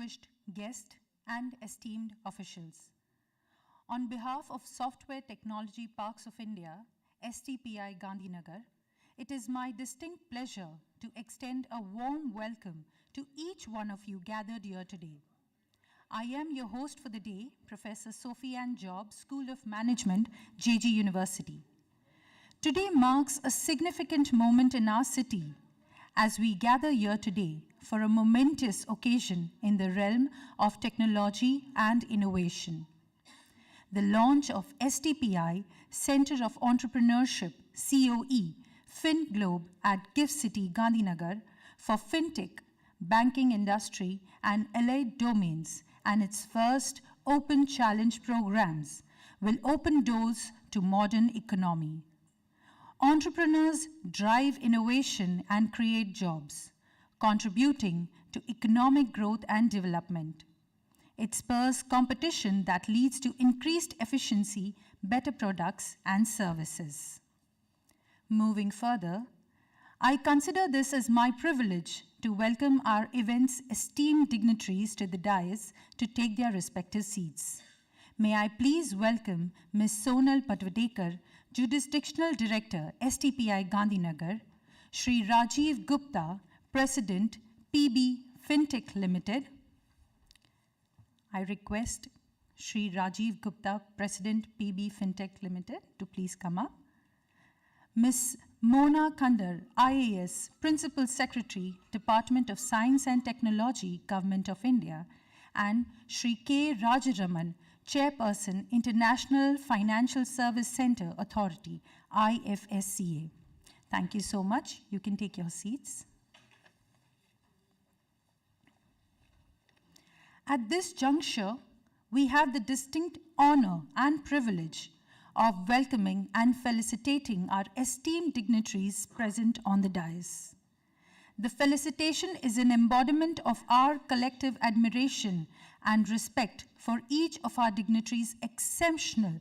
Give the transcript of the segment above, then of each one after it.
distinguished guests, and esteemed officials. On behalf of Software Technology Parks of India, STPI-Gandhinagar, it is my distinct pleasure to extend a warm welcome to each one of you gathered here today. I am your host for the day, Professor Sophie Ann Job, School of Management, JG University. Today marks a significant moment in our city as we gather here today for a momentous occasion in the realm of technology and innovation. The launch of STPI, Centre of Entrepreneurship, CoE, FinGlobe at GIFT City, Gandhinagar for FinTech, banking industry and allied domains, and its first open challenge programs will open doors to modern economy. Entrepreneurs drive innovation and create jobs, contributing to economic growth and development. It spurs competition that leads to increased efficiency, better products, and services. Moving further, I consider this as my privilege to welcome our event's esteemed dignitaries to the dais to take their respective seats. May I please welcome Ms. Sonal Patwadekar, Jurisdictional Director, STPI Gandhinagar, Shri Rajiv Gupta, President, PB FinTech Limited. I request Shri Rajiv Gupta, President, PB FinTech Limited, to please come up. Ms. Mona Kandar, IAS, Principal Secretary, Department of Science and Technology, Government of India, and Shri K. Rajaraman, Chairperson, International Financial Service Center Authority, IFSCA. Thank you so much. You can take your seats. At this juncture, we have the distinct honor and privilege of welcoming and felicitating our esteemed dignitaries present on the dais. The felicitation is an embodiment of our collective admiration and respect for each of our dignitaries' exceptional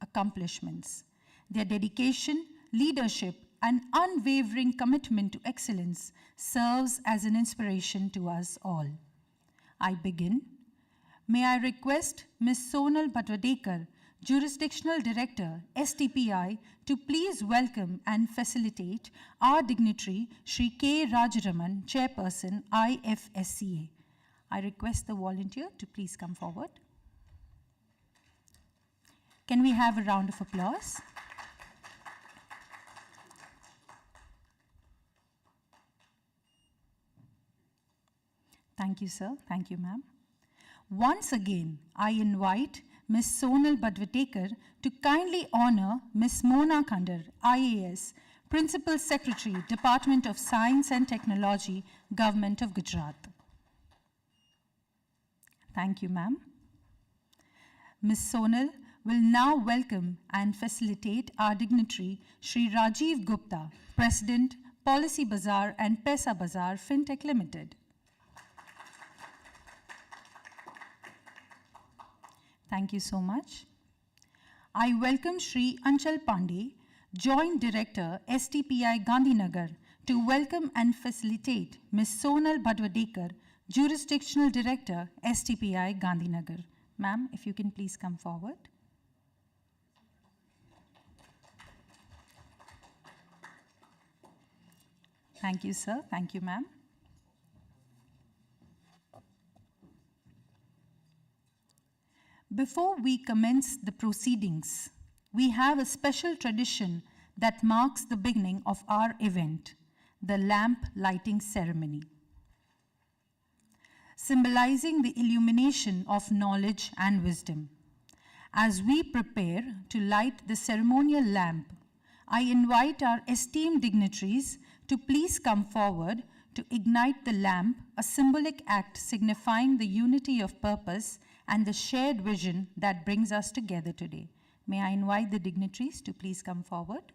accomplishments. Their dedication, leadership, and unwavering commitment to excellence serves as an inspiration to us all. I begin. May I request Ms. Sonal Patwadekar, Jurisdictional Director, STPI, to please welcome and facilitate our dignitary, Shri K. Rajaraman, Chairperson, IFSCA. I request the volunteer to please come forward. Can we have a round of applause? Thank you, sir. Thank you, ma'am. Once again, I invite Ms. Sonal Patwadekar to kindly honor Ms. Mona Kandar, IAS, Principal Secretary, Department of Science and Technology, Government of Gujarat. Thank you, ma'am. Ms. Sonal will now welcome and facilitate our dignitary, Shri Rajiv Gupta, President, Policy Bazaar and Paisa Bazaar, FinTech Limited. Thank you so much. I welcome Shri Anchal Pandey, Joint Director, STPI Gandhinagar, to welcome and facilitate Ms. Sonal Patwadekar, Jurisdictional Director, STPI Gandhinagar. Ma'am, if you can please come forward. Thank you, sir. Thank you, ma'am. Before we commence the proceedings, we have a special tradition that marks the beginning of our event, the lamp lighting ceremony, symbolizing the illumination of knowledge and wisdom. As we prepare to light the ceremonial lamp, I invite our esteemed dignitaries to please come forward to ignite the lamp, a symbolic act signifying the unity of purpose and the shared vision that brings us together today. May I invite the dignitaries to please come forward.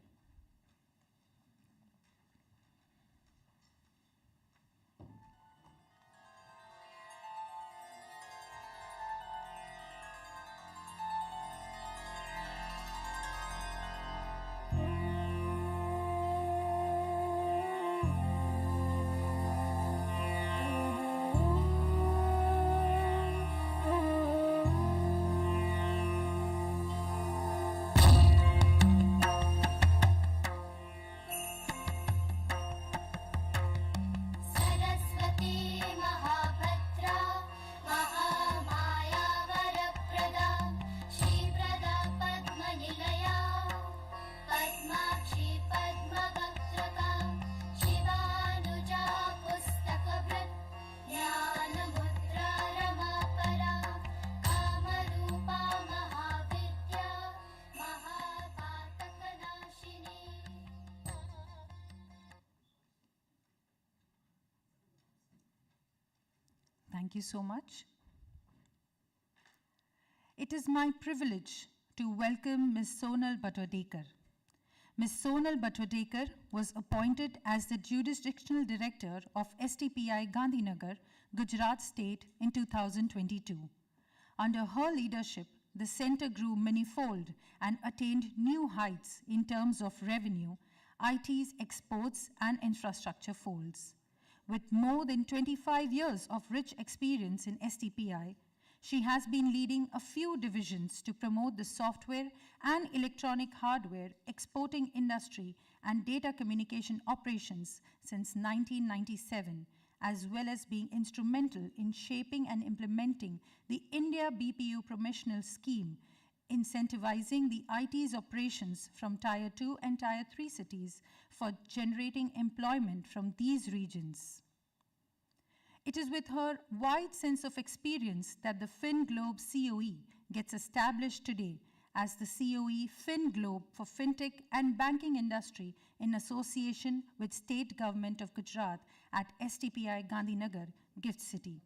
Thank you so much. It is my privilege to welcome Ms. Sonal Batwadekar. Ms. Sonal Batwadekar was appointed as the Jurisdictional Director of STPI-Gandhinagar, Gujarat State in 2022. Under her leadership, the center grew manifold and attained new heights in terms of revenue, IT's exports, and infrastructure folds. With more than 25 years of rich experience in STPI, she has been leading a few divisions to promote the software and electronic hardware exporting industry and data communication operations since 1997, as well as being instrumental in shaping and implementing the India BPO Promotional Scheme, incentivizing the IT's operations from Tier 2 and Tier 3 cities for generating employment from these regions. It is with her wide sense of experience that the FinGlobe CoE gets established today as the CoE FinGlobe for FinTech and banking industry in association with State Government of Gujarat at STPI Gandhinagar, Gift City.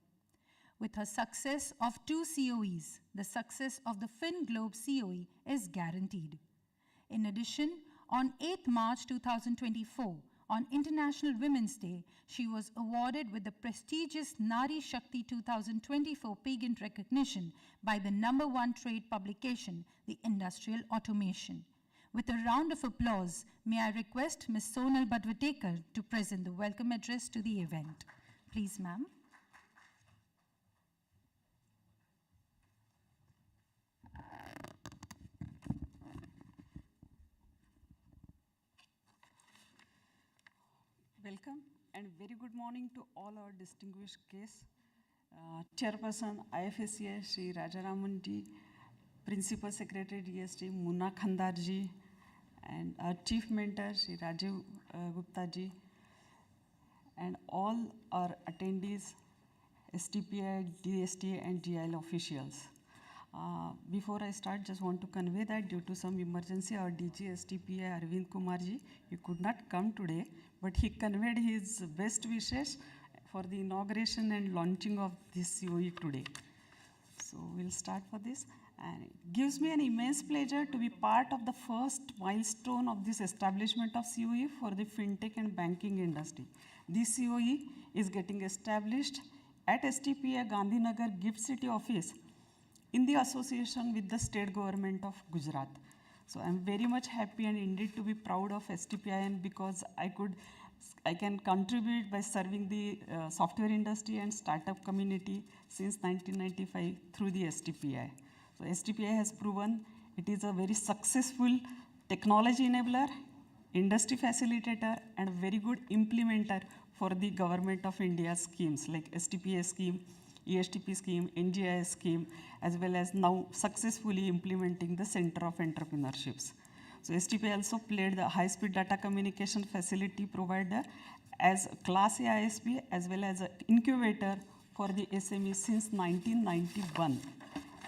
With her success of 2 CoEs, the success of the FinGlobe CoE is guaranteed. In addition, on 8th March 2024, on International Women's Day, she was awarded with the prestigious Nari Shakti 2024 pageant recognition by the #1 trade publication, the Industrial Automation. With a round of applause, may I request Ms. Sonal Batwadekar to present the welcome address to the event. Please, ma'am. Welcome and very good morning to all our distinguished guests. Chairperson IFSCI Shri Rajaraman ji, Principal Secretary DST Munna Khandar ji, and our Chief Mentor Shri Rajiv Gupta ji, and all our attendees, STPI, DST and GIL officials. Before I start, just want to convey that due to some emergency, our DG STPI Arvind Kumar ji, he could not come today, but he conveyed his best wishes for the inauguration and launching of this CoE today. So we'll start for this. And it gives me an immense pleasure to be part of the first milestone of this establishment of CoE for the FinTech and banking industry. This CoE is getting established at STPI Gandhinagar Gift City office in the association with the state government of Gujarat. So I'm very much happy and indeed to be proud of STPI, and because I can contribute by serving the software industry and startup community since 1995 through the STPI. So STPI has proven it is a very successful technology enabler, industry facilitator, and a very good implementer for the government of India schemes like STPI scheme, ESTP scheme, NGIS scheme, as well as now successfully implementing the Centre of Entrepreneurships. So STPI also played the high-speed data communication facility provider as Class A ISP as well as an incubator for the SME since 1991.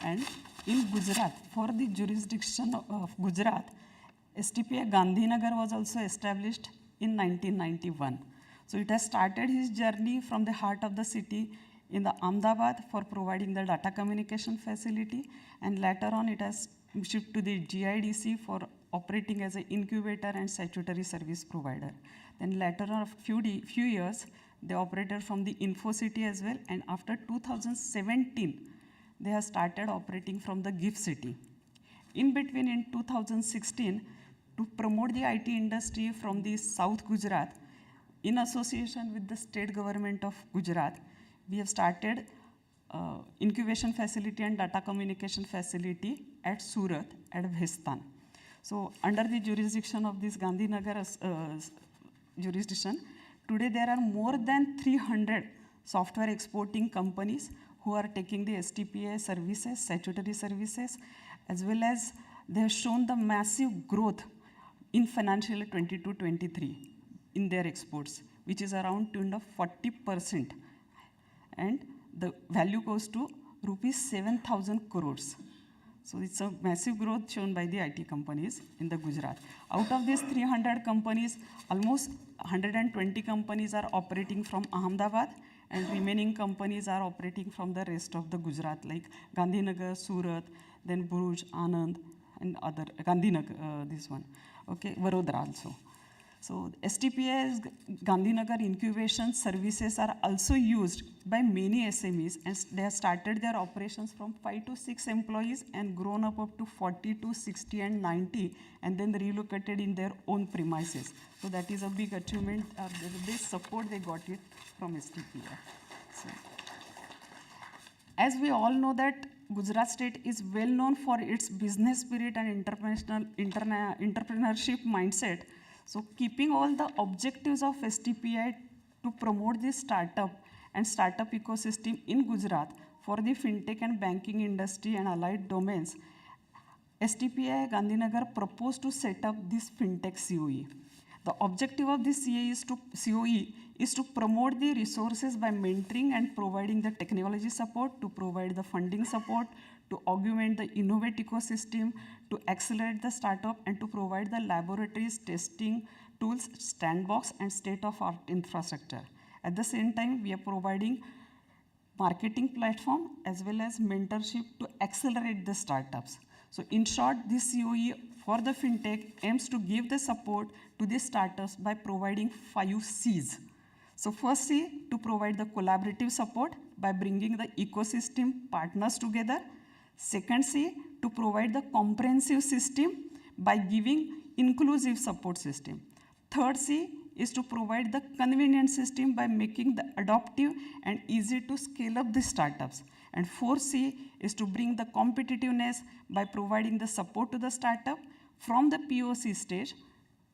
And in Gujarat, for the jurisdiction of Gujarat, STPI Gandhinagar was also established in 1991. So it has started his journey from the heart of the city in the Ahmedabad for providing the data communication facility, and later on it has shifted to the GIDC for operating as an incubator and statutory service provider. Then later on, a few years, they operated from the InfoCity as well, and after 2017, they have started operating from the Gift City. In between, in 2016, to promote the IT industry from the South Gujarat, in association with the state government of Gujarat, we have started incubation facility and data communication facility at Surat at Bhestan. So under the jurisdiction of this Gandhinagar jurisdiction, today there are more than 300 software exporting companies who are taking the STPI services, statutory services, as well as they have shown the massive growth in financial year 22-23 in their exports, which is around 40%. And the value goes to rupees 7,000 crores. So it's a massive growth shown by the IT companies in the Gujarat. Out of these 300 companies, almost 120 companies are operating from Ahmedabad, and remaining companies are operating from the rest of the Gujarat, like Gandhinagar, Surat, then Bhuj, Anand, and other, Gandhinagar, this one, okay, Vadodara also. So STPI's Gandhinagar incubation services are also used by many SMEs, and they have started their operations from 5 to 6 employees and grown up to 40 to 60 and 90, and then relocated in their own premises. So that is a big achievement, the big support they got it from STPI. So, as we all know that Gujarat state is well known for its business spirit and entrepreneurship mindset. So keeping all the objectives of STPI to promote the startup and startup ecosystem in Gujarat for the FinTech and banking industry and allied domains, STPI-Gandhinagar proposed to set up this FinTech CoE. The objective of this CoE is to promote the resources by mentoring and providing the technology support, to provide the funding support, to augment the innovate ecosystem, to accelerate the startup, and to provide the laboratories, testing tools, sandbox, and state-of-art infrastructure. At the same time, we are providing marketing platform as well as mentorship to accelerate the startups. So in short, this CoE for the FinTech aims to give the support to the startups by providing 5 C's. So first C, to provide the collaborative support by bringing the ecosystem partners together. Second C, to provide the comprehensive system by giving inclusive support system. Third C is to provide the convenient system by making the adaptive and easy to scale up the startups. And fourth C is to bring the competitiveness by providing the support to the startup from the POC stage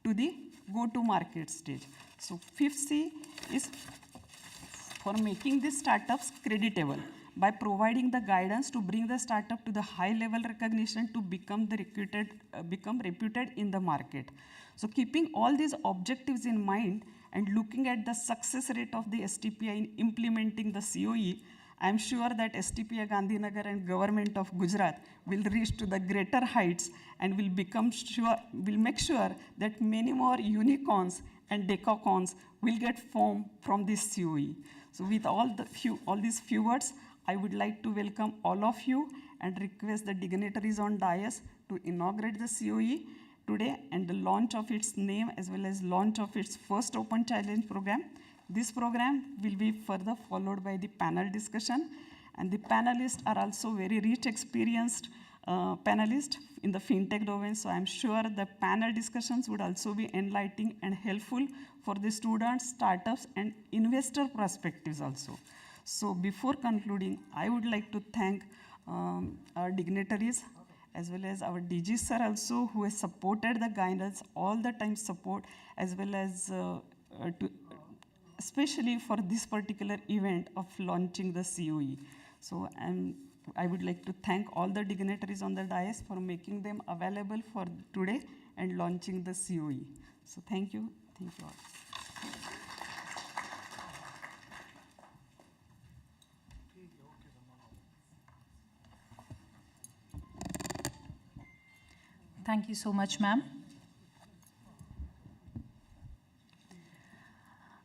to the go-to-market stage. So fifth C is for making these startups creditable by providing the guidance to bring the startup to the high-level recognition to become reputed in the market. So keeping all these objectives in mind and looking at the success rate of the STPI in implementing the CoE, I am sure that STPI Gandhinagar and government of Gujarat will reach to the greater heights and will make sure that many more unicorns and decacorns will get formed from this CoE. So with all these few words, I would like to welcome all of you and request the dignitaries on dais to inaugurate the CoE today and the launch of its name as well as launch of its first open challenge program. This program will be further followed by the panel discussion, and the panelists are also very rich experienced panelists in the FinTech domain, so I'm sure the panel discussions would also be enlightening and helpful for the students, startups, and investor perspectives also. So before concluding, I would like to thank our dignitaries as well as our DG sir also, who has supported the guidance, all the time support, as well as especially for this particular event of launching the CoE. So I would like to thank all the dignitaries on the dais for making them available for today and launching the CoE. So thank you all. Thank you so much, ma'am.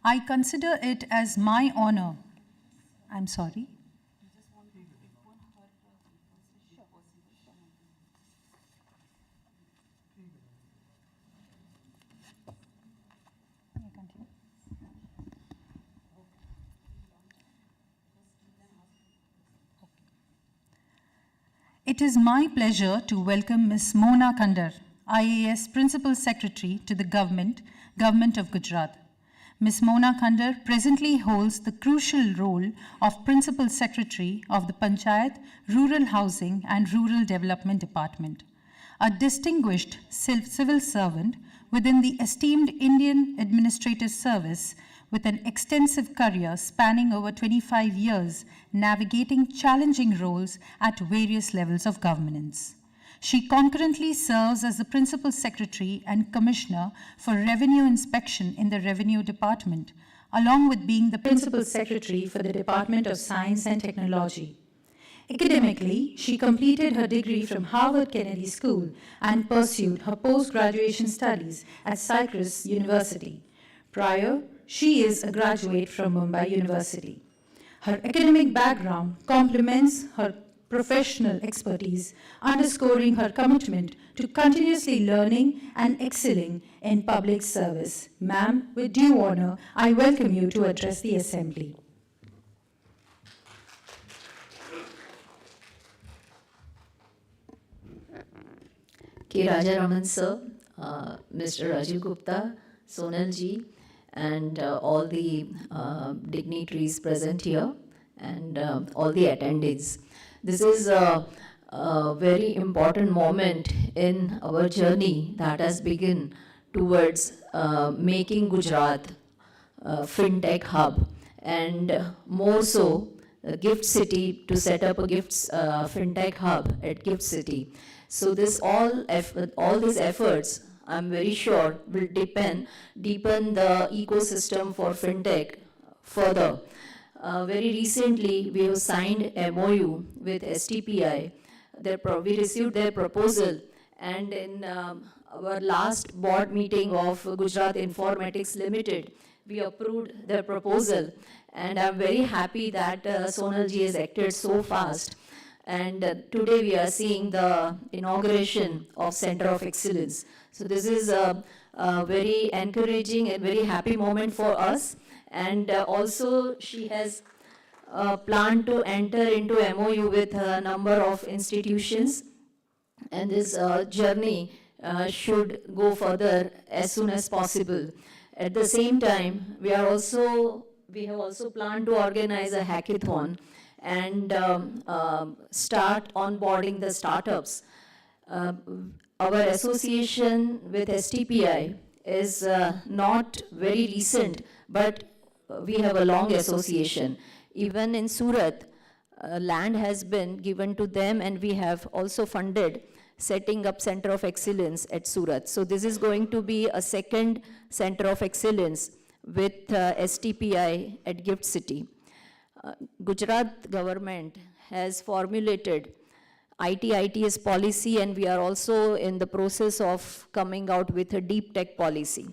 I consider it as my honor. I'm sorry. It is my pleasure to welcome Ms. Mona Khandar, IAS Principal Secretary to the Government of Gujarat. Ms. Mona Khandar presently holds the crucial role of Principal Secretary of the Panchayat, Rural Housing and Rural Development Department, a distinguished civil servant within the esteemed Indian Administrative Service with an extensive career spanning over 25 years, navigating challenging roles at various levels of governance. She concurrently serves as the Principal Secretary and Commissioner for Revenue Inspection in the Revenue Department, along with being the Principal Secretary for the Department of Science and Technology. Academically, she completed her degree from Harvard Kennedy School and pursued her post-graduation studies at Cyprus University. Prior, she is a graduate from Mumbai University. Her academic background complements her professional expertise, underscoring her commitment to continuously learning and excelling in public service. Ma'am, with due honor, I welcome you to address the Assembly. K. Rajaraman sir, Mr. Rajiv Gupta, Sonal ji, and all the dignitaries present here, and all the attendees. This is a very important moment in our journey that has begun towards making Gujarat FinTech hub, and more so, Gift City, to set up a FinTech hub at Gift City. So all these efforts, I'm very sure, will deepen the ecosystem for FinTech further. Very recently, we have signed MOU with STPI. We received their proposal, and in our last board meeting of Gujarat Informatics Limited, we approved their proposal, and I'm very happy that Sonal ji has acted so fast. And today we are seeing the inauguration of Centre of Excellence. So this is a very encouraging and very happy moment for us. And also she has planned to enter into MOU with a number of institutions, and this journey should go further as soon as possible. At the same time, we have also planned to organize a hackathon and start onboarding the startups. Our association with STPI is not very recent, but we have a long association. Even in Surat, land has been given to them, and we have also funded setting up Centre of Excellence at Surat. So this is going to be a second Centre of Excellence with STPI at Gift City. Gujarat government has formulated IT-ITS policy, and we are also in the process of coming out with a deep tech policy.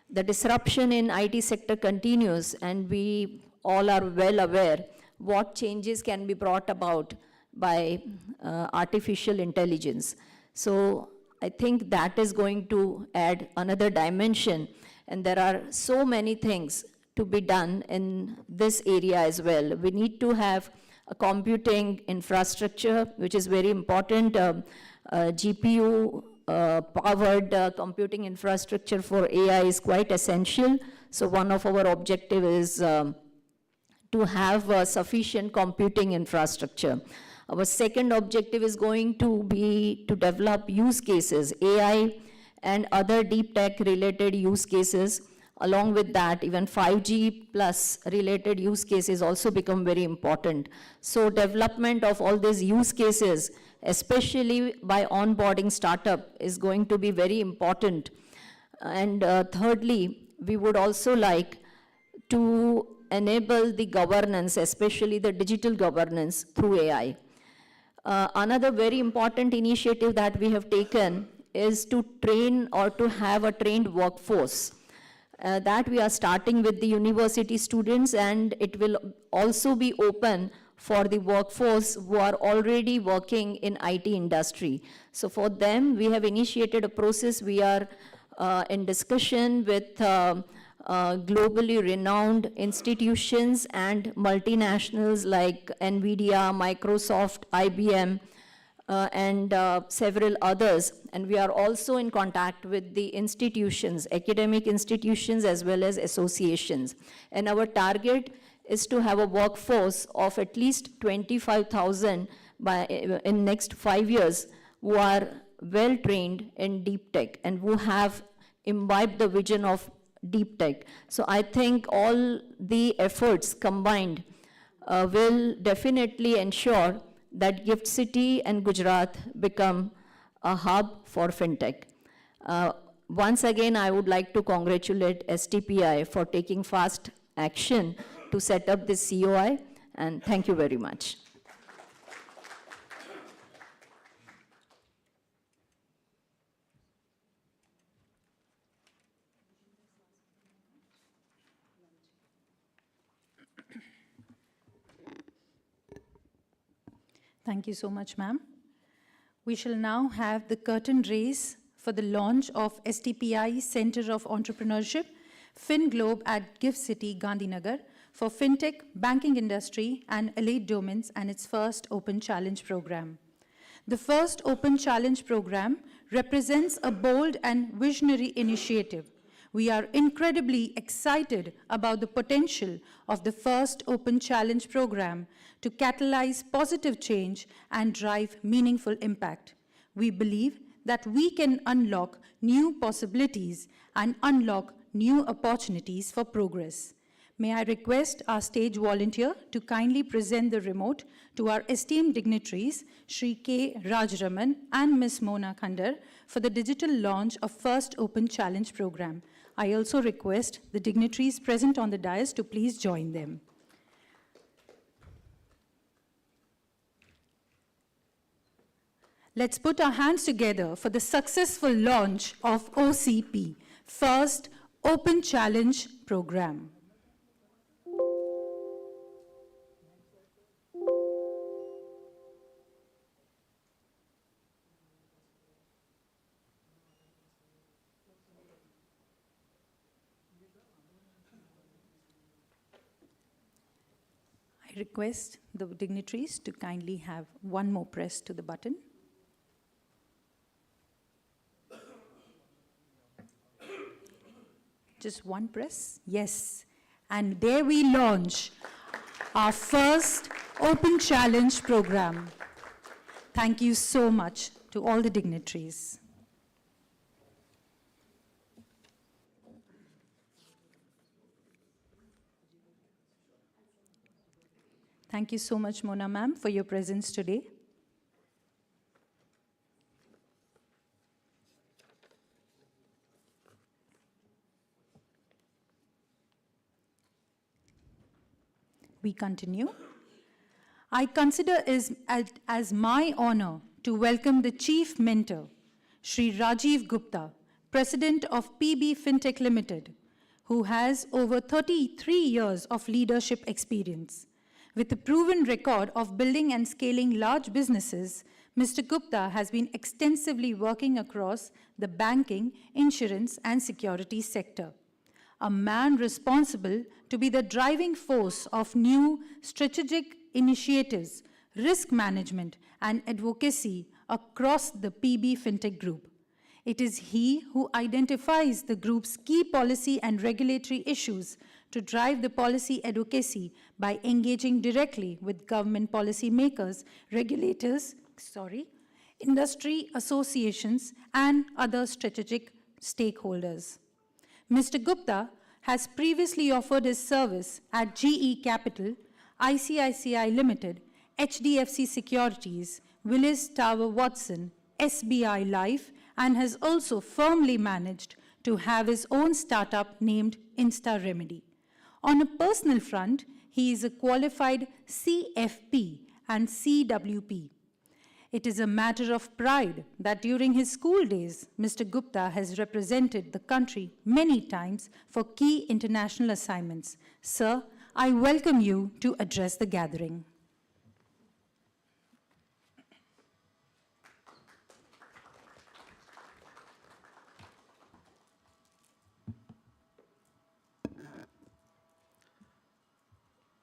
The disruption in IT sector continues, and we all are well aware what changes can be brought about by artificial intelligence. So I think that is going to add another dimension, and there are so many things to be done in this area as well. We need to have a computing infrastructure, which is very important, GPU powered computing infrastructure for AI is quite essential. So one of our objective is to have sufficient computing infrastructure. Our second objective is going to be to develop use cases, AI and other deep tech related use cases. Along with that, even 5G plus related use cases also become very important. So development of all these use cases, especially by onboarding startup, is going to be very important. And thirdly, we would also like to enable the governance, especially the digital governance through AI. Another very important initiative that we have taken is to train or to have a trained workforce. That we are starting with the university students, and it will also be open for the workforce who are already working in IT industry. So for them, we have initiated a process. We are in discussion with globally renowned institutions and multinationals like NVIDIA, Microsoft, IBM, and several others. And we are also in contact with the institutions, academic institutions as well as associations. And our target is to have a workforce of at least 25,000 in next 5 years who are well trained in deep tech and who have imbibed the vision of deep tech. So I think all the efforts combined will definitely ensure that Gift City and Gujarat become a hub for FinTech. Once again, I would like to congratulate STPI for taking fast action to set up this COI, and thank you very much. Thank you so much, ma'am. We shall now have the curtain raise for the launch of STPI Centre of Entrepreneurship, FinGlobe at Gift City, Gandhinagar, for FinTech, banking industry, and allied domains, and its first Open Challenge program. The first Open Challenge program represents a bold and visionary initiative. We are incredibly excited about the potential of the first Open Challenge program to catalyze positive change and drive meaningful impact. We believe that we can unlock new possibilities and unlock new opportunities for progress. May I request our stage volunteer to kindly present the remote to our esteemed dignitaries, Shri K. Rajaraman and Ms. Mona Khandar, for the digital launch of First Open Challenge program. I also request the dignitaries present on the dais to please join them. Let's put our hands together for the successful launch of OCP, First Open Challenge program. I request the dignitaries to kindly have one more press to the button. Just one press? Yes. And there we launch our first Open Challenge program. Thank you so much to all the dignitaries. Thank you so much, Mona ma'am, for your presence today. We continue. I consider it as my honor to welcome the Chief Mentor, Shri Rajiv Gupta, President of PB FinTech Limited, who has over 33 years of leadership experience. With a proven record of building and scaling large businesses, Mr. Gupta has been extensively working across the banking, insurance, and security sector. A man responsible to be the driving force of new strategic initiatives, risk management, and advocacy across the PB FinTech Group. It is he who identifies the group's key policy and regulatory issues to drive the policy advocacy by engaging directly with government policy makers, regulators, industry associations, and other strategic stakeholders. Mr. Gupta has previously offered his service at GE Capital, ICICI Limited, HDFC Securities, Willis Tower Watson, SBI Life, and has also firmly managed to have his own startup named Insta Remedy. On a personal front, he is a qualified CFP and CWP. It is a matter of pride that during his school days, Mr. Gupta has represented the country many times for key international assignments. Sir, I welcome you to address the gathering.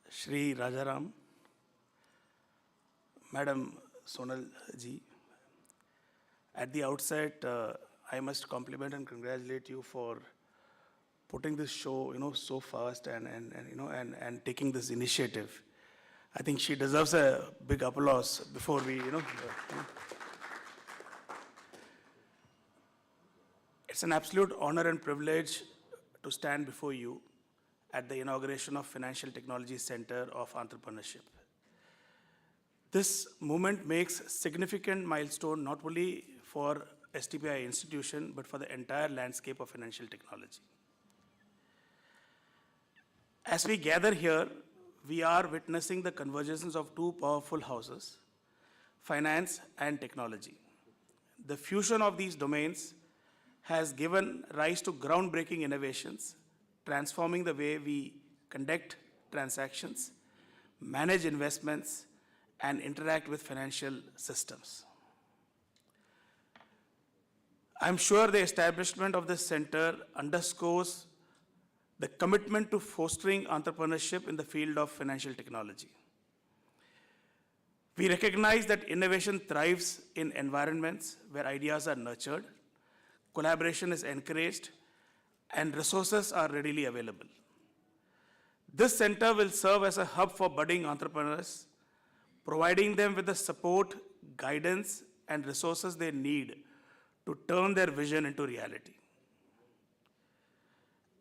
Shri Rajaram, Madam Sonal ji, at the outset, I must compliment and congratulate you for putting this show, so fast and taking this initiative. I think she deserves a big applause before we, It's an absolute honor and privilege to stand before you at the inauguration of Financial Technology Center of Entrepreneurship. This movement makes significant milestone not only for STPI institution, but for the entire landscape of financial technology. As we gather here, we are witnessing the convergence of two powerful houses, finance and technology. The fusion of these domains has given rise to groundbreaking innovations, transforming the way we conduct transactions, manage investments, and interact with financial systems. I'm sure the establishment of this center underscores the commitment to fostering entrepreneurship in the field of financial technology. We recognize that innovation thrives in environments where ideas are nurtured, collaboration is encouraged, and resources are readily available. This center will serve as a hub for budding entrepreneurs, providing them with the support, guidance, and resources they need to turn their vision into reality.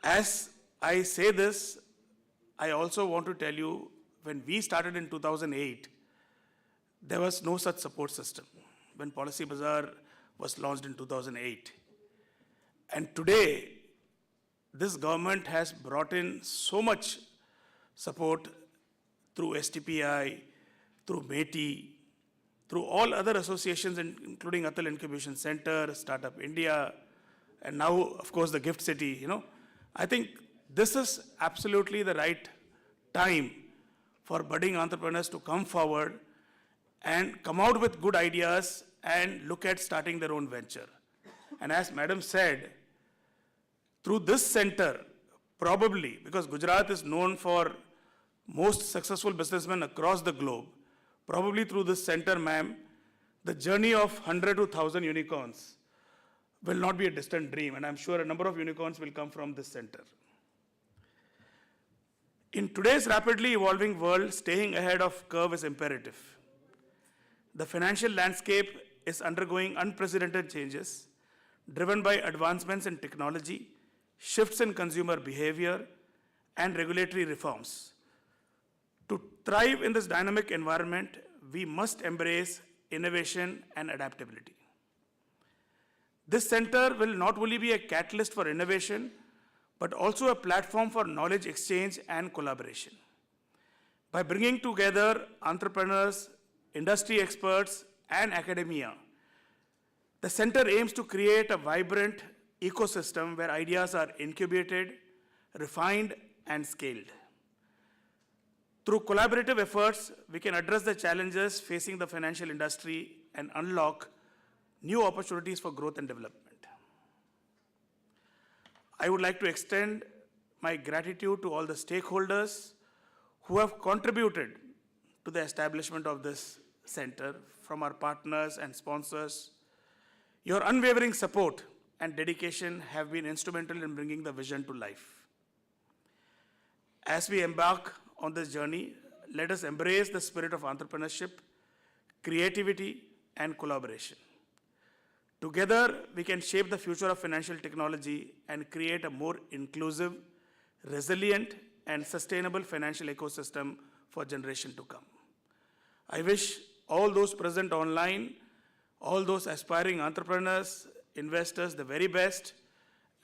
As I say this, I also want to tell you, when we started in 2008, there was no such support system when Policy Bazaar was launched in 2008. And today, this government has brought in so much support through STPI, through METI, through all other associations, including Atal Incubation Center, Startup India, and now, of course, the Gift City. I think this is absolutely the right time for budding entrepreneurs to come forward and come out with good ideas and look at starting their own venture. And as Madam said, through this center, probably, because Gujarat is known for most successful businessmen across the globe, probably through this center, ma'am, the journey of 100 to 1,000 unicorns will not be a distant dream, and I'm sure a number of unicorns will come from this center. In today's rapidly evolving world, staying ahead of curve is imperative. The financial landscape is undergoing unprecedented changes, driven by advancements in technology, shifts in consumer behavior, and regulatory reforms. To thrive in this dynamic environment, we must embrace innovation and adaptability. This center will not only be a catalyst for innovation, but also a platform for knowledge exchange and collaboration. By bringing together entrepreneurs, industry experts, and academia, the center aims to create a vibrant ecosystem where ideas are incubated, refined, and scaled. Through collaborative efforts, we can address the challenges facing the financial industry and unlock new opportunities for growth and development. I would like to extend my gratitude to all the stakeholders who have contributed to the establishment of this center, from our partners and sponsors. Your unwavering support and dedication have been instrumental in bringing the vision to life. As we embark on this journey, let us embrace the spirit of entrepreneurship, creativity, and collaboration. Together, we can shape the future of financial technology and create a more inclusive, resilient, and sustainable financial ecosystem for generations to come. I wish all those present online, all those aspiring entrepreneurs, investors, the very best,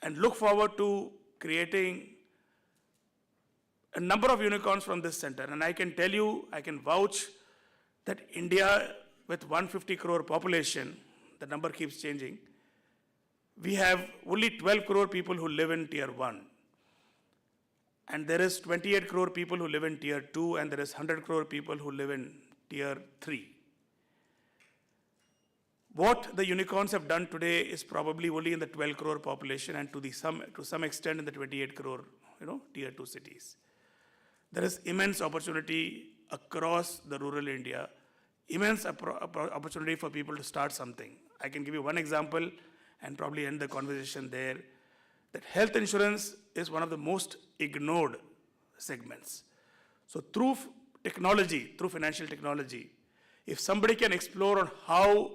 and look forward to creating a number of unicorns from this center. And I can tell you, I can vouch that India, with 150 crore population, the number keeps changing, we have only 12 crore people who live in tier 1. And there is 28 crore people who live in tier 2, and there is 100 crore people who live in tier 3. What the unicorns have done today is probably only in the 12 crore population, and to some extent in the 28 crore, tier 2 cities. There is immense opportunity across the rural India, immense opportunity for people to start something. I can give you one example and probably end the conversation there, that health insurance is one of the most ignored segments. So through technology, through financial technology, if somebody can explore on how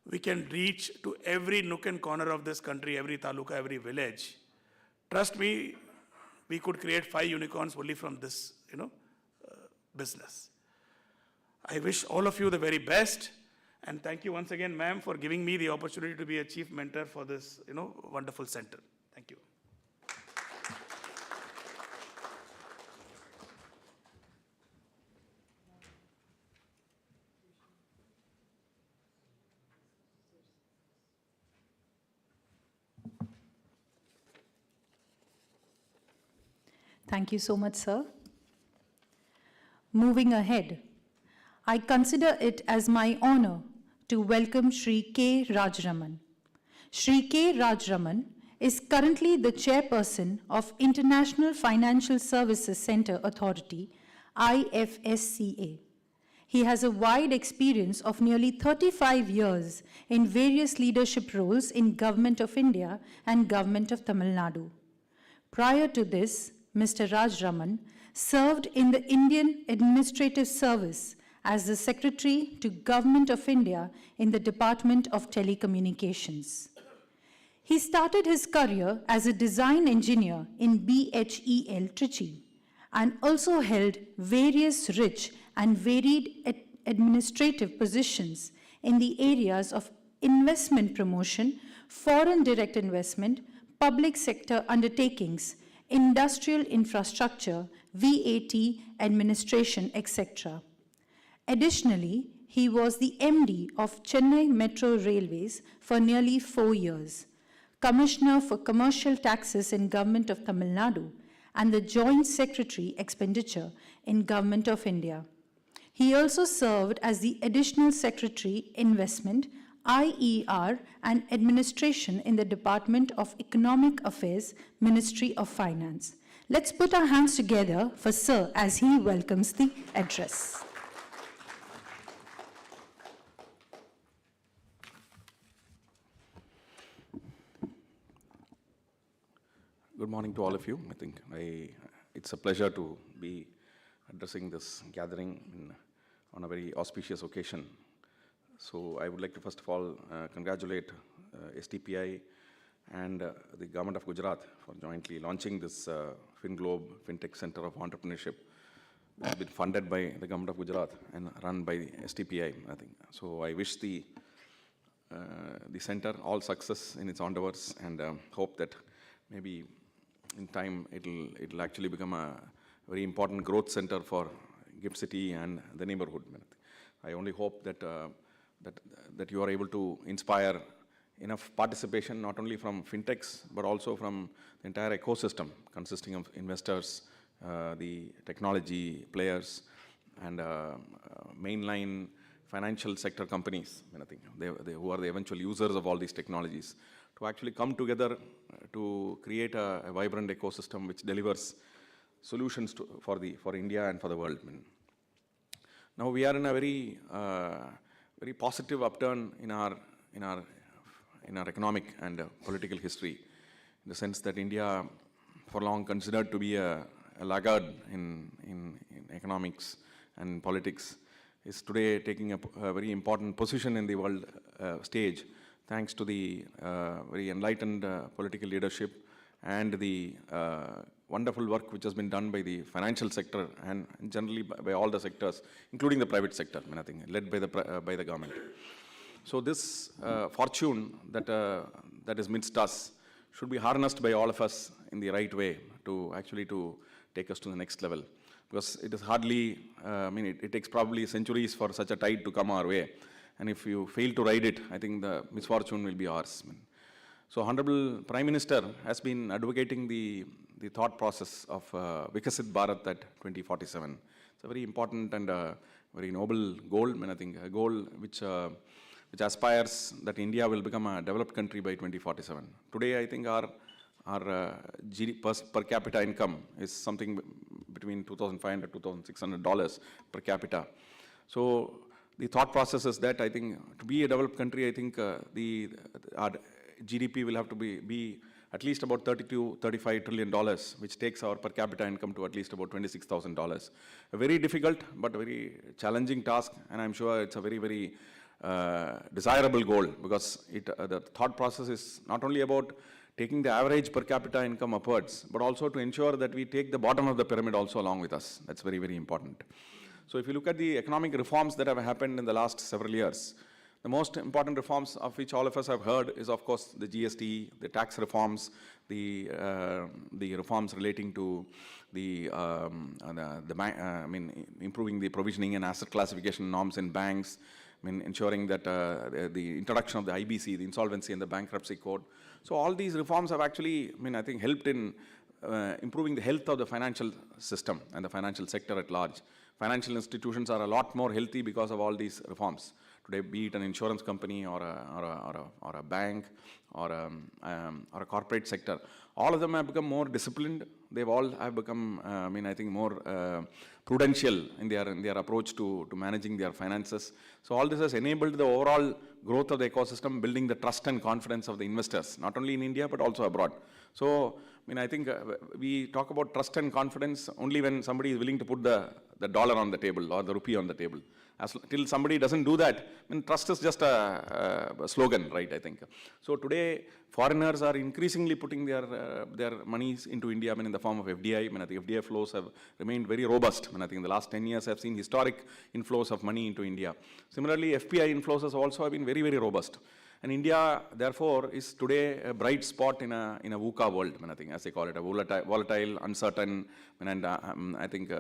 we can reach to every nook and corner of this country, every taluka, every village, trust me, we could create 5 unicorns only from this, business. I wish all of you the very best, and thank you once again, ma'am, for giving me the opportunity to be a chief mentor for this, wonderful center. Thank you. Thank you so much, sir. Moving ahead, I consider it as my honor to welcome Shri K. Rajaraman. Shri K. Rajaraman is currently the chairperson of International Financial Services Centre Authority, IFSCA. He has a wide experience of nearly 35 years in various leadership roles in Government of India and Government of Tamil Nadu. Prior to this, Mr. Rajaraman served in the Indian Administrative Service as the Secretary to Government of India in the Department of Telecommunications. He started his career as a design engineer in BHEL Trichy and also held various rich and varied administrative positions in the areas of investment promotion, foreign direct investment, public sector undertakings, industrial infrastructure, VAT administration, etc. Additionally, he was the MD of Chennai Metro Railways for nearly 4 years, Commissioner for Commercial Taxes in Government of Tamil Nadu, and the Joint Secretary Expenditure in Government of India. He also served as the Additional Secretary Investment, IER and Administration in the Department of Economic Affairs, Ministry of Finance. Let's put our hands together for Sir as he welcomes the address. Good morning to all of you. I think it's a pleasure to be addressing this gathering on a very auspicious occasion. So I would like to first of all congratulate STPI and the Government of Gujarat for jointly launching this FinGlobe FinTech Centre of Entrepreneurship. It's been funded by the Government of Gujarat and run by STPI, I think. So I wish the center all success in its endeavors and hope that maybe in time it'll actually become a very important growth center for GIFT City and the neighborhood. I only hope that that you are able to inspire enough participation not only from fintechs but also from the entire ecosystem consisting of investors, the technology players, and mainline financial sector companies. I think they who are the eventual users of all these technologies, to actually come together to create a vibrant ecosystem which delivers solutions for India and for the world. Now we are in a very positive upturn in our economic and political history, in the sense that India, for long considered to be a laggard in economics and politics, is today taking a very important position in the world stage, thanks to the very enlightened political leadership and the wonderful work which has been done by the financial sector and generally by all the sectors, including the private sector, I think, led by the government. So this fortune that is midst us should be harnessed by all of us in the right way to actually to take us to the next level. Because it is hardly, it takes probably centuries for such a tide to come our way. And if you fail to ride it, I think the misfortune will be ours. So Honorable Prime Minister has been advocating the thought process of Vikasit Bharat at 2047. It's a very important and very noble goal. I think a goal which aspires that India will become a developed country by 2047. Today, I think our GDP per capita income is something between $2,500 to $2,600 per capita. So the thought process is that I think to be a developed country, I think our GDP will have to be at least about $35 trillion, which takes our per capita income to at least about $26,000. A very difficult but very challenging task, and I'm sure it's a very, very desirable goal, because the thought process is not only about taking the average per capita income upwards, but also to ensure that we take the bottom of the pyramid also along with us. That's very, very important. So if you look at the economic reforms that have happened in the last several years, the most important reforms of which all of us have heard is, of course, the GST, the tax reforms, the reforms relating to improving the provisioning and asset classification norms in banks, ensuring that the introduction of the IBC, the Insolvency and the Bankruptcy Code. So all these reforms have actually, I think, helped in improving the health of the financial system and the financial sector at large. financial institutions are a lot more healthy because of all these reforms. Today, be it an insurance company or a bank or a corporate sector, all of them have become more disciplined. They've all have become, I think, more prudential in their approach to managing their finances. So all this has enabled the overall growth of the ecosystem, building the trust and confidence of the investors, not only in India but also abroad. So, I think we talk about trust and confidence only when somebody is willing to put the dollar on the table or the rupee on the table. Till somebody doesn't do that, trust is just a slogan, right, I think. So today, foreigners are increasingly putting their monies into India, in the form of FDI. I think FDI flows have remained very robust. I think in the last 10 years, I've seen historic inflows of money into India. Similarly, FPI inflows has also been very, very robust. And India, therefore, is today a bright spot in a VUCA world, I think, as they call it, a volatile, uncertain, and I think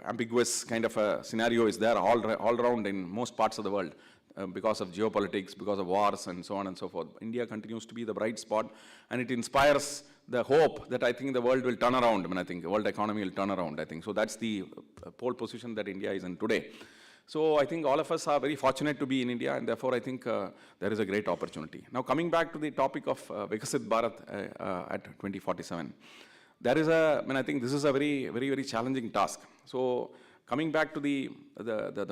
ambiguous kind of a scenario is there all around in most parts of the world because of geopolitics, because of wars, and so on and so forth. India continues to be the bright spot, and it inspires the hope that I think the world will turn around. I think the world economy will turn around, I think. So that's the pole position that India is in today. So I think all of us are very fortunate to be in India, and therefore I think there is a great opportunity. Now coming back to the topic of Vikasit Bharat at 2047, there is I think this is a very, very, very challenging task. So coming back to the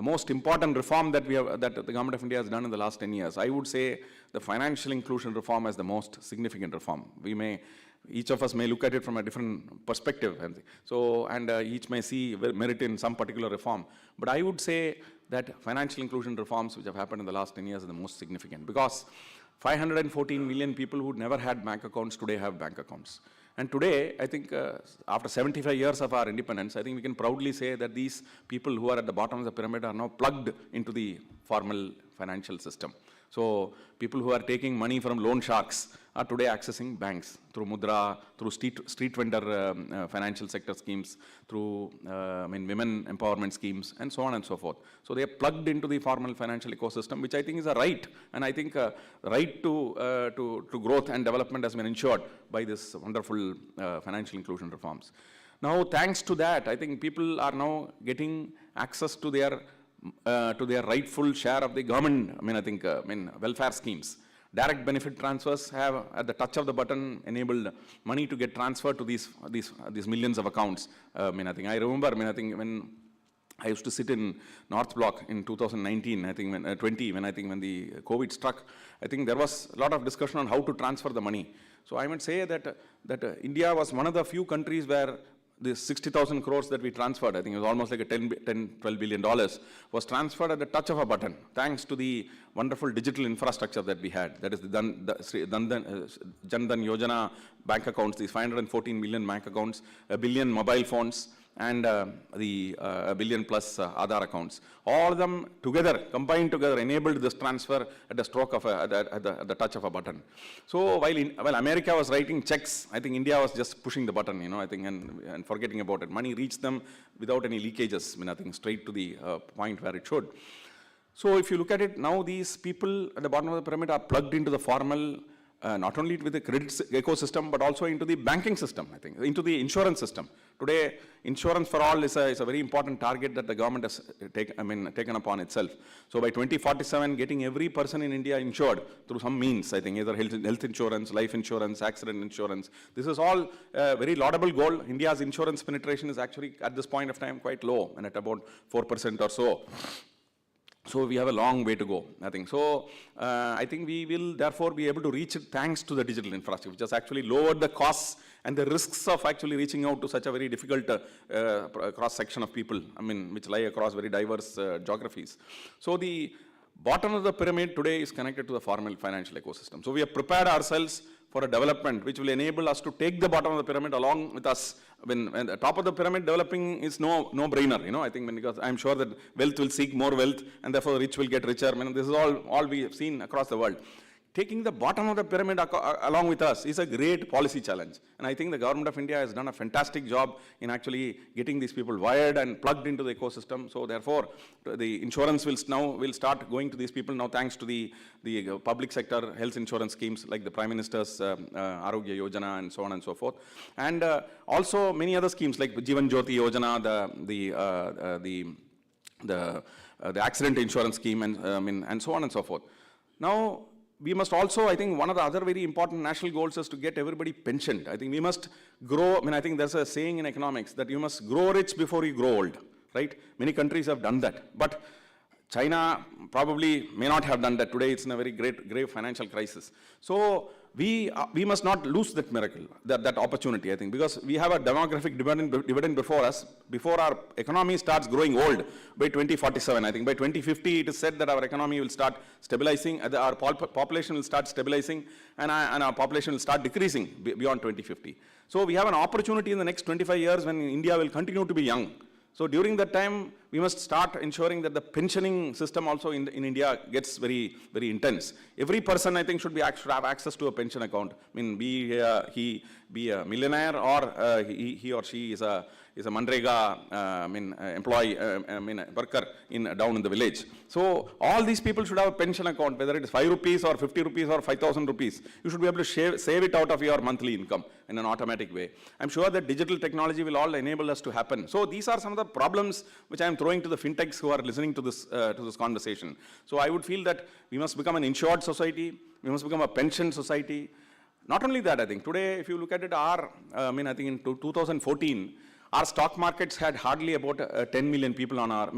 most important reform that that the Government of India has done in the last 10 years, I would say the financial inclusion reform as the most significant reform. Each of us may look at it from a different perspective, and each may see merit in some particular reform. But I would say that financial inclusion reforms which have happened in the last 10 years are the most significant, because 514 million people who never had bank accounts today have bank accounts. And today, I think after 75 years of our independence, I think we can proudly say that these people who are at the bottom of the pyramid are now plugged into the formal financial system. So people who are taking money from loan sharks are today accessing banks through Mudra, through street vendor financial sector schemes, through women empowerment schemes, and so on and so forth. So they are plugged into the formal financial ecosystem, which I think is a right, and I think a right to growth and development has been ensured by this wonderful financial inclusion reforms. Now, thanks to that, I think people are now getting access to their rightful share of the government, welfare schemes. Direct benefit transfers have, at the touch of the button, enabled money to get transferred to these millions of accounts. I remember, when I used to sit in North Block in 2019, when the COVID struck, I think there was a lot of discussion on how to transfer the money. So I would say that India was one of the few countries where the 60,000 crores that we transferred, I think it was almost like a $12 billion, was transferred at the touch of a button, thanks to the wonderful digital infrastructure that we had. That is the Jan Dhan Yojana bank accounts, these 514 million bank accounts, 1 billion mobile phones, and the 1 billion plus Aadhaar accounts. All of them together, combined together, enabled this transfer at the stroke of at the touch of a button. So while America was writing checks, I think India was just pushing the button, and forgetting about it. Money reached them without any leakages, I think straight to the point where it should. So if you look at it, now these people at the bottom of the pyramid are plugged into the formal, not only with the credit ecosystem, but also into the banking system, I think, into the insurance system. Today, insurance for all is a very important target that the government has taken upon itself. So by 2047, getting every person in India insured through some means, I think, either health insurance, life insurance, accident insurance. This is all a very laudable goal. India's insurance penetration is actually, at this point of time, quite low, and at about 4% or so. So we have a long way to go, I think. So I think we will therefore be able to reach it thanks to the digital infrastructure, which has actually lowered the costs and the risks of actually reaching out to such a very difficult cross-section of people, which lie across very diverse geographies. So the bottom of the pyramid today is connected to the formal financial ecosystem. So we have prepared ourselves for a development which will enable us to take the bottom of the pyramid along with us. When the top of the pyramid developing is no-brainer, I think, because I'm sure that wealth will seek more wealth, and therefore the rich will get richer. This is all we have seen across the world. taking the bottom of the pyramid along with us is a great policy challenge. And I think the government of India has done a fantastic job in actually getting these people wired and plugged into the ecosystem. So therefore, the insurance will start going to these people now, thanks to the public sector health insurance schemes like the Prime Minister's Arogya Yojana and so on and so forth. And also many other schemes like Jeevan Jyoti Yojana, the accident insurance scheme, and so on and so forth. Now, we must also, I think one of the other very important national goals is to get everybody pensioned. I think we must grow, I think there's a saying in economics that you must grow rich before you grow old, right? Many countries have done that. But China probably may not have done that. Today it's in a very grave financial crisis. So we must not lose that miracle, that opportunity, I think, because we have a demographic dividend before us. Before our economy starts growing old by 2047, I think by 2050 it is said that our economy will start stabilizing, our population will start stabilizing, and our population will start decreasing beyond 2050. So we have an opportunity in the next 25 years when India will continue to be young. So during that time, we must start ensuring that the pensioning system also in India gets very, very intense. Every person, I think, should have access to a pension account. Be he a millionaire or he or she is a Manrega employee, worker down in the village. So all these people should have a pension account, whether it is 5 rupees or 50 rupees or 5,000 rupees. You should be able to save it out of your monthly income in an automatic way. I'm sure that digital technology will all enable us to happen. So these are some of the problems which I'm throwing to the fintechs who are listening to this conversation. So I would feel that we must become an insured society. We must become a pension society. Not only that, I think today, if you look at it, I think in 2014, our stock markets had hardly about 10 million people on our,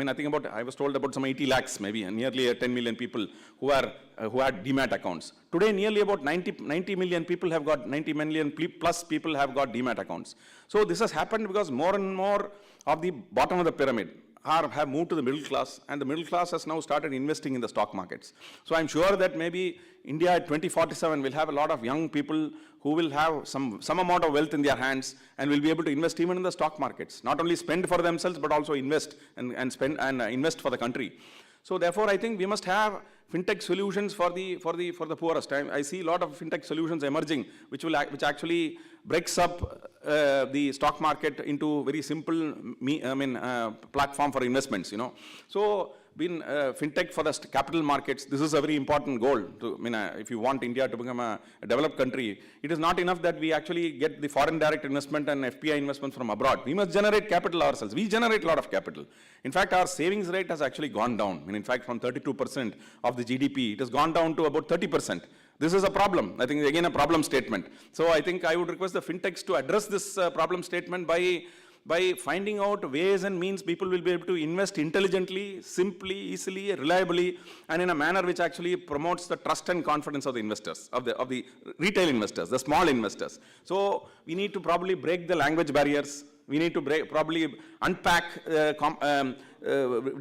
I was told about some 80 lakhs maybe, and nearly 10 million people who had demat accounts. Today, nearly about 90 million people have got, 90 million plus people have got demat accounts. So this has happened because more and more of the bottom of the pyramid have moved to the middle class, and the middle class has now started investing in the stock markets. So I'm sure that maybe India at 2047 will have a lot of young people who will have some amount of wealth in their hands and will be able to invest even in the stock markets. Not only spend for themselves, but also invest and invest for the country. So therefore, I think we must have fintech solutions for the poorest. I see a lot of fintech solutions emerging, which actually breaks up the stock market into very simple platform for investments. So fintech for the capital markets, this is a very important goal. If you want India to become a developed country, it is not enough that we actually get the foreign direct investment and FPI investments from abroad. We must generate capital ourselves. We generate a lot of capital. In fact, our savings rate has actually gone down. In fact, from 32% of the GDP, it has gone down to about 30%. This is a problem. I think, again, a problem statement. So I think I would request the fintechs to address this problem statement by finding out ways and means people will be able to invest intelligently, simply, easily, reliably, and in a manner which actually promotes the trust and confidence of the investors, of the retail investors, the small investors. So we need to probably break the language barriers. We need to probably unpack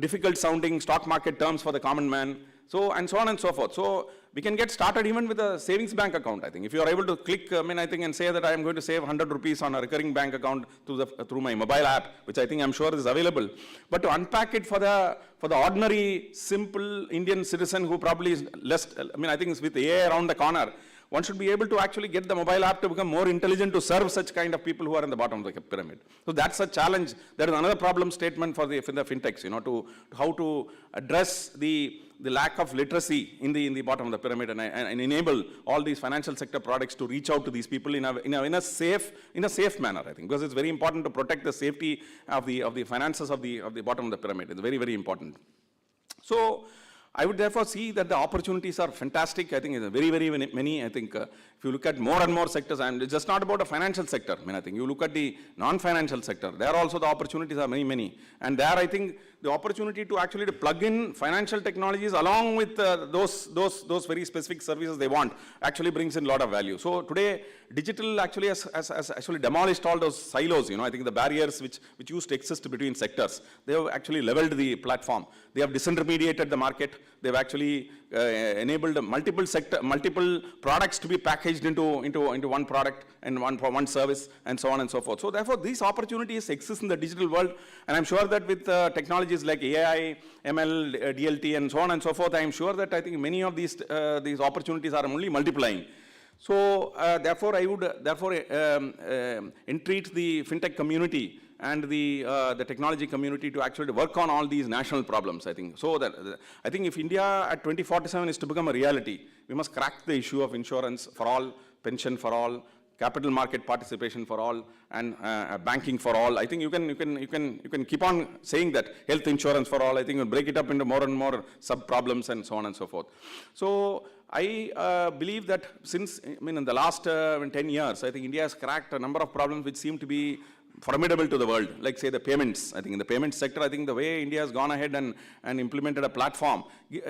difficult sounding stock market terms for the common man. So, and so on and so forth. So we can get started even with a savings bank account, I think. If you are able to click, and say that I am going to save 100 rupees on a recurring bank account through my mobile app, which I think I'm sure is available. But to unpack it for the ordinary, simple Indian citizen who probably is less, I think it's with AI around the corner, one should be able to actually get the mobile app to become more intelligent to serve such kind of people who are in the bottom of the pyramid. So that's a challenge. There is another problem statement for the fintechs, to how to address the lack of literacy in the bottom of the pyramid and enable all these financial sector products to reach out to these people in a safe manner, I think, because it's very important to protect the safety of the finances of the bottom of the pyramid. It's very, very important. So I would therefore see that the opportunities are fantastic. I think it's very, very many. I think if you look at more and more sectors, and it's just not about a financial sector. I think you look at the non-financial sector, there also the opportunities are many, many. And there I think the opportunity to actually plug in financial technologies along with those very specific services they want actually brings in a lot of value. So today, digital actually has actually demolished all those silos. I think the barriers which used to exist between sectors, they have actually leveled the platform. They have disintermediated the market. they've actually enabled multiple products to be packaged into one product and one service and so on and so forth. So therefore, these opportunities exist in the digital world, and I'm sure that with technologies like AI, ML, DLT, and so on and so forth, I'm sure that I think many of these opportunities are only multiplying. So therefore, I would entreat the FinTech community and the technology community to actually work on all these national problems, I think. So that I think if India at 2047 is to become a reality, we must crack the issue of insurance for all, pension for all, capital market participation for all, and banking for all. I think you can keep on saying that, health insurance for all. I think we'll break it up into more and more sub-problems and so on and so forth. So I believe that since, in the last 10 years, I think India has cracked a number of problems which seem to be formidable to the world, like say the payments. I think in the payment sector, I think the way India has gone ahead and implemented a platform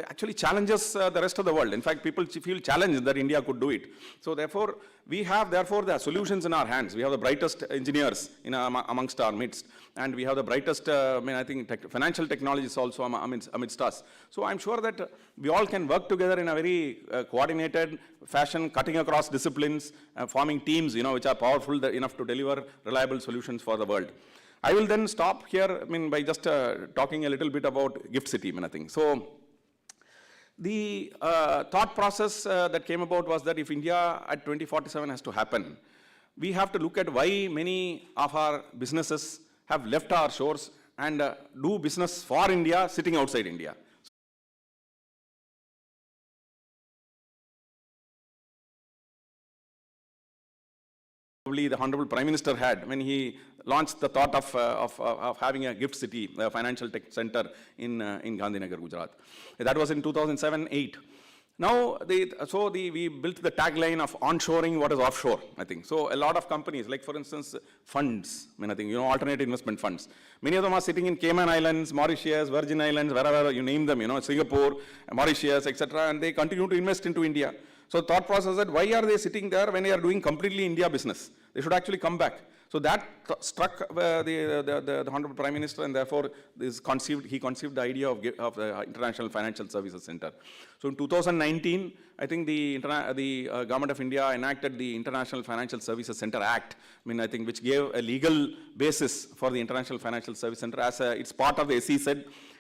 actually challenges the rest of the world. In fact, people feel challenged that India could do it. So therefore, we have the solutions in our hands. We have the brightest engineers amongst our midst, and we have the brightest, I think financial technologies also amidst us. So I'm sure that we all can work together in a very coordinated fashion, cutting across disciplines, forming teams, which are powerful enough to deliver reliable solutions for the world. I will then stop here, by just talking a little bit about Gift City, I think. So the thought process that came about was that if India at 2047 has to happen, we have to look at why many of our businesses have left our shores and do business for India sitting outside India. Probably the Honorable Prime Minister had when he launched the thought of having a Gift City, a financial tech center in Gandhinagar, Gujarat. That was in 2007-8. Now, we built the tagline of onshoring what is offshore, I think. So a lot of companies, like for instance, funds, I think, alternate investment funds. Many of them are sitting in Cayman Islands, Mauritius, Virgin Islands, wherever you name them, Singapore, Mauritius, etc., and they continue to invest into India. So thought process that why are they sitting there when they are doing completely India business? They should actually come back. So that struck the Honorable Prime Minister, and therefore he conceived the idea of the International Financial Services Center. So in 2019, I think the Government of India enacted the International Financial Services Center Act, I think which gave a legal basis for the International Financial Service Center as it's part of the SEZ.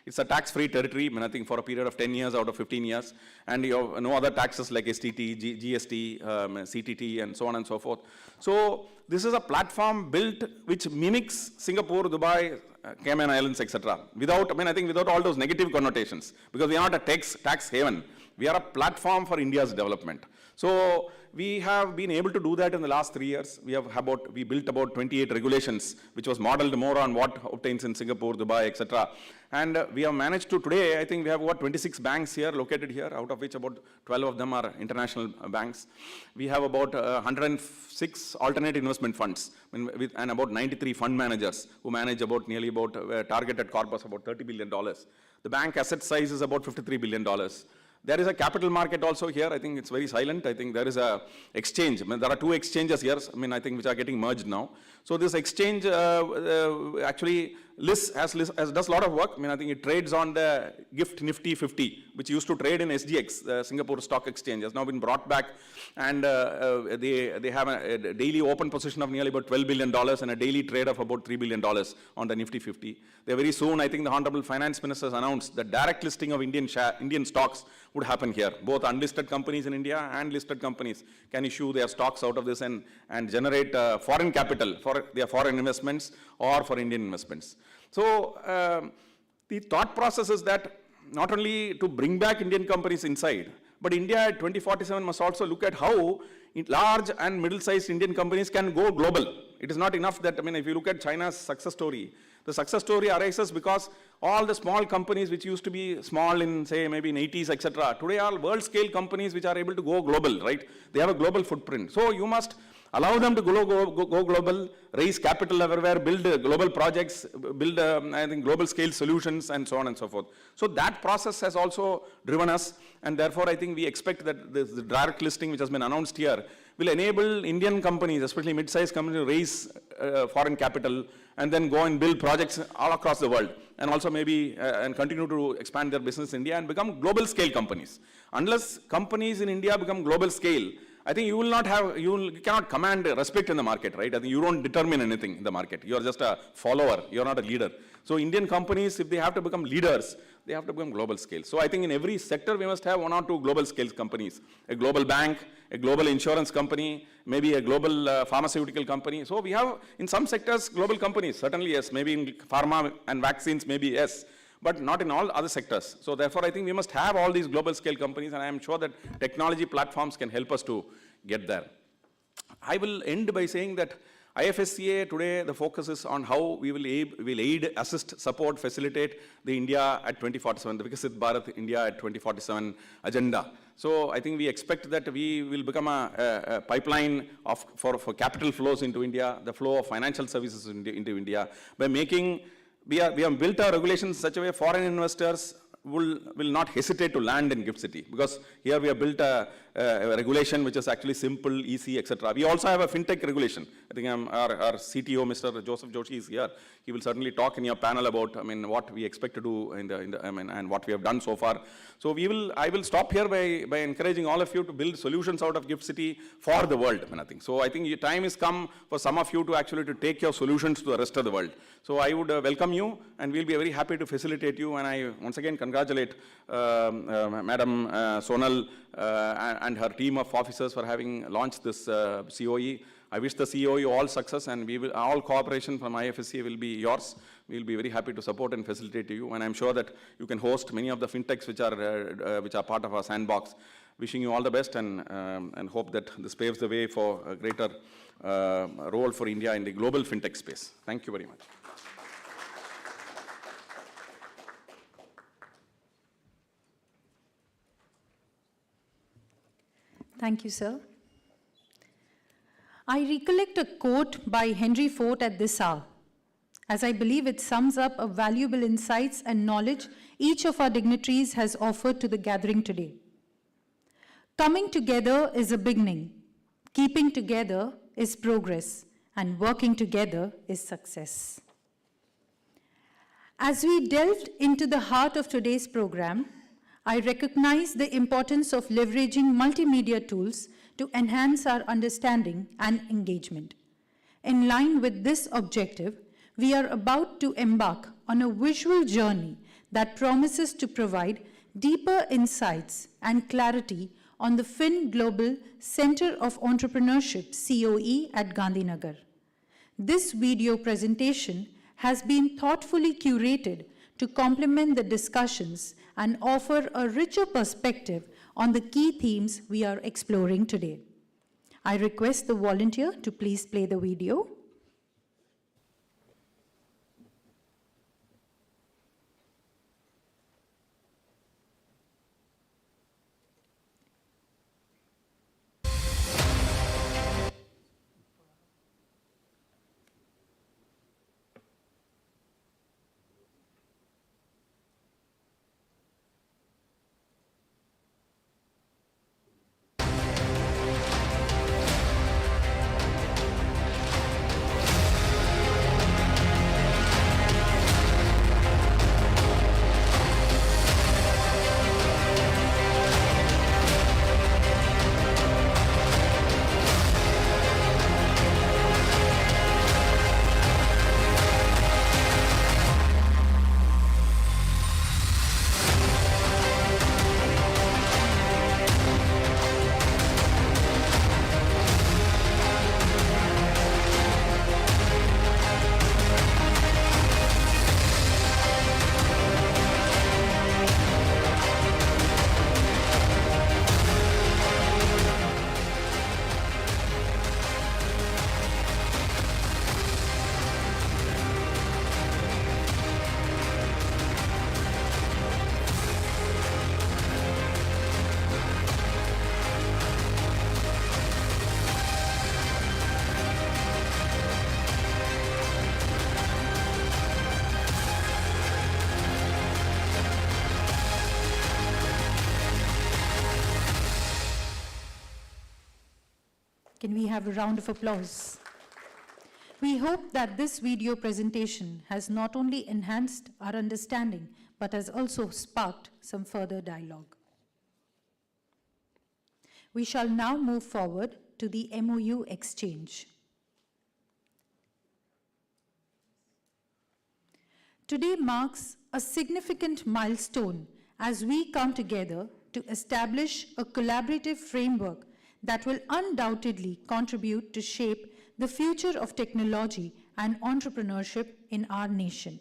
It's a tax-free territory, I think for a period of 10 years out of 15 years, and you have no other taxes like STT, GST, CTT, and so on and so forth. So this is a platform built which mimics Singapore, Dubai, Cayman Islands, etc. Without, I think without all those negative connotations, because we are not a tax haven. We are a platform for India's development. So we have been able to do that in the last 3 years. We built about 28 regulations, which was modeled more on what obtains in Singapore, Dubai, etc. And we have managed to, today, I think we have about 26 banks here, located here, out of which about 12 of them are international banks. We have about 106 alternate investment funds, and about 93 fund managers who manage nearly targeted corpus about $30 billion. The bank asset size is about $53 billion. There is a capital market also here. I think it's very silent. I think there is a exchange. There are 2 exchanges here, I think, which are getting merged now. So this exchange actually does a lot of work. I think it trades on the GIFT Nifty 50, which used to trade in SGX, the Singapore Stock Exchange, has now been brought back, and they have a daily open position of nearly about $12 billion and a daily trade of about $3 billion on the Nifty 50. Very soon, I think the Honorable Finance Minister has announced that direct listing of Indian stocks would happen here. Both unlisted companies in India and listed companies can issue their stocks out of this and generate foreign capital for their foreign investments or for Indian investments. So the thought process is that not only to bring back Indian companies inside, but India at 2047 must also look at how large and middle-sized Indian companies can go global. It is not enough that, if you look at China's success story, the success story arises because all the small companies which used to be small in, say, maybe in 80s, etc., today are world-scale companies which are able to go global, right? They have a global footprint. So you must allow them to go global, raise capital everywhere, build global projects, build, I think, global scale solutions, and so on and so forth. So that process has also driven us, and therefore I think we expect that the direct listing which has been announced here will enable Indian companies, especially mid-sized companies, to raise foreign capital and then go and build projects all across the world, and also maybe and continue to expand their business in India and become global scale companies. Unless companies in India become global scale, I think you will not have, you cannot command respect in the market, right? I think you don't determine anything in the market. You are just a follower, you are not a leader. So Indian companies, if they have to become leaders, they have to become global scale. So I think in every sector, we must have 1 or 2 global scale companies. A global bank, a global insurance company, maybe a global pharmaceutical company. So we have, in some sectors, global companies, certainly yes, maybe in pharma and vaccines, maybe yes, but not in all other sectors. So therefore, I think we must have all these global scale companies, and I am sure that technology platforms can help us to get there. I will end by saying that IFSCA today, the focus is on how we will aid, assist, support, facilitate the India at 2047, the Vikasit Bharat India at 2047 agenda. So I think we expect that we will become a pipeline for capital flows into India, the flow of financial services into India, by making, we have built our regulations in such a way foreign investors will not hesitate to land in GIFT City, because here we have built a regulation which is actually simple, easy, etc. We also have a FinTech regulation. I think our CTO, Mr. Joseph Joshi, is here. He will certainly talk in your panel about, what we expect to do and what we have done so far. So I will stop here by encouraging all of you to build solutions out of GIFT City for the world. So I think your time has come for some of you to actually take your solutions to the rest of the world. So I would welcome you, and we'll be very happy to facilitate you. And I once again congratulate Madam Sonal and her team of officers for having launched this CoE. I wish the CoE all success, and all cooperation from IFSCA will be yours. We'll be very happy to support and facilitate you, and I'm sure that you can host many of the FinTechs which are part of our sandbox. Wishing you all the best, and hope that this paves the way for a greater role for India in the global FinTech space. Thank you very much. Thank you, sir. I recollect a quote by Henry Ford at this hour, as I believe it sums up a valuable insights and knowledge each of our dignitaries has offered to the gathering today. Coming together is a beginning, keeping together is progress, and working together is success. As we delved into the heart of today's program, I recognize the importance of leveraging multimedia tools to enhance our understanding and engagement. In line with this objective, we are about to embark on a visual journey that promises to provide deeper insights and clarity on the FinGlobe Centre of Entrepreneurship, CoE, at Gandhinagar. This video presentation has been thoughtfully curated to complement the discussions and offer a richer perspective on the key themes we are exploring today. I request the volunteer to please play the video. Can we have a round of applause? We hope that this video presentation has not only enhanced our understanding, but has also sparked some further dialogue. We shall now move forward to the MOU exchange. Today marks a significant milestone as we come together to establish a collaborative framework that will undoubtedly contribute to shape the future of technology and entrepreneurship in our nation.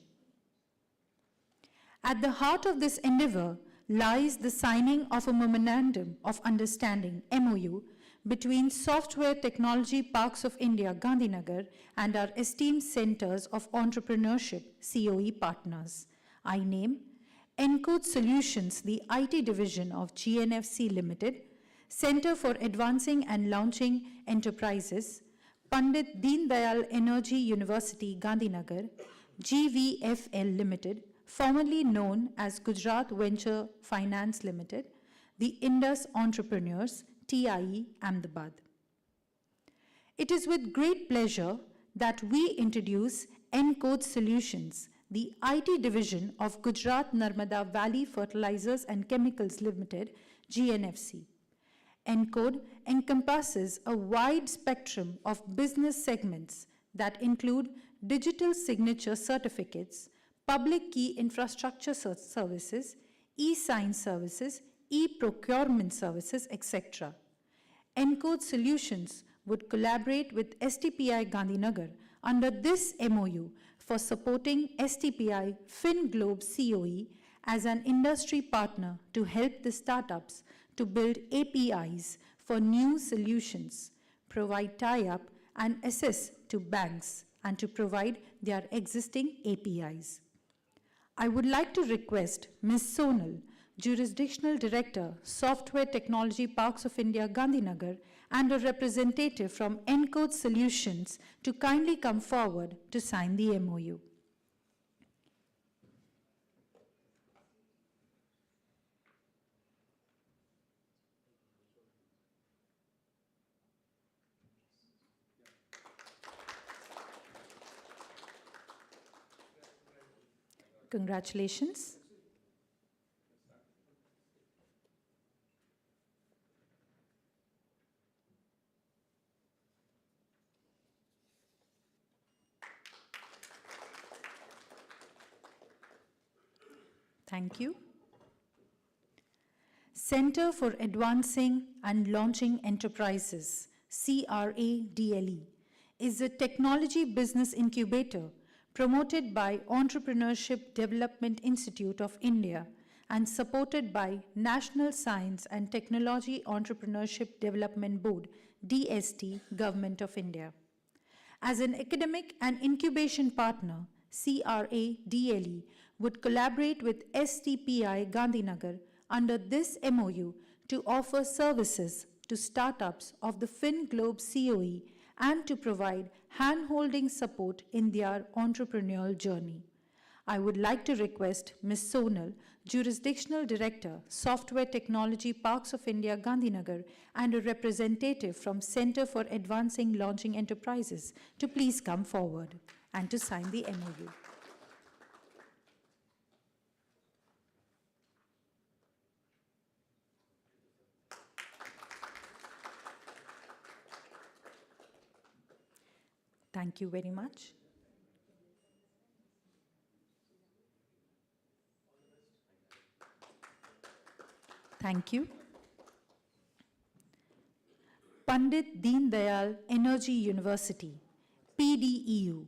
At the heart of this endeavor lies the signing of a memorandum of understanding, MOU, between Software Technology Parks of India, Gandhinagar, and our esteemed Centers of Entrepreneurship, CoE partners. I name Encode Solutions, the IT division of GNFC Limited, Centre for Advancing and Launching Enterprises, Pandit Deen Dayal Energy University, Gandhinagar, GVFL Limited, formerly known as Gujarat Venture Finance Limited, the Indus Entrepreneurs, TIE, Ahmedabad. It is with great pleasure that we introduce Encode Solutions, the IT division of Gujarat Narmada Valley Fertilizers and Chemicals Limited, GNFC. Encode encompasses a wide spectrum of business segments that include digital signature certificates, public key infrastructure services, e-sign services, e-procurement services, etc. Encode Solutions would collaborate with STPI-Gandhinagar under this MOU for supporting STPI FinGlobe CoE as an industry partner to help the startups to build APIs for new solutions, provide tie-up and access to banks, and to provide their existing APIs. I would like to request Ms. Sonal, Jurisdictional Director, Software Technology Parks of India, Gandhinagar, and a representative from Encode Solutions to kindly come forward to sign the MOU. Congratulations. Thank you. Centre for Advancing and Launching Enterprises, CRADLE, is a technology business incubator promoted by Entrepreneurship Development Institute of India and supported by National Science and Technology Entrepreneurship Development Board, DST, Government of India. As an academic and incubation partner, CRADLE would collaborate with STPI-Gandhinagar under this MOU to offer services to startups of the FinGlobe CoE and to provide hand-holding support in their entrepreneurial journey. I would like to request Ms. Sonal, Jurisdictional Director, Software Technology Parks of India, Gandhinagar, and a representative from Centre for Advancing Launching Enterprises to please come forward and to sign the MOU. Thank you very much. Thank you. Pandit Deen Dayal Energy University, PDEU,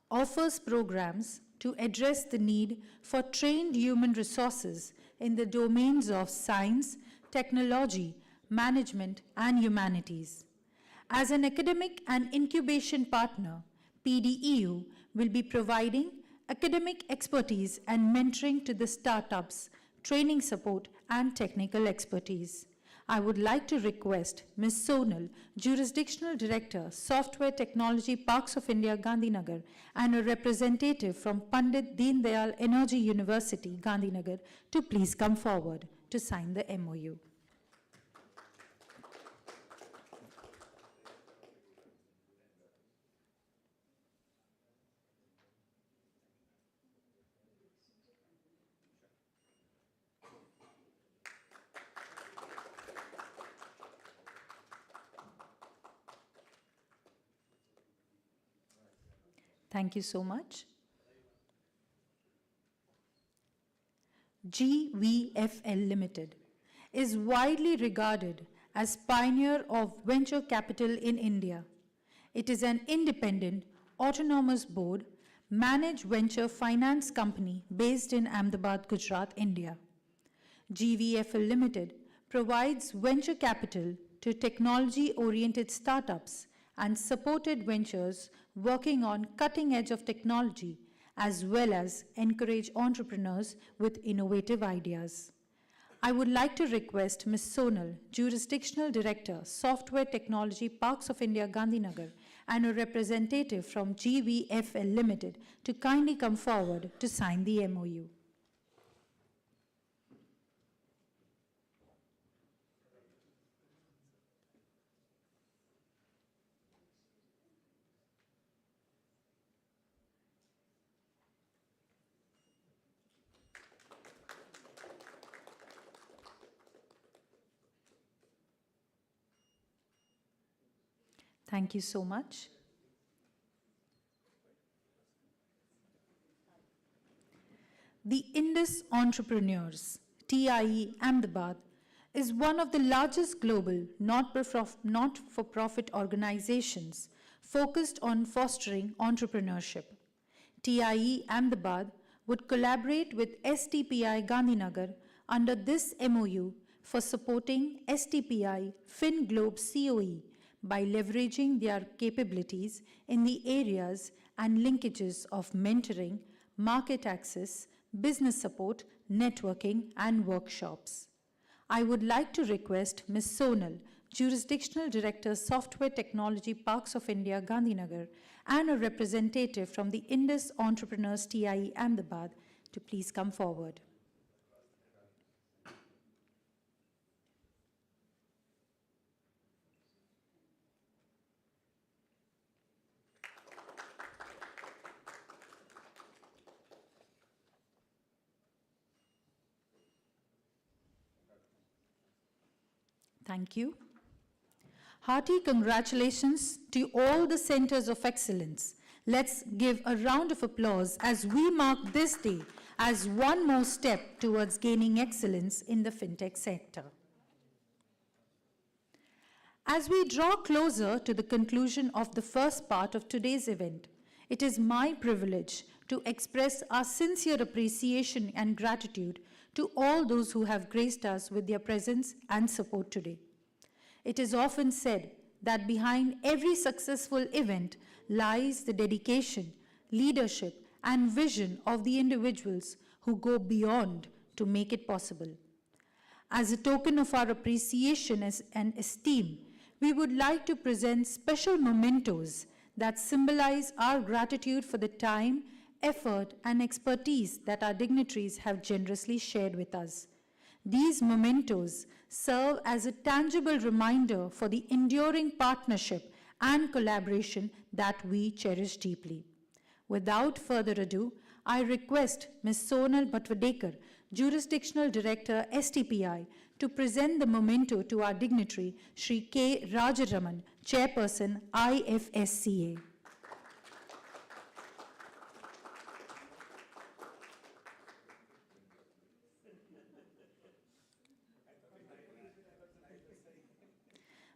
offers programs to address the need for trained human resources in the domains of science, technology, management, and humanities. As an academic and incubation partner, PDEU will be providing academic expertise and mentoring to the startups, training support, and technical expertise. I would like to request Ms. Sonal, Jurisdictional Director, Software Technology Parks of India, Gandhinagar, and a representative from Pandit Deen Dayal Energy University, Gandhinagar, to please come forward to sign the MOU. Thank you so much. GVFL Limited is widely regarded as pioneer of venture capital in India. It is an independent, autonomous board managed venture finance company based in Ahmedabad, Gujarat, India. GVFL Limited provides venture capital to technology-oriented startups and supported ventures working on cutting edge of technology, as well as encourage entrepreneurs with innovative ideas. I would like to request Ms. Sonal, Jurisdictional Director, Software Technology Parks of India, Gandhinagar, and a representative from GVFL Limited to kindly come forward to sign the MOU. Thank you so much. The Indus Entrepreneurs, TIE Ahmedabad, is one of the largest global not-for-profit organizations focused on fostering entrepreneurship. TIE Ahmedabad would collaborate with STPI Gandhinagar under this MOU for supporting STPI FinGlobe CoE by leveraging their capabilities in the areas and linkages of mentoring, market access, business support, networking, and workshops. I would like to request Ms. Sonal, Jurisdictional Director, Software Technology Parks of India, Gandhinagar, and a representative from the Indus Entrepreneurs TIE Ahmedabad to please come forward. Thank you. Hearty congratulations to all the centers of excellence. Let's give a round of applause as we mark this day as one more step towards gaining excellence in the FinTech sector. As we draw closer to the conclusion of the first part of today's event, it is my privilege to express our sincere appreciation and gratitude to all those who have graced us with their presence and support today. It is often said that behind every successful event lies the dedication, leadership, and vision of the individuals who go beyond to make it possible. As a token of our appreciation and esteem, we would like to present special mementos that symbolize our gratitude for the time, effort, and expertise that our dignitaries have generously shared with us. These mementos serve as a tangible reminder for the enduring partnership and collaboration that we cherish deeply. Without further ado, I request Ms. Sonal Bhatwadekar, Jurisdictional Director, STPI, to present the memento to our dignitary, Shri K. Rajaraman, Chairperson, IFSCA.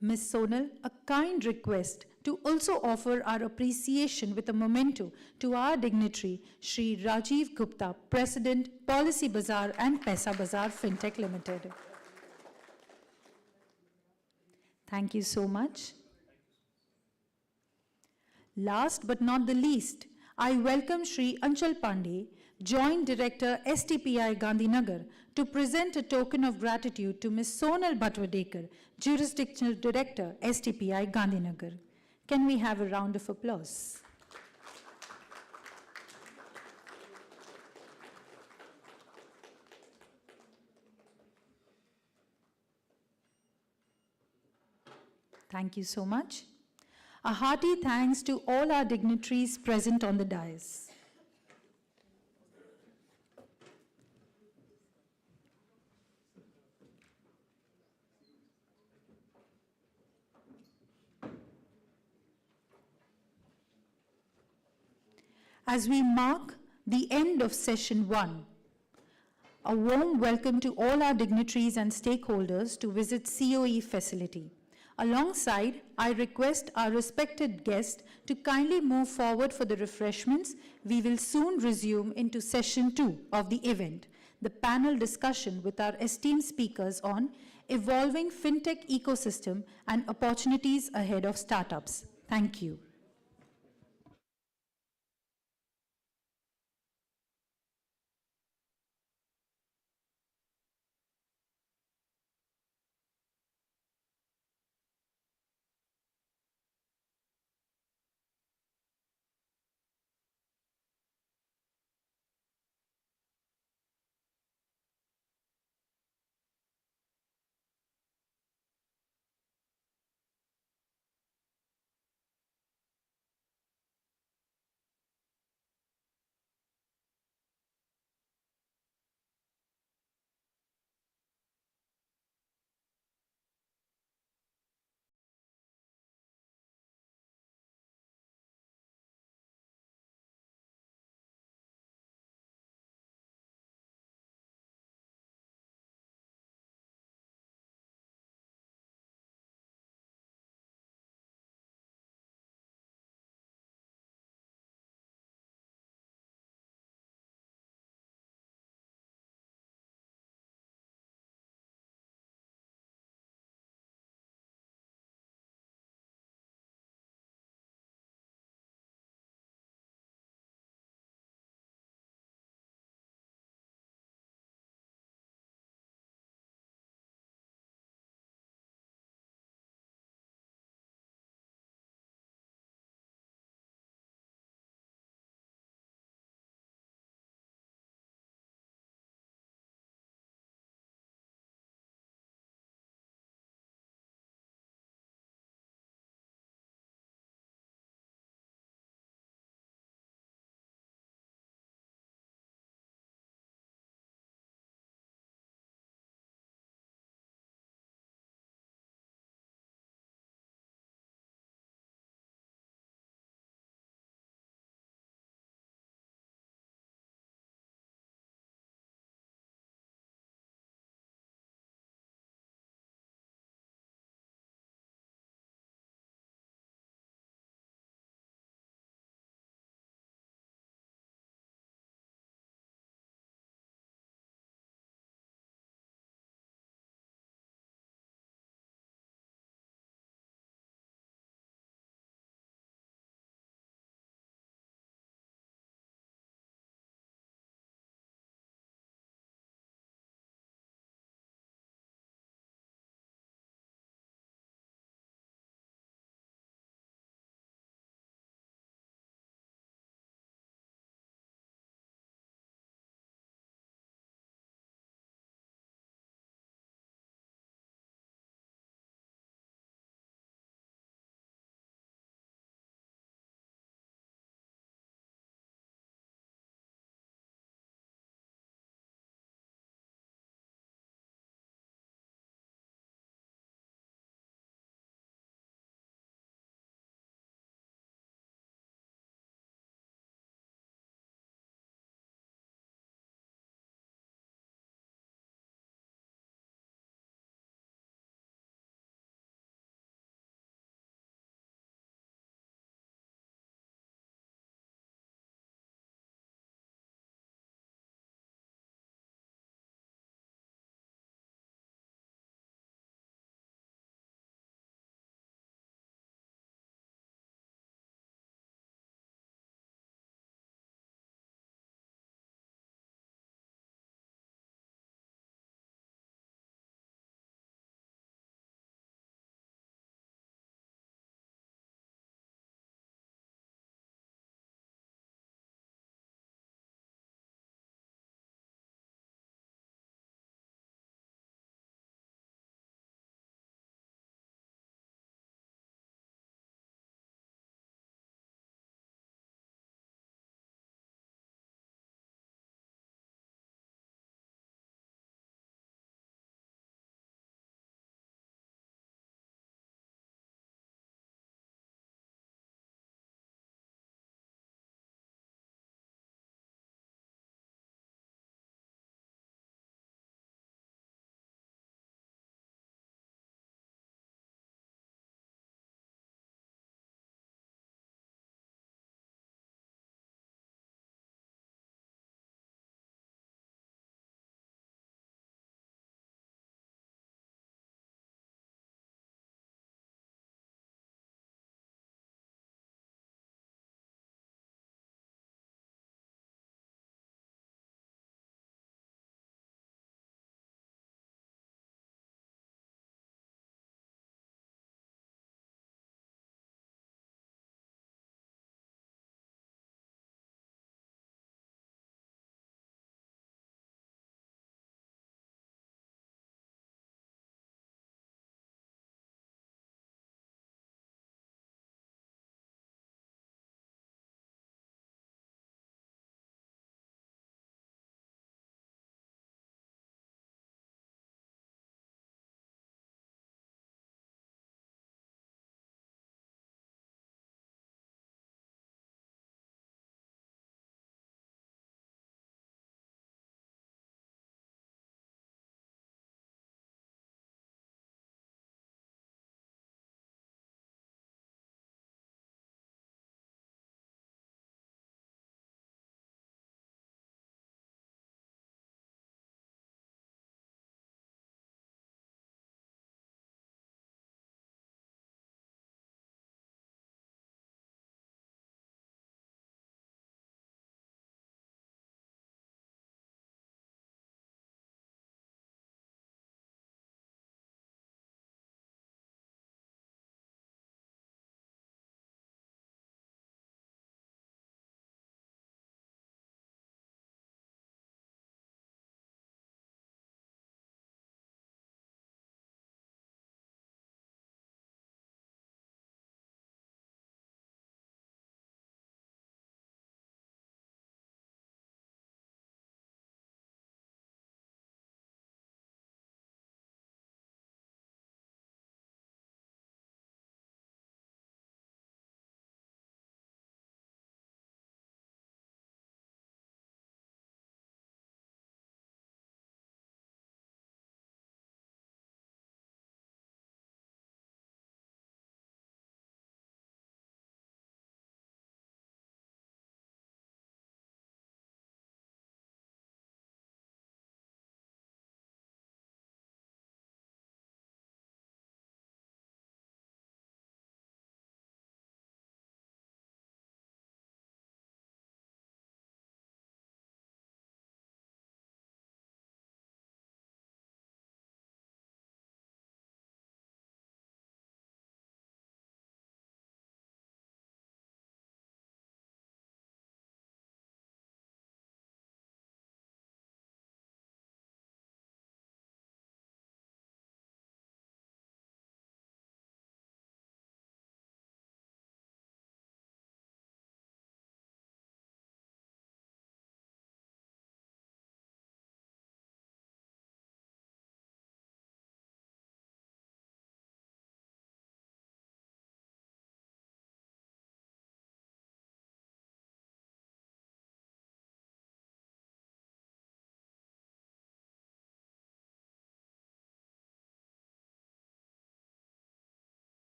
Ms. Sonal, a kind request to also offer our appreciation with a memento to our dignitary, Shri Rajiv Gupta, President, Policy Bazaar and Paisa Bazaar FinTech Limited. Thank you so much. Last but not the least, I welcome Shri Anchal Pandey, Joint Director, STPI Gandhinagar, to present a token of gratitude to Ms. Sonal Bhatwadekar, Jurisdictional Director, STPI Gandhinagar. Can we have a round of applause? Thank you so much. A hearty thanks to all our dignitaries present on the dais. As we mark the end of session 1, a warm welcome to all our dignitaries and stakeholders to visit CoE facility. Alongside, I request our respected guests to kindly move forward for the refreshments. We will soon resume into session 2 of the event, the panel discussion with our esteemed speakers on evolving FinTech ecosystem and opportunities ahead of startups. Thank you.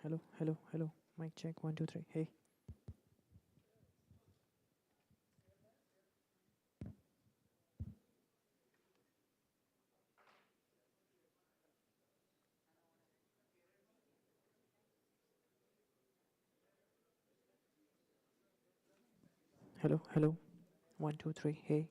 Hello, hello, hello. Mic check, 1, 2, 3. Hey. Hello, hello. 1, 2, 3. Hey.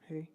Hey.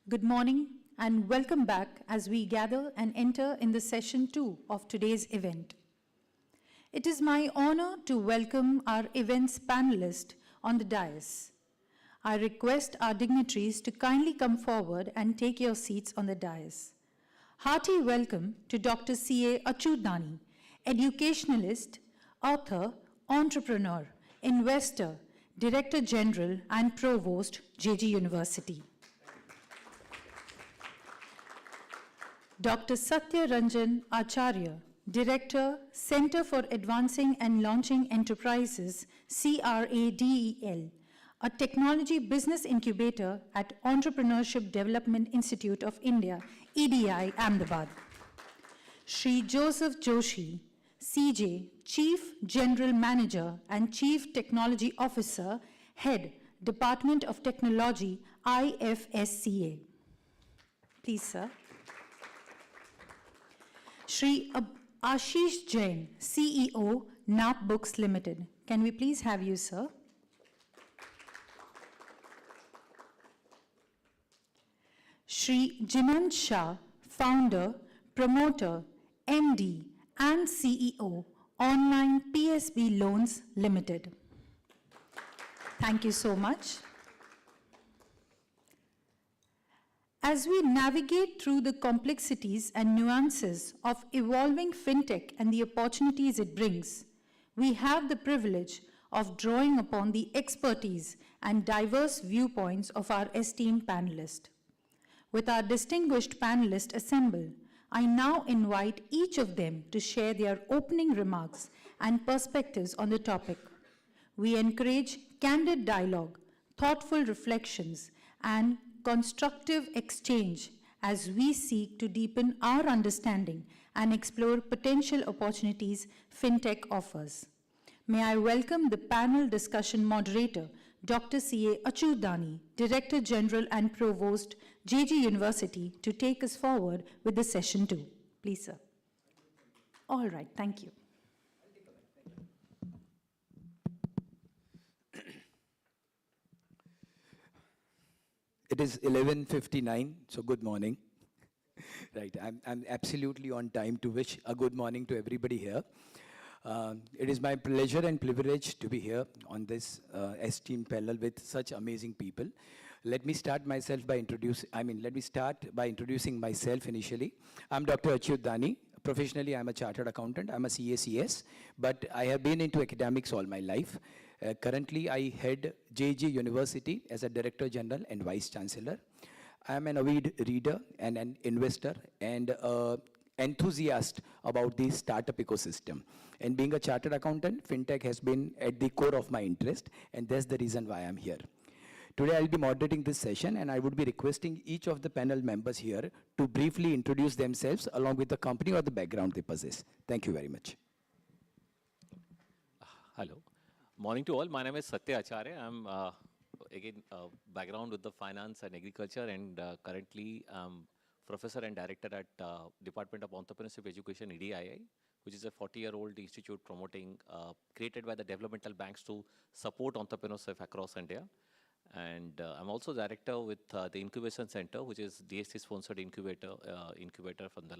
Good morning and welcome back as we gather and enter in the session 2 of today's event. It is my honor to welcome our event's panelists on the dais. I request our dignitaries to kindly come forward and take your seats on the dais. Hearty welcome to Dr. C.A. Achudani, educationalist, author, entrepreneur, investor, Director General and Provost, JG University. Dr. Satya Ranjan Acharya, Director, Centre for Advancing and Launching Enterprises, CRADEL, a technology business incubator at Entrepreneurship Development Institute of India, EDI, Ahmedabad. Shri Joseph Joshi, CJ, Chief General Manager and Chief Technology Officer, Head, Department of Technology, IFSCA. Please, sir. Shri Ashish Jain, CEO, NAP Books Limited. Can we please have you, sir? Shri Jinan Shah, founder, promoter, MD, and CEO, Online PSB Loans Limited. Thank you so much. As we navigate through the complexities and nuances of evolving FinTech and the opportunities it brings, we have the privilege of drawing upon the expertise and diverse viewpoints of our esteemed panelists. With our distinguished panelists assembled, I now invite each of them to share their opening remarks and perspectives on the topic. We encourage candid dialogue, thoughtful reflections, and constructive exchange as we seek to deepen our understanding and explore potential opportunities FinTech offers. May I welcome the panel discussion moderator, Dr. C.A. Achudani, Director General and Provost, JG University, to take us forward with the session 2. Please, sir. All right, thank you. It is 11:59, so good morning. Right, I'm absolutely on time to wish a good morning to everybody here. It is my pleasure and privilege to be here on this esteemed panel with such amazing people. Let me start by introducing myself initially. I'm Dr. Achyut. Professionally, I'm a chartered accountant. I'm a CACS, but I have been into academics all my life. Currently, I head JG University as a Director General and Vice Chancellor. I'm an avid reader and an investor and enthusiast about the startup ecosystem. And being a chartered accountant, FinTech has been at the core of my interest, and that's the reason why I'm here. Today, I'll be moderating this session, and I would be requesting each of the panel members here to briefly introduce themselves along with the company or the background they possess. Thank you very much. Hello. Morning to all. My name is Satya Acharya. I'm again background with the finance and agriculture, and currently professor and director at Department of Entrepreneurship Education, EDII, which is a 40-year-old institute promoting, created by the developmental banks to support entrepreneurship across India. And I'm also director with the Incubation Center, which is DST-sponsored incubator from the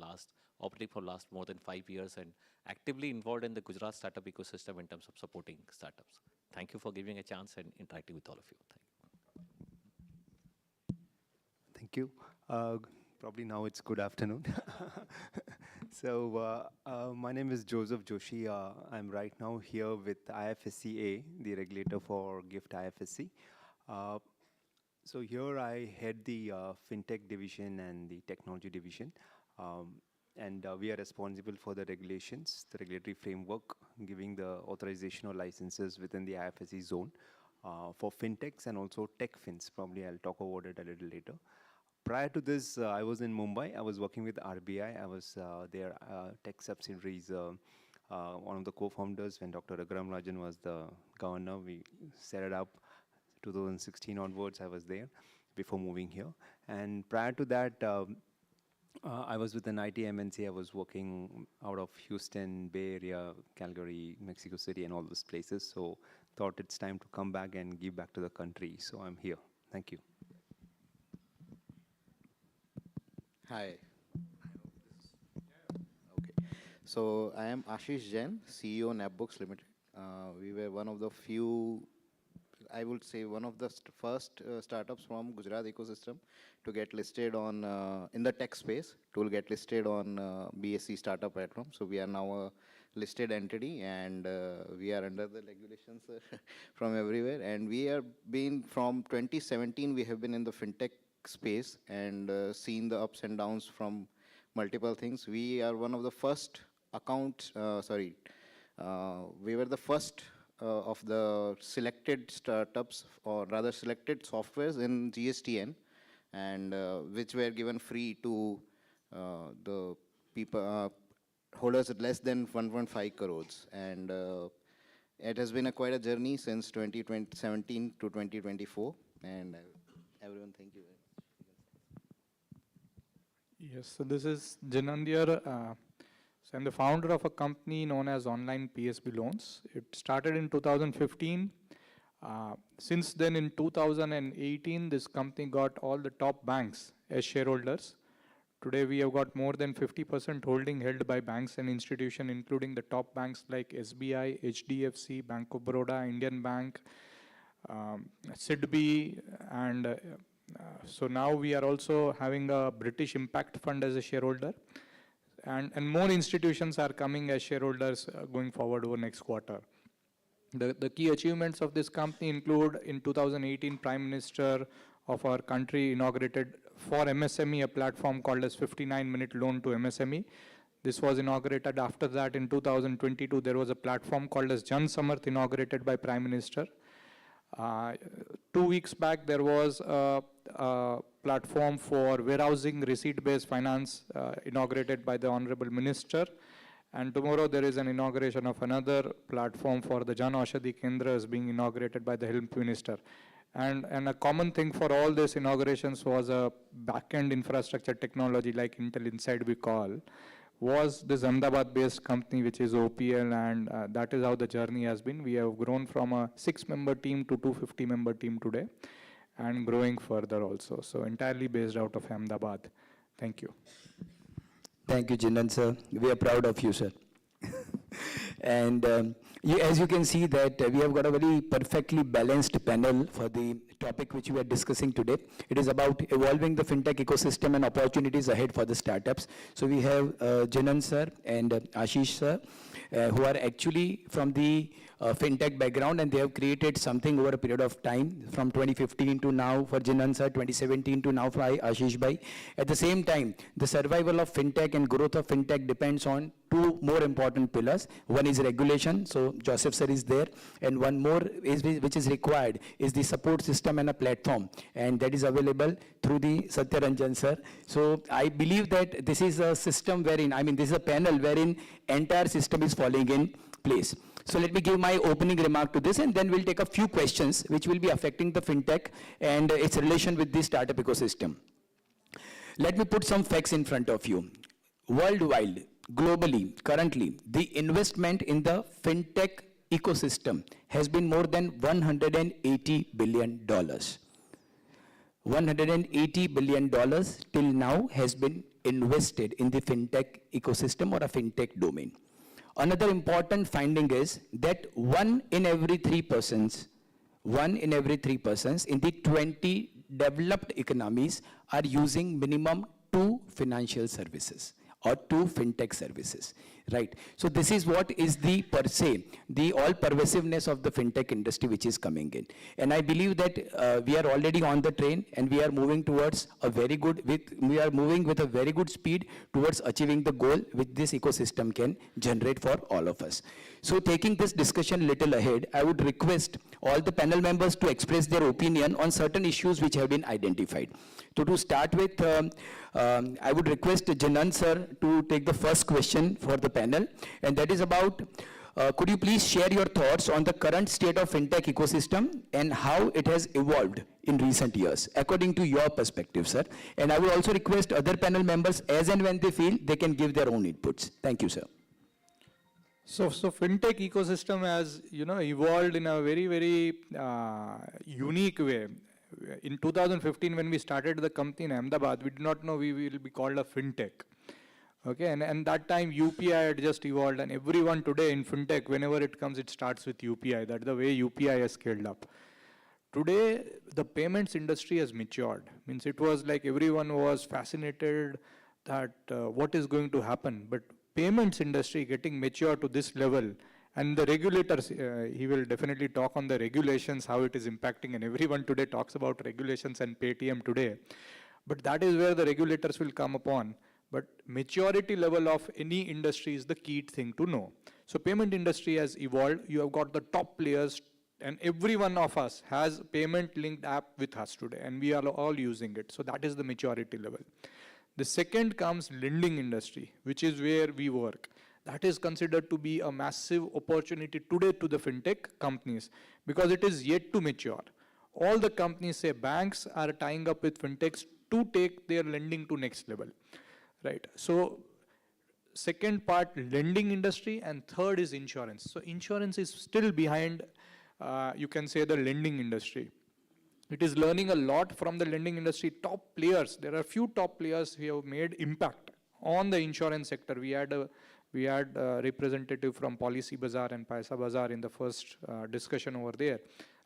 operating for last more than 5 years and actively involved in the Gujarat startup ecosystem in terms of supporting startups. Thank you for giving a chance and interacting with all of you. Thank you. Probably now it's good afternoon. So my name is Joseph Joshi. I'm right now here with IFSCA, the regulator for GIFT IFSC. So here I head the FinTech division and the technology division. And we are responsible for the regulations, the regulatory framework, giving the authorization or licenses within the IFSC zone for FinTechs and also tech fins. Probably I'll talk about it a little later. Prior to this, I was in Mumbai. I was working with RBI. I was their tech subsidiaries, one of the co-founders when Dr. Raghuram Rajan was the governor. We set it up 2016 onwards. I was there before moving here. And prior to that, I was with an IT MNC. I was working out of Houston, Bay Area, Calgary, Mexico City, and all those places. So thought it's time to come back and give back to the country. So I'm here. Thank you. Hi. Okay. So I am Ashish Jain, CEO NapBooks Limited. We were one of the few, I would say one of the first startups from Gujarat ecosystem to get listed on, in the tech space, to get listed on BSE startup platform. So we are now a listed entity, and we are under the regulations from everywhere. And we are been from 2017, we have been in the FinTech space and seen the ups and downs from multiple things. We are one of the first we were the first of the selected startups, or rather selected softwares in GSTN, and which were given free to the people, holders at less than 1.5 crores. And it has been quite a journey since 2017 to 2024. And everyone, thank you very much. Yes, so this is Janandyar. So I'm the founder of a company known as Online PSB Loans. It started in 2015. Since then, in 2018, this company got all the top banks as shareholders. Today, we have got more than 50% holding held by banks and institutions, including the top banks like SBI, HDFC, Bank of Baroda, Indian Bank, SIDBI, and so now we are also having a British Impact Fund as a shareholder. And more institutions are coming as shareholders going forward over next quarter. The key achievements of this company include, in 2018, Prime Minister of our country inaugurated for MSME a platform called as 59-minute loan to MSME. This was inaugurated. After that, in 2022, there was a platform called as Jan Samarth inaugurated by Prime Minister. 2 weeks back, there was a platform for warehousing receipt-based finance inaugurated by the Honorable Minister. And tomorrow there is an inauguration of another platform for the Jan Aushadhi Kendras being inaugurated by the Health Minister. And a common thing for all these inaugurations was a back-end infrastructure technology like Intel Inside we call, was this Ahmedabad-based company which is OPL, and that is how the journey has been. We have grown from a 6-member team to 250-member team today, and growing further also. So entirely based out of Ahmedabad. Thank you. Thank you, Jinan sir. We are proud of you, sir. And as you can see that we have got a very perfectly balanced panel for the topic which we are discussing today. It is about evolving the fintech ecosystem and opportunities ahead for the startups. So we have Jinan sir and Ashish sir, who are actually from the fintech background, and they have created something over a period of time from 2015 to now for Jinan sir, 2017 to now for Ashish bhai. At the same time, the survival of fintech and growth of fintech depends on two more important pillars. One is regulation, so Joseph sir is there, and one more is which is required is the support system and a platform, and that is available through the Satyaranjan sir. So I believe that this is a system wherein, this is a panel wherein entire system is falling in place. So let me give my opening remark to this, and then we'll take a few questions which will be affecting the fintech and its relation with the startup ecosystem. Let me put some facts in front of you. Worldwide, globally, currently, the investment in the fintech ecosystem has been more than $180 billion. $180 billion till now has been invested in the fintech ecosystem or a fintech domain. Another important finding is that one in every three persons in the 20 developed economies are using minimum 2 financial services or 2 fintech services, right? So this is what is the per se, the all pervasiveness of the fintech industry which is coming in. And I believe that we are already on the train, and we are moving towards a very good, we are moving with a very good speed towards achieving the goal which this ecosystem can generate for all of us. So taking this discussion little ahead, I would request all the panel members to express their opinion on certain issues which have been identified. So to start with, I would request Janan sir to take the first question for the panel, and that is about, could you please share your thoughts on the current state of fintech ecosystem and how it has evolved in recent years, according to your perspective, sir. And I will also request other panel members, as and when they feel, they can give their own inputs. Thank you, sir. So fintech ecosystem has evolved in a very, very unique way. In 2015, when we started the company in Ahmedabad, we did not know we will be called a FinTech. Okay, and that time UPI had just evolved, and everyone today in FinTech, whenever it comes, it starts with UPI. That's the way UPI has scaled up. Today, the payments industry has matured. Means it was like everyone was fascinated that what is going to happen, but payments industry getting mature to this level, and the regulators, he will definitely talk on the regulations, how it is impacting, and everyone today talks about regulations and Paytm today. But that is where the regulators will come upon. But maturity level of any industry is the key thing to know. So payment industry has evolved. You have got the top players, and every one of us has payment linked app with us today, and we are all using it. So that is the maturity level. The second comes lending industry, which is where we work. That is considered to be a massive opportunity today to the FinTech companies because it is yet to mature. All the companies, say banks, are tying up with FinTechs to take their lending to next level, right? So second part, lending industry, and third is insurance. So insurance is still behind, you can say, the lending industry. It is learning a lot from the lending industry. Top players, there are few top players who have made impact on the insurance sector. We had a representative from Policy Bazaar and Paisa Bazaar in the first discussion over there.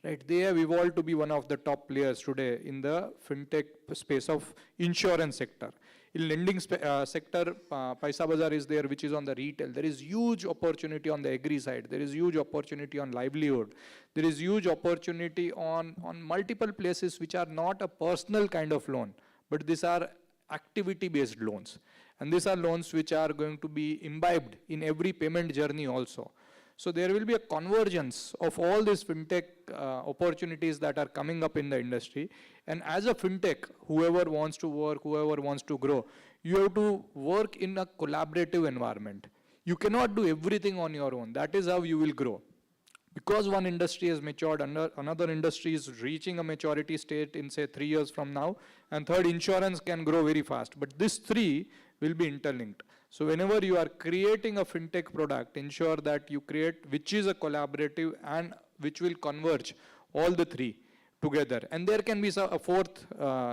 Right, they have evolved to be one of the top players today in the FinTech space of insurance sector. In lending sector, Paisa Bazaar is there, which is on the retail. There is huge opportunity on the agri side. There is huge opportunity on livelihood. There is huge opportunity on multiple places which are not a personal kind of loan, but these are activity-based loans. And these are loans which are going to be imbibed in every payment journey also. So there will be a convergence of all these FinTech opportunities that are coming up in the industry. And as a FinTech, whoever wants to work, whoever wants to grow, you have to work in a collaborative environment. You cannot do everything on your own. That is how you will grow. Because one industry has matured, another industry is reaching a maturity state in, say, 3 years from now, and third, insurance can grow very fast. But these three will be interlinked. So whenever you are creating a FinTech product, ensure that you create which is a collaborative and which will converge all the three together. And there can be a fourth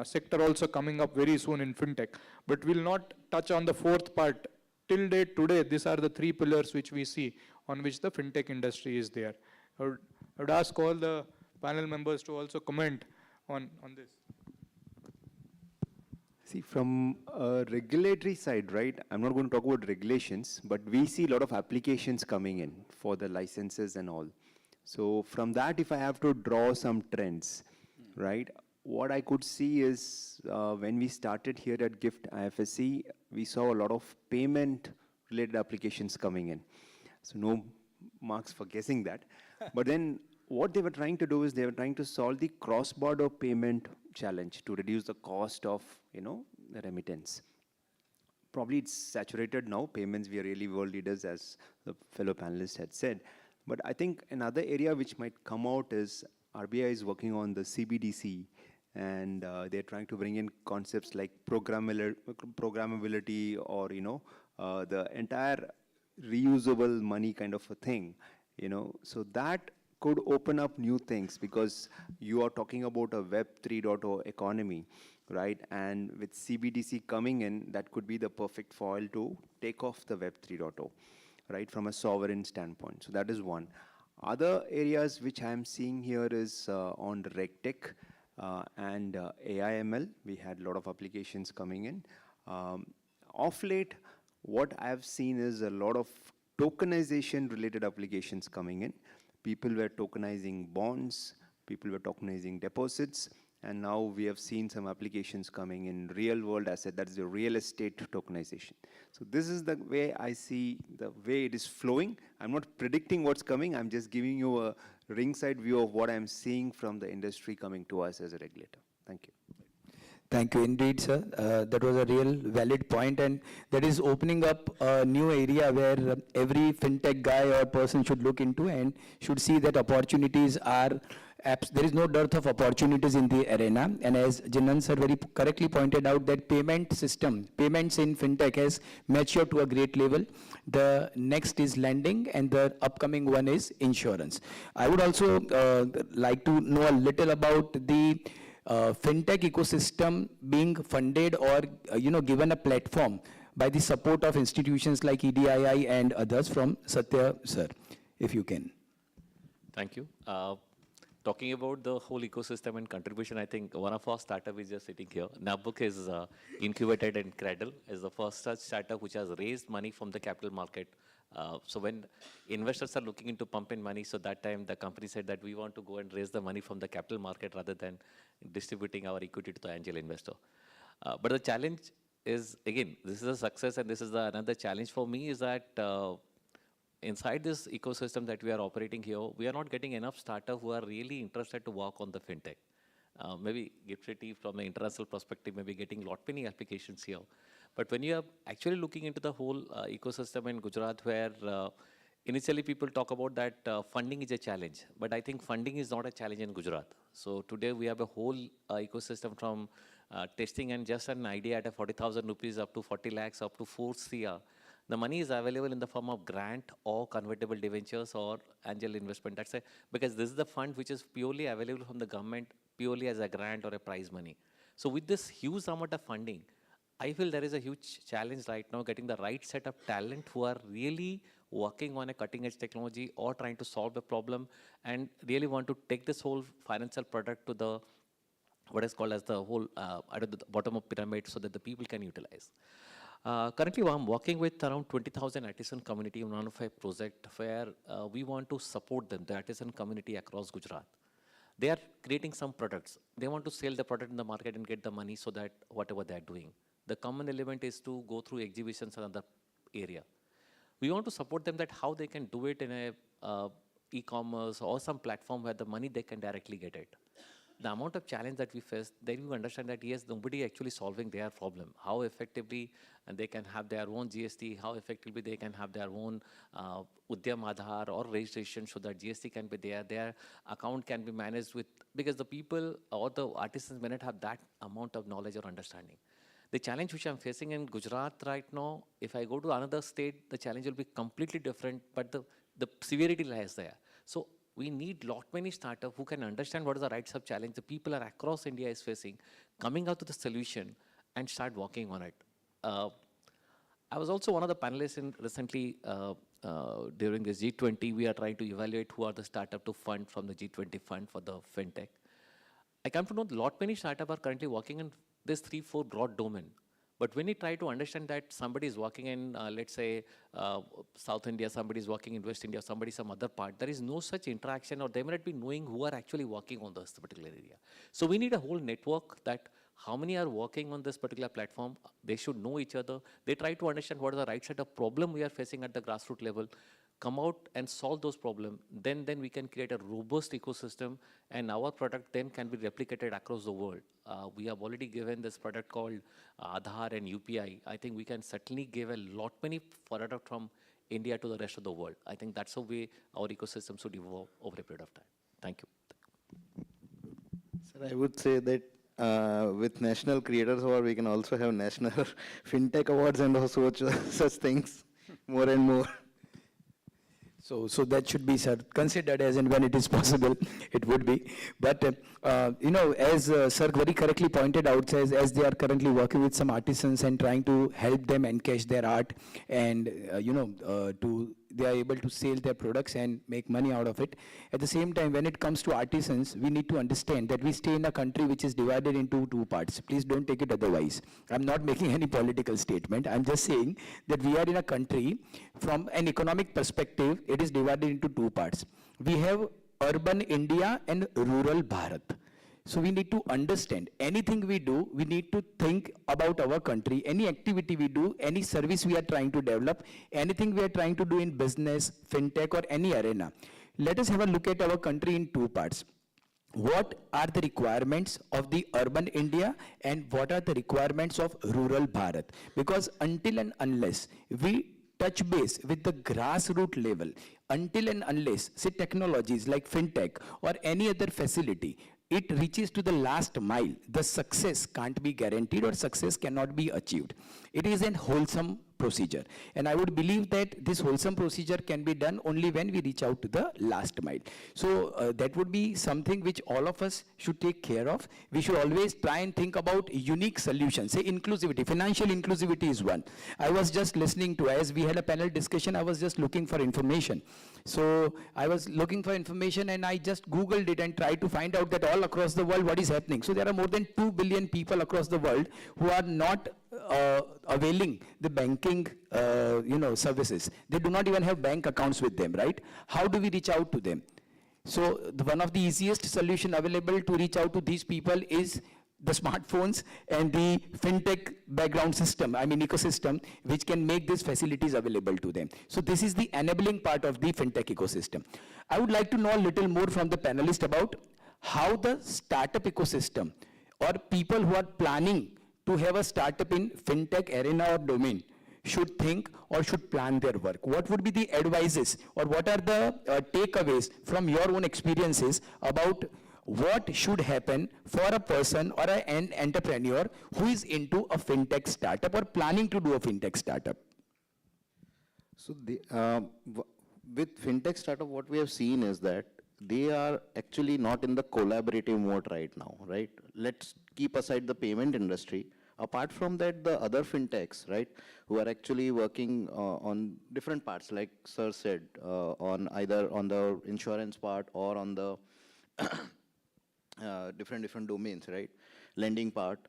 sector also coming up very soon in FinTech, but we'll not touch on the fourth part. Till date today, these are the three pillars which we see on which the FinTech industry is there. I would ask all the panel members to also comment on this. See, from a regulatory side, right, I'm not going to talk about regulations, but we see a lot of applications coming in for the licenses and all. So from that, if I have to draw some trends, right, what I could see is when we started here at GIFT IFSC, we saw a lot of payment-related applications coming in. So no marks for guessing that. But then what they were trying to do is they were trying to solve the cross-border payment challenge to reduce the cost of, the remittance. Probably it's saturated now. Payments, we are really world leaders, as the fellow panelist had said. But I think another area which might come out is RBI is working on the CBDC, and they're trying to bring in concepts like programmability or, the entire reusable money kind of a thing, So that could open up new things because you are talking about a Web 3.0 economy, right? And with CBDC coming in, that could be the perfect foil to take off the Web 3.0, right, from a sovereign standpoint. So that is one. Other areas which I am seeing here is on the RegTech and AIML. We had a lot of applications coming in. Of late, what I have seen is a lot of tokenization related applications coming in. People were tokenizing bonds, people were tokenizing deposits, and now we have seen some applications coming in real world asset, that is the real estate tokenization. So this is the way I see the way it is flowing. I'm not predicting what's coming, I'm just giving you a ringside view of what I'm seeing from the industry coming to us as a regulator. Thank you. Thank you indeed, sir. That was a real valid point, and that is opening up a new area where every FinTech guy or person should look into and should see that opportunities are, there is no dearth of opportunities in the arena. And as Jinan sir very correctly pointed out, that payment system, payments in FinTech has matured to a great level. The next is lending, and the upcoming one is insurance. I would also like to know a little about the FinTech ecosystem being funded or, given a platform by the support of institutions like EDII and others from Satya, sir, if you can. Thank you. Talking about the whole ecosystem and contribution, I think one of our startup is just sitting here. Napbook is incubated in Cradle, is the first such startup which has raised money from the capital market. So when investors are looking into pumping money, so that time the company said that we want to go and raise the money from the capital market rather than distributing our equity to the angel investor. But the challenge is, again, this is a success and this is another challenge for me is that inside this ecosystem that we are operating here, we are not getting enough startups who are really interested to work on the FinTech. Maybe Gift City from an international perspective, maybe getting lot many applications here. But when you are actually looking into the whole ecosystem in Gujarat where initially people talk about that funding is a challenge, but I think funding is not a challenge in Gujarat. So today we have a whole ecosystem from testing and just an idea at a 40,000 rupees up to 40 lakhs up to 4 CR. The money is available in the form of grant or convertible debentures or angel investment. That's because this is the fund which is purely available from the government, purely as a grant or a prize money. So with this huge amount of funding, I feel there is a huge challenge right now getting the right set of talent who are really working on a cutting edge technology or trying to solve a problem and really want to take this whole financial product to the what is called as the whole the bottom of pyramid so that the people can utilize. Currently, I'm working with around 20,000 artisan community on one of a project where we want to support them, the artisan community across Gujarat. They are creating some products. They want to sell the product in the market and get the money so that whatever they're doing. The common element is to go through exhibitions and other area. We want to support them that how they can do it in a e-commerce or some platform where the money they can directly get it. The amount of challenge that we face, then you understand that yes, nobody actually solving their problem. How effectively and they can have their own GST, how effectively they can have their own Udyam Aadhaar or registration so that GST can be there. Their account can be managed with, because the people or the artisans may not have that amount of knowledge or understanding. The challenge which I'm facing in Gujarat right now, if I go to another state, the challenge will be completely different, but the severity lies there. So we need lot many startups who can understand what is the right sub challenge the people are across India is facing, coming out to the solution and start working on it. I was also one of the panelists in recently during this G20. We are trying to evaluate who are the startup to fund from the G20 fund for the FinTech. I come to know lot many startups are currently working in this 3-4 broad domain. But when you try to understand that somebody is working in, let's say, South India, somebody is working in West India, somebody some other part, there is no such interaction or they may not be knowing who are actually working on this particular area. So we need a whole network that how many are working on this particular platform, they should know each other. They try to understand what is the right set of problem we are facing at the grassroots level, come out and solve those problems. Then we can create a robust ecosystem and our product then can be replicated across the world. We have already given this product called Aadhaar and UPI. I think we can certainly give a lot many product from India to the rest of the world. I think that's the way our ecosystem should evolve over a period of time. Thank you. Sir, I would say that with National Creators Award, we can also have National FinTech Awards and also such things more and more. So that should be considered as and when it is possible, it would be. But, as Sir very correctly pointed out, as they are currently working with some artisans and trying to help them encash their art and, they are able to sell their products and make money out of it. At the same time, when it comes to artisans, we need to understand that we stay in a country which is divided into two parts. Please don't take it otherwise. I'm not making any political statement. I'm just saying that we are in a country, from an economic perspective, it is divided into two parts. We have urban India and rural Bharat. So we need to understand, anything we do, we need to think about our country. Any activity we do, any service we are trying to develop, anything we are trying to do in business, FinTech or any arena. Let us have a look at our country in two parts. What are the requirements of the urban India and what are the requirements of rural Bharat? Because until and unless we touch base with the grassroots level, until and unless, say, technologies like FinTech or any other facility, it reaches to the last mile, the success can't be guaranteed or success cannot be achieved. It is a wholesome procedure. And I would believe that this wholesome procedure can be done only when we reach out to the last mile. So that would be something which all of us should take care of. We should always try and think about unique solutions. Say inclusivity, financial inclusivity is one. I was just listening to, as we had a panel discussion, I was just looking for information. So I was looking for information and I just Googled it and tried to find out that all across the world what is happening. So there are more than 2 billion people across the world who are not availing the banking services. They do not even have bank accounts with them, right? How do we reach out to them? So one of the easiest solution available to reach out to these people is the smartphones and the FinTech background system, ecosystem, which can make these facilities available to them. So this is the enabling part of the FinTech ecosystem. I would like to know a little more from the panelists about how the startup ecosystem or people who are planning to have a startup in FinTech arena or domain should think or should plan their work. What would be the advices or what are the takeaways from your own experiences about what should happen for a person or an entrepreneur who is into a FinTech startup or planning to do a FinTech startup? So with FinTech startup, what we have seen is that they are actually not in the collaborative mode right now, right? Let's keep aside the payment industry. Apart from that, the other FinTechs, right, who are actually working on different parts, like Sir said, on either on the insurance part or on the different domains, right? Lending part.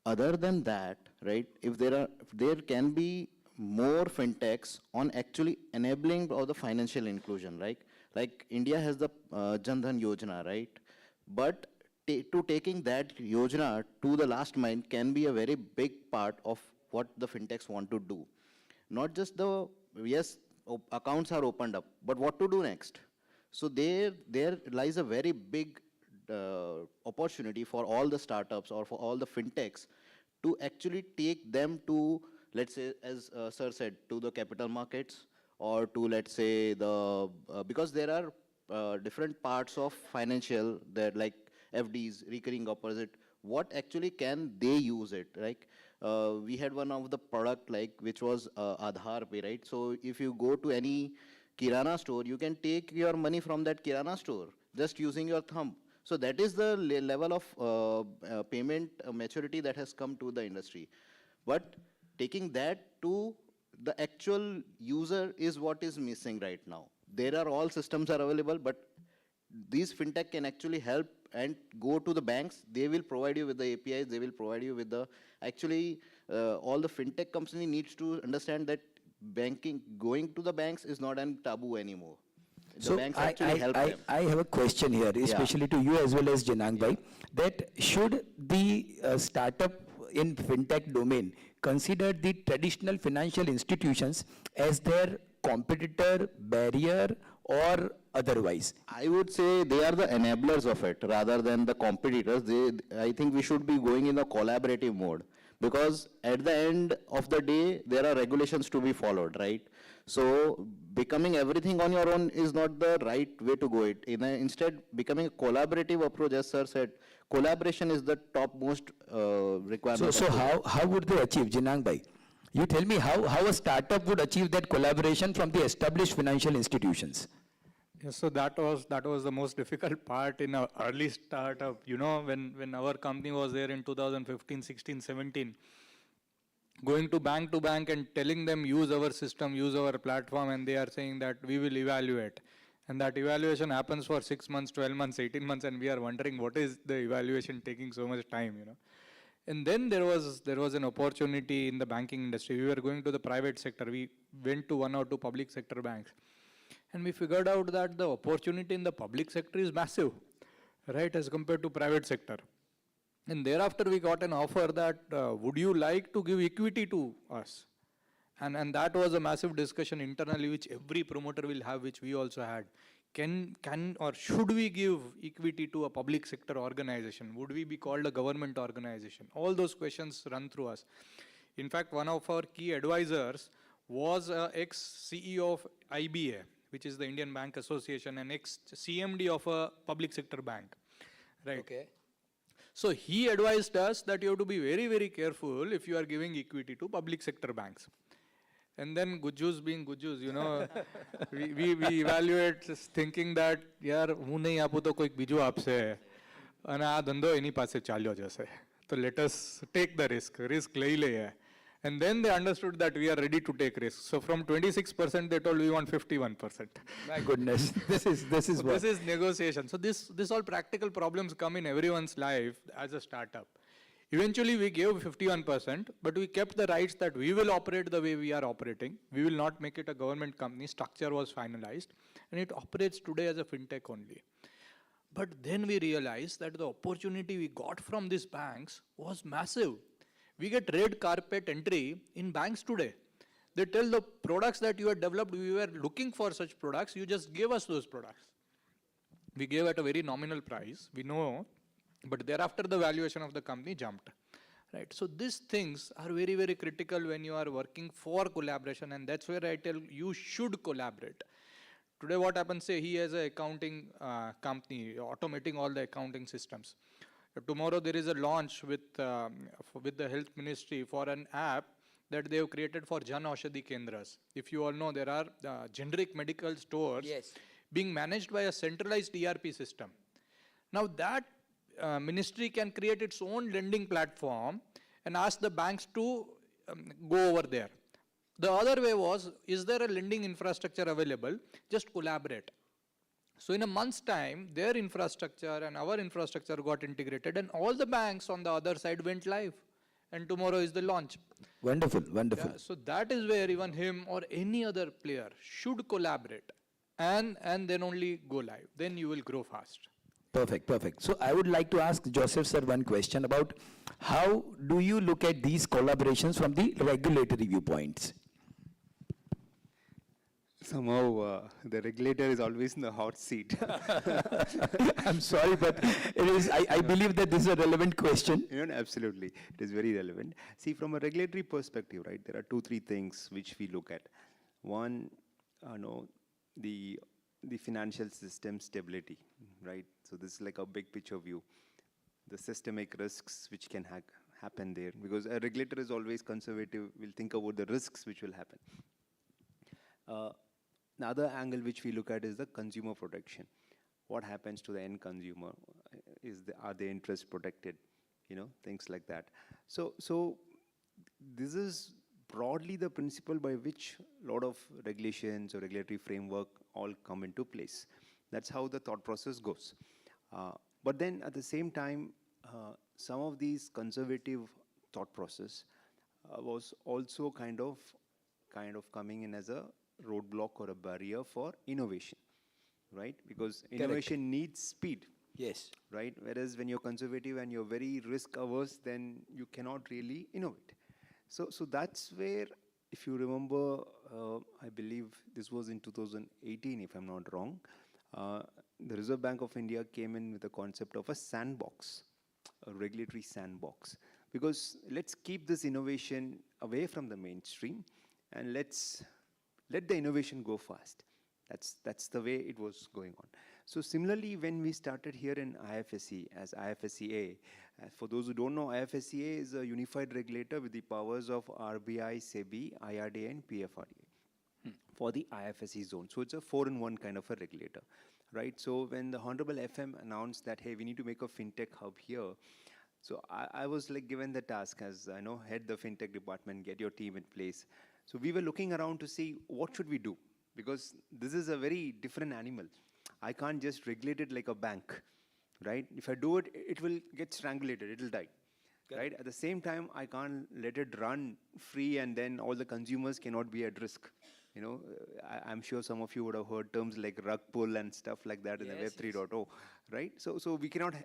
Other than that, right, if there can be more FinTechs on actually enabling all the financial inclusion, right? Like India has the Jan Dhan Yojana, right? But to taking that Yojana to the last mile can be a very big part of what the FinTechs want to do. Not just yes, accounts are opened up, but what to do next? So there lies a very big opportunity for all the startups or for all the FinTechs to actually take them to, let's say, as Sir said, to the capital markets or to, let's say, because there are different parts of financial that like FDs, recurring deposit, what actually can they use it? Like we had one of the product which was Aadhaar Pay, right? So if you go to any Kirana store, you can take your money from that Kirana store just using your thumb. So that is the level of payment maturity that has come to the industry. But taking that to the actual user is what is missing right now. There are all systems are available, but these FinTech can actually help and go to the banks. They will provide you with the APIs. They will provide you with the, actually, all the FinTech company needs to understand that banking, going to the banks is not a taboo anymore. So I have a question here, especially to you as well as Janang Bhai, that should the startup in FinTech domain consider the traditional financial institutions as their competitor, barrier, or otherwise? I would say they are the enablers of it rather than the competitors. I think we should be going in a collaborative mode, because at the end of the day, there are regulations to be followed, right? So becoming everything on your own is not the right way to go. Instead, becoming a collaborative approach, as Sir said, collaboration is the topmost requirement. So how would they achieve, Jinang Bhai? You tell me how a startup would achieve that collaboration from the established financial institutions. Yes, so that was the most difficult part in our early startup. You know, when our company was there in 2015, 16, 17, going to bank and telling them use our system, use our platform, and they are saying that we will evaluate. And that evaluation happens for 6 months, 12 months, 18 months, and we are wondering what is the evaluation taking so much time, you know. And then there was an opportunity in the banking industry. We were going to the private sector. We went to 1 or 2 public sector banks. And we figured out that the opportunity in the public sector is massive, right, as compared to private sector. And thereafter we got an offer that, would you like to give equity to us? And that was a massive discussion internally, which every promoter will have, which we also had. Can or should we give equity to a public sector organization? Would we be called a government organization? All those questions run through us. In fact, one of our key advisors was ex-CEO of IBA, which is the Indian Bank Association, and ex-CMD of a public sector bank, right? Okay. So he advised us that you have to be very, very careful if you are giving equity to public sector banks. And then Gujus being Gujus, you know, we evaluate just thinking that, yaar, હું નહીં આપું તો કોઈક બીજું આપશે અને આ ધંધો એની પાસે ચાલ્યો જશે. So let us take the risk લઈ લઈએ. And then they understood that we are ready to take risks. So from 26%, they told we want 51%. My goodness, this is so what. this is negotiation. So this all practical problems come in everyone's life as a startup. Eventually, we gave 51%, but we kept the rights that we will operate the way we are operating. We will not make it a government company. Structure was finalized, and it operates today as a fintech only. But then we realized that the opportunity we got from these banks was massive. We get red carpet entry in banks today. They tell the products that you had developed, we were looking for such products, you just gave us those products. We gave at a very nominal price, we know, but thereafter the valuation of the company jumped. Right? So these things are very, very critical when you are working for collaboration, and that's where I tell you should collaborate. Today what happens, say he has an accounting company, automating all the accounting systems. Tomorrow there is a launch with the health ministry for an app that they have created for Jan Aushadhi Kendras. If you all know, there are generic medical stores being managed by a centralized ERP system. Now that ministry can create its own lending platform and ask the banks to go over there. The other way was, is there a lending infrastructure available? Just collaborate. So in a month's time, their infrastructure and our infrastructure got integrated, and all the banks on the other side went live. And tomorrow is the launch. Wonderful, wonderful. Yeah, so that is where even him or any other player should collaborate, and then only go live. Then you will grow fast. Perfect, perfect. So I would like to ask Joseph sir one question about how do you look at these collaborations from the regulatory viewpoints? Somehow the regulator is always in the hot seat. I'm sorry, but it is. I believe that this is a relevant question. You know, absolutely, it is very relevant. See, from a regulatory perspective, right, there are 2-3 things which we look at. One, the financial system stability, right? So this is like a big picture view. The systemic risks which can happen there, because a regulator is always conservative, will think about the risks which will happen. The other angle which we look at is the consumer protection. What happens to the end consumer? Are their interests protected? You know, things like that. So this is broadly the principle by which a lot of regulations or regulatory framework all come into place. That's how the thought process goes. But then at the same time, some of these conservative thought process was also kind of coming in as a roadblock or a barrier for innovation, right? Because innovation needs speed. Yes. Right? Whereas when you're conservative and you're very risk averse, then you cannot really innovate. So that's where, if you remember, I believe this was in 2018, if I'm not wrong, the Reserve Bank of India came in with the concept of a sandbox, a regulatory sandbox. Because let's keep this innovation away from the mainstream, and let's let the innovation go fast. That's the way it was going on. So similarly, when we started here in IFSC as IFSCA, for those who don't know, IFSCA is a unified regulator with the powers of RBI, SEBI, IRDA, and PFRDA for the IFSC zone. So it's a 4-in-1 kind of a regulator, right? So when the Honorable FM announced that, hey, we need to make a FinTech hub here, so I was like given the task as, head the FinTech department, get your team in place. So we were looking around to see what should we do, because this is a very different animal. I can't just regulate it like a bank, right? If I do it, it will get strangulated, it will die, right? At the same time, I can't let it run free and then all the consumers cannot be at risk. You know, I'm sure some of you would have heard terms like rug pull and stuff like that in the Web 3.0, right? So we cannot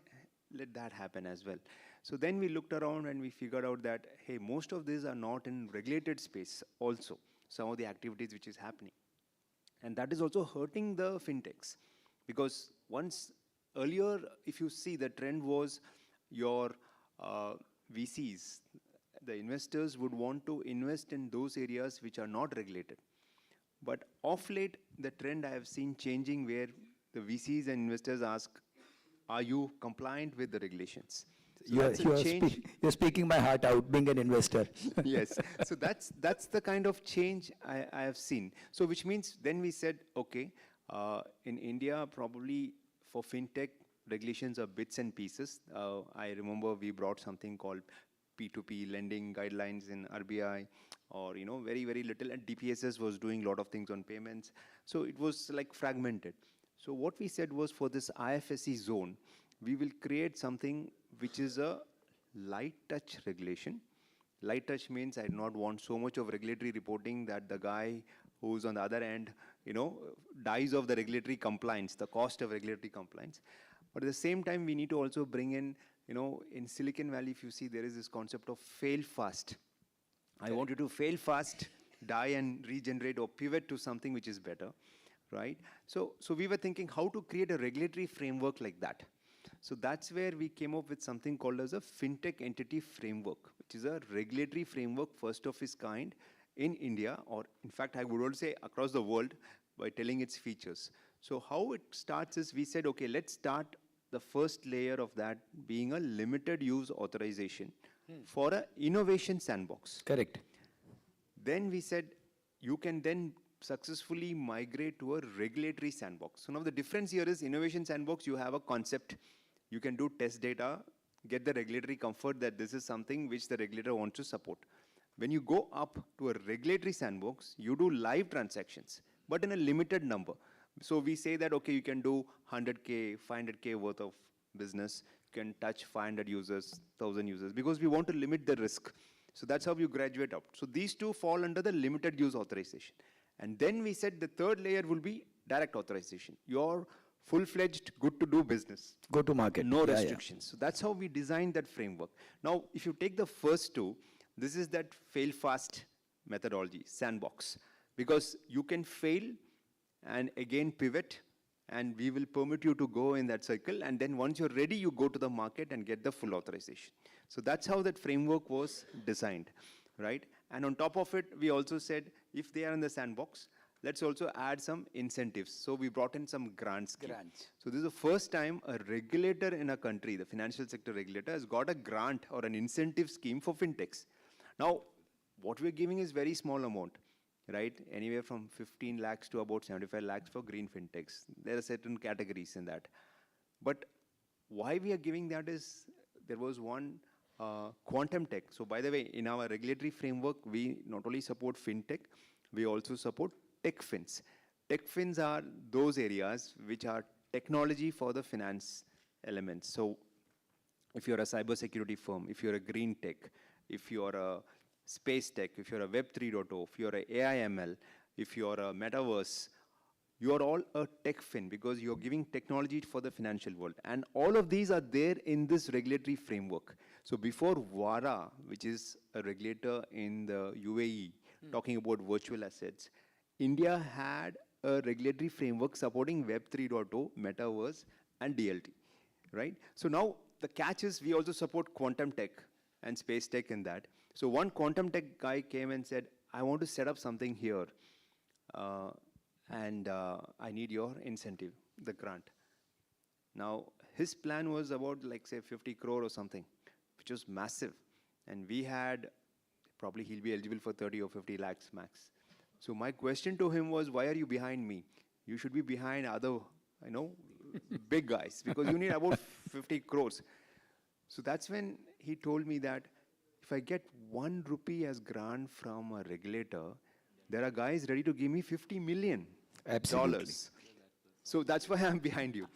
let that happen as well. So then we looked around and we figured out that, hey, most of these are not in regulated space also, some of the activities which is happening. And that is also hurting the fintechs. Because once earlier, if you see, the trend was your VCs, the investors would want to invest in those areas which are not regulated. But of late, the trend I have seen changing where the VCs and investors ask, are you compliant with the regulations? So that's a change. You're speaking my heart out, being an investor. Yes. So that's the kind of change I have seen. So which means then we said, okay, in India, probably for FinTech, regulations are bits and pieces. I remember we brought something called P2P lending guidelines in RBI, or very, very little, and DPSS was doing a lot of things on payments. So it was like fragmented. So what we said was, for this IFSC zone, we will create something which is a light touch regulation. Light touch means I do not want so much of regulatory reporting that the guy who's on the other end, dies of the regulatory compliance, the cost of regulatory compliance. But at the same time, we need to also bring in, in Silicon Valley, if you see, there is this concept of fail fast. I want you to fail fast, die and regenerate, or pivot to something which is better, right? So we were thinking how to create a regulatory framework like that. So that's where we came up with something called as a FinTech entity framework, which is a regulatory framework first of its kind in India, or in fact, I would also say across the world, by telling its features. So how it starts is, we said, okay, let's start the first layer of that being a limited use authorization for an innovation sandbox. Correct. Then we said, you can then successfully migrate to a regulatory sandbox. So now the difference here is, innovation sandbox, you have a concept, you can do test data, get the regulatory comfort that this is something which the regulator wants to support. When you go up to a regulatory sandbox, you do live transactions, but in a limited number. So we say that, okay, you can do 100K, 500K worth of business, you can touch 500 users, 1,000 users, because we want to limit the risk. So that's how you graduate up. So these two fall under the limited use authorization. And then we said the third layer will be direct authorization. You're full-fledged, good to do business. Go to market. No restrictions. So that's how we designed that framework. Now, if you take the first two, this is that fail-fast methodology, sandbox. Because you can fail and again pivot, and we will permit you to go in that cycle. And then once you're ready, you go to the market and get the full authorization. So that's how that framework was designed, right? And on top of it, we also said, if they are in the sandbox, let's also add some incentives. So we brought in some grants. So this is the first time a regulator in a country, the financial sector regulator, has got a grant or an incentive scheme for fintechs. Now, what we're giving is very small amount, right? Anywhere from 15 lakhs to about 75 lakhs for green fintechs. There are certain categories in that. But why we are giving that is, there was one quantum tech. So by the way, in our regulatory framework, we not only support fintech, we also support tech fins. Tech fins are those areas which are technology for the finance elements. So if you're a cybersecurity firm, if you're a green tech, if you're a space tech, if you're a Web 3.0, if you're a AI/ML, if you're a metaverse, you are all a tech fin because you're giving technology for the financial world. And all of these are there in this regulatory framework. So before VARA, which is a regulator in the UAE, talking about virtual assets, India had a regulatory framework supporting Web 3.0, metaverse, and DLT, right? So now the catch is we also support quantum tech and space tech in that. So one quantum tech guy came and said, I want to set up something here, and I need your incentive, the grant. Now, his plan was about, like, say, 50 crore or something, which was massive. And we had, probably he'll be eligible for 30 or 50 lakhs max. So my question to him was, why are you behind me? You should be behind other, big guys, because you need about 50 crores. So that's when he told me that if I get 1 rupee as grant from a regulator, there are guys ready to give me $50 million. Absolutely. So that's why I'm behind you.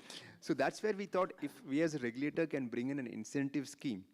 So that's where we thought, if we as a regulator can bring in an incentive scheme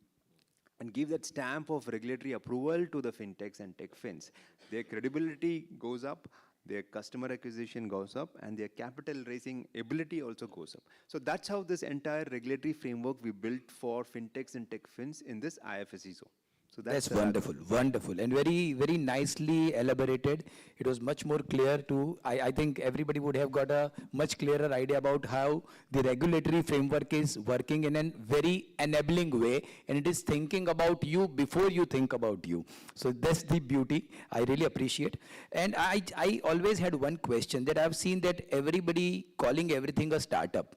and give that stamp of regulatory approval to the fintechs and tech fins, their credibility goes up, their customer acquisition goes up, and their capital raising ability also goes up. So that's how this entire regulatory framework we built for fintechs and tech fins in this IFSC zone. So that's wonderful, wonderful, and very, very nicely elaborated. It was much more clear to, I think everybody would have got a much clearer idea about how the regulatory framework is working in a very enabling way, and it is thinking about you before you think about you. So that's the beauty, I really appreciate. And I always had one question that I've seen that everybody calling everything a startup.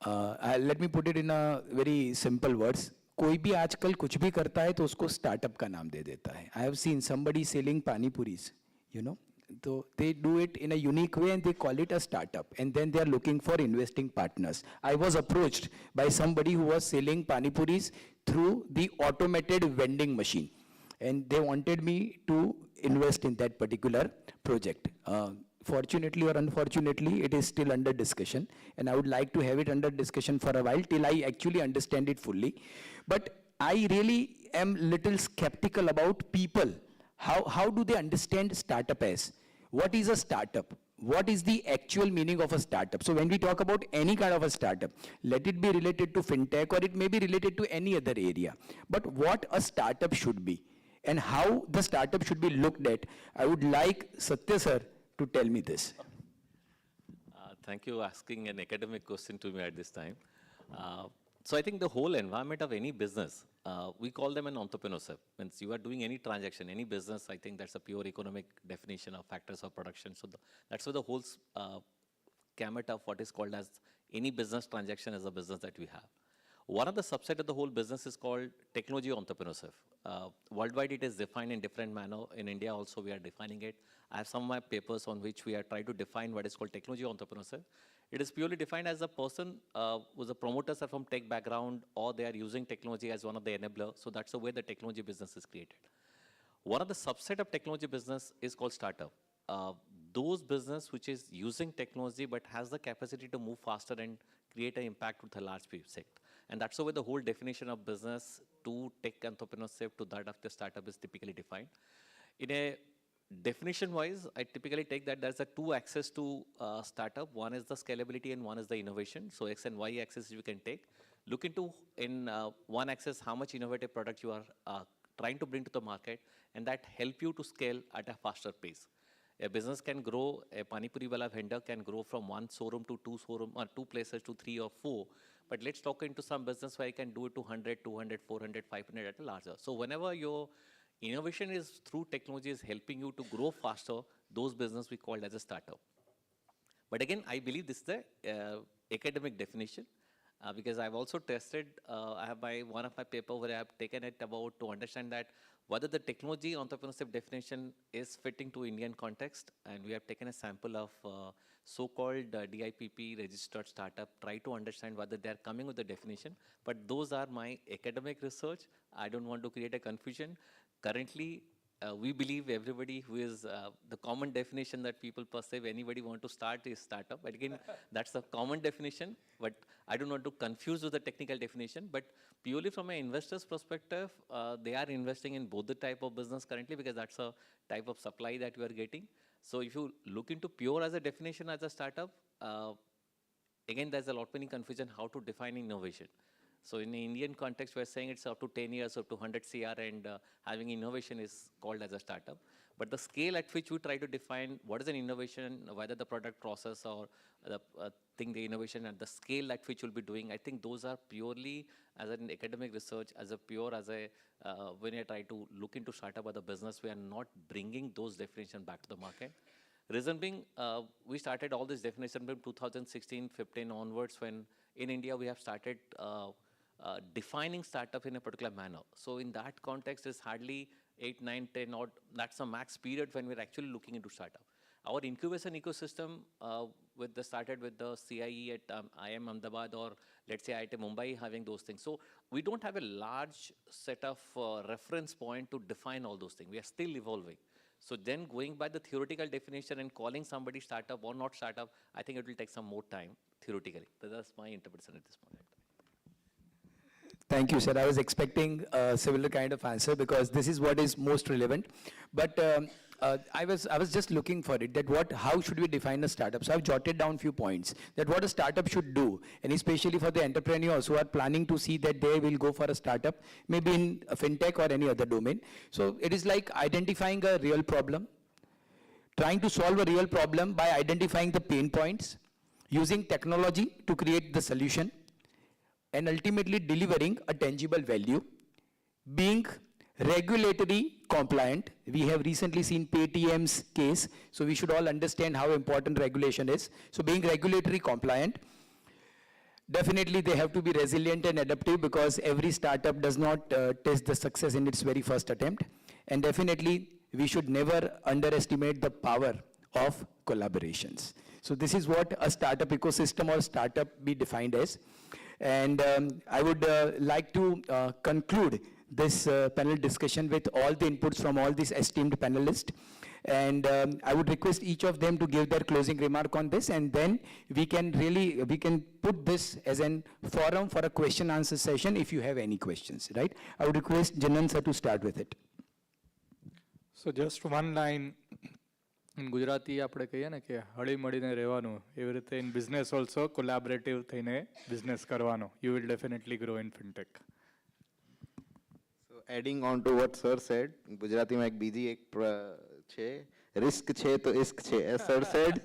Let me put it in a very simple words. कोई भी आजकल कुछ भी करता है तो उसको startup का नाम दे देता है. I have seen somebody selling pani puris, you know. So they do it in a unique way and they call it a startup. And then they are looking for investing partners. I was approached by somebody who was selling pani puris through the automated vending machine. And they wanted me to invest in that particular project. Fortunately or unfortunately, it is still under discussion, and I would like to have it under discussion for a while till I actually understand it fully. But I really am little skeptical about people. How do they understand startup as? What is a startup? What is the actual meaning of a startup? So when we talk about any kind of a startup, let it be related to FinTech or it may be related to any other area. But what a startup should be and how the startup should be looked at, I would like Satya sir to tell me this. Thank you for asking an academic question to me at this time. So I think the whole environment of any business, we call them an entrepreneurship. Means you are doing any transaction, any business, I think that's a pure economic definition of factors of production. So that's why the whole gamut of what is called as any business transaction is a business that we have. One of the subset of the whole business is called technology entrepreneurship. Worldwide, it is defined in different manner. In India also, we are defining it. I have some of my papers on which we are trying to define what is called technology entrepreneurship. It is purely defined as a person who's a promoters are from tech background or they are using technology as one of the enablers. So that's the way the technology business is created. One of the subset of technology business is called startup. Those business which is using technology but has the capacity to move faster and create an impact with a large sector. And that's the way the whole definition of business to tech entrepreneurship to that of the startup is typically defined. In a definition-wise, I typically take that there's a two axes to startup. One is the scalability and one is the innovation. So X and Y axis you can take. Look into in one axis how much innovative product you are trying to bring to the market and that help you to scale at a faster pace. A business can grow, a Pani Puri wala vendor can grow from one showroom to two showroom or two places to 3 or 4. But let's talk into some business where you can do it to 100, 200, 400, 500 at a larger. So whenever your innovation is through technology is helping you to grow faster, those business we call as a startup. But again, I believe this is the academic definition because I've also tested, I have one of my paper where I have taken it about to understand that whether the technology entrepreneurship definition is fitting to Indian context, and we have taken a sample of so-called DIPP registered startup, try to understand whether they are coming with the definition, but those are my academic research. I don't want to create a confusion. Currently, we believe everybody who is the common definition that people perceive anybody want to start is startup. But again, that's the common definition, but I don't want to confuse with the technical definition. But purely from an investor's perspective, they are investing in both the type of business currently because that's a type of supply that we are getting. So if you look into pure as a definition as a startup, again, there's a lot many confusion how to define innovation. So in the Indian context, we're saying it's up to 10 years, up to 100 CR, and having innovation is called as a startup. But the scale at which we try to define what is an innovation, whether the product process or the the innovation and the scale at which we'll be doing, I think those are purely as an academic research, as a pure, as a, when I try to look into startup or the business, we are not bringing those definitions back to the market. Reason being, we started all this definition from 2016-15 onwards when in India we have started defining startup in a particular manner. So in that context, it's hardly 8, 9, 10, or that's a max period when we're actually looking into startup. Our incubation ecosystem started with the CIE at IIM Ahmedabad or let's say IIT Mumbai having those things. So we don't have a large set of reference point to define all those things. We are still evolving. So then going by the theoretical definition and calling somebody startup or not startup, I think it will take some more time theoretically. That's my interpretation at this point. Thank you, sir. I was expecting a similar kind of answer because this is what is most relevant. But I was just looking for it, that how should we define a startup? So I've jotted down a few points, that what a startup should do, and especially for the entrepreneurs who are planning to see that they will go for a startup, maybe in a FinTech or any other domain. So it is like identifying a real problem, trying to solve a real problem by identifying the pain points, using technology to create the solution, and ultimately delivering a tangible value, being regulatory compliant. We have recently seen Paytm's case, so we should all understand how important regulation is. So being regulatory compliant, Definitely, they have to be resilient and adaptive because every startup does not test the success in its very first attempt. And definitely, we should never underestimate the power of collaborations. So this is what a startup ecosystem or startup be defined as. And I would like to conclude this panel discussion with all the inputs from all these esteemed panelists. And I would request each of them to give their closing remark on this, and then we can put this as an forum for a question answer session if you have any questions, right? I would request Janan sir to start with it. So just one line. In Gujarati આપણે કહીએ ને કે હળી મળીને રહેવાનું, એવી રીતે in business also collaborative થઈને business કરવાનો. You will definitely grow in FinTech. So adding on to what sir said, ગુજરાતીમાં એક બીજી એક છે, risk છે તો isk છે. As sir said,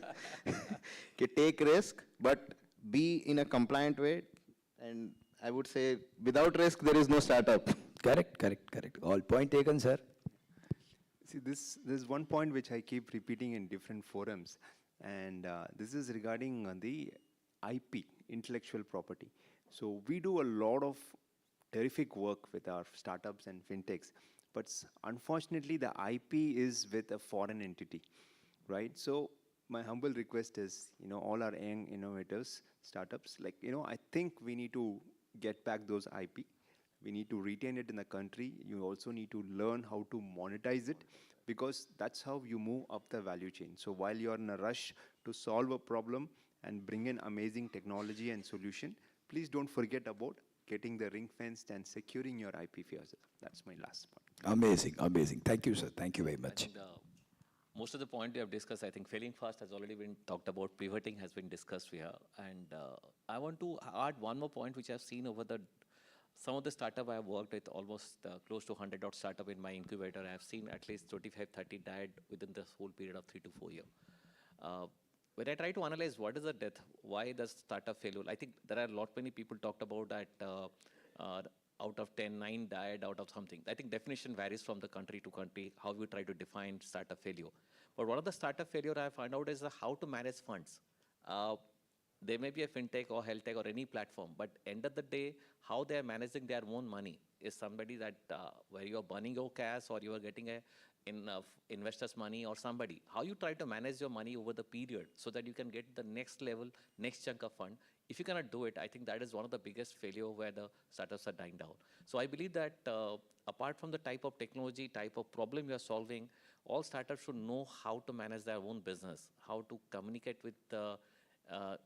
કે take risk but be in a compliant way, and I would say without risk there is no startup. Correct. All point taken, sir. See, this is one point which I keep repeating in different forums, and this is regarding the IP, intellectual property. So we do a lot of terrific work with our startups and fintechs, but unfortunately the IP is with a foreign entity, right? So my humble request is, all our young innovators, startups, I think we need to get back those IP. We need to retain it in the country. You also need to learn how to monetize it, because that's how you move up the value chain. So while you're in a rush to solve a problem and bring in amazing technology and solution, please don't forget about getting the ring fenced and securing your IP for yourself. That's my last point. Amazing. Thank you, sir. Thank you very much. I think most of the point we have discussed, I think failing fast has already been talked about, pivoting has been discussed here. And I want to add one more point which I've seen over some of the startup I have worked with, almost close to 100 odd startup in my incubator. I have seen at least 25, 30 died within this whole period of 3 to 4 years. When I try to analyze what is the death, why does startup failure, I think there are a lot many people talked about that out of 10, 9 died out of something. I think definition varies from the country to country, how you try to define startup failure. But one of the startup failure I found out is how to manage funds. They may be a fintech or health tech or any platform, but end of the day, how they are managing their own money is somebody that where you are burning your cash or you are getting investors' money or somebody. How you try to manage your money over the period so that you can get the next level, next chunk of fund. If you cannot do it, I think that is one of the biggest failure where the startups are dying down. So I believe that apart from the type of technology, type of problem you are solving, all startups should know how to manage their own business, how to communicate with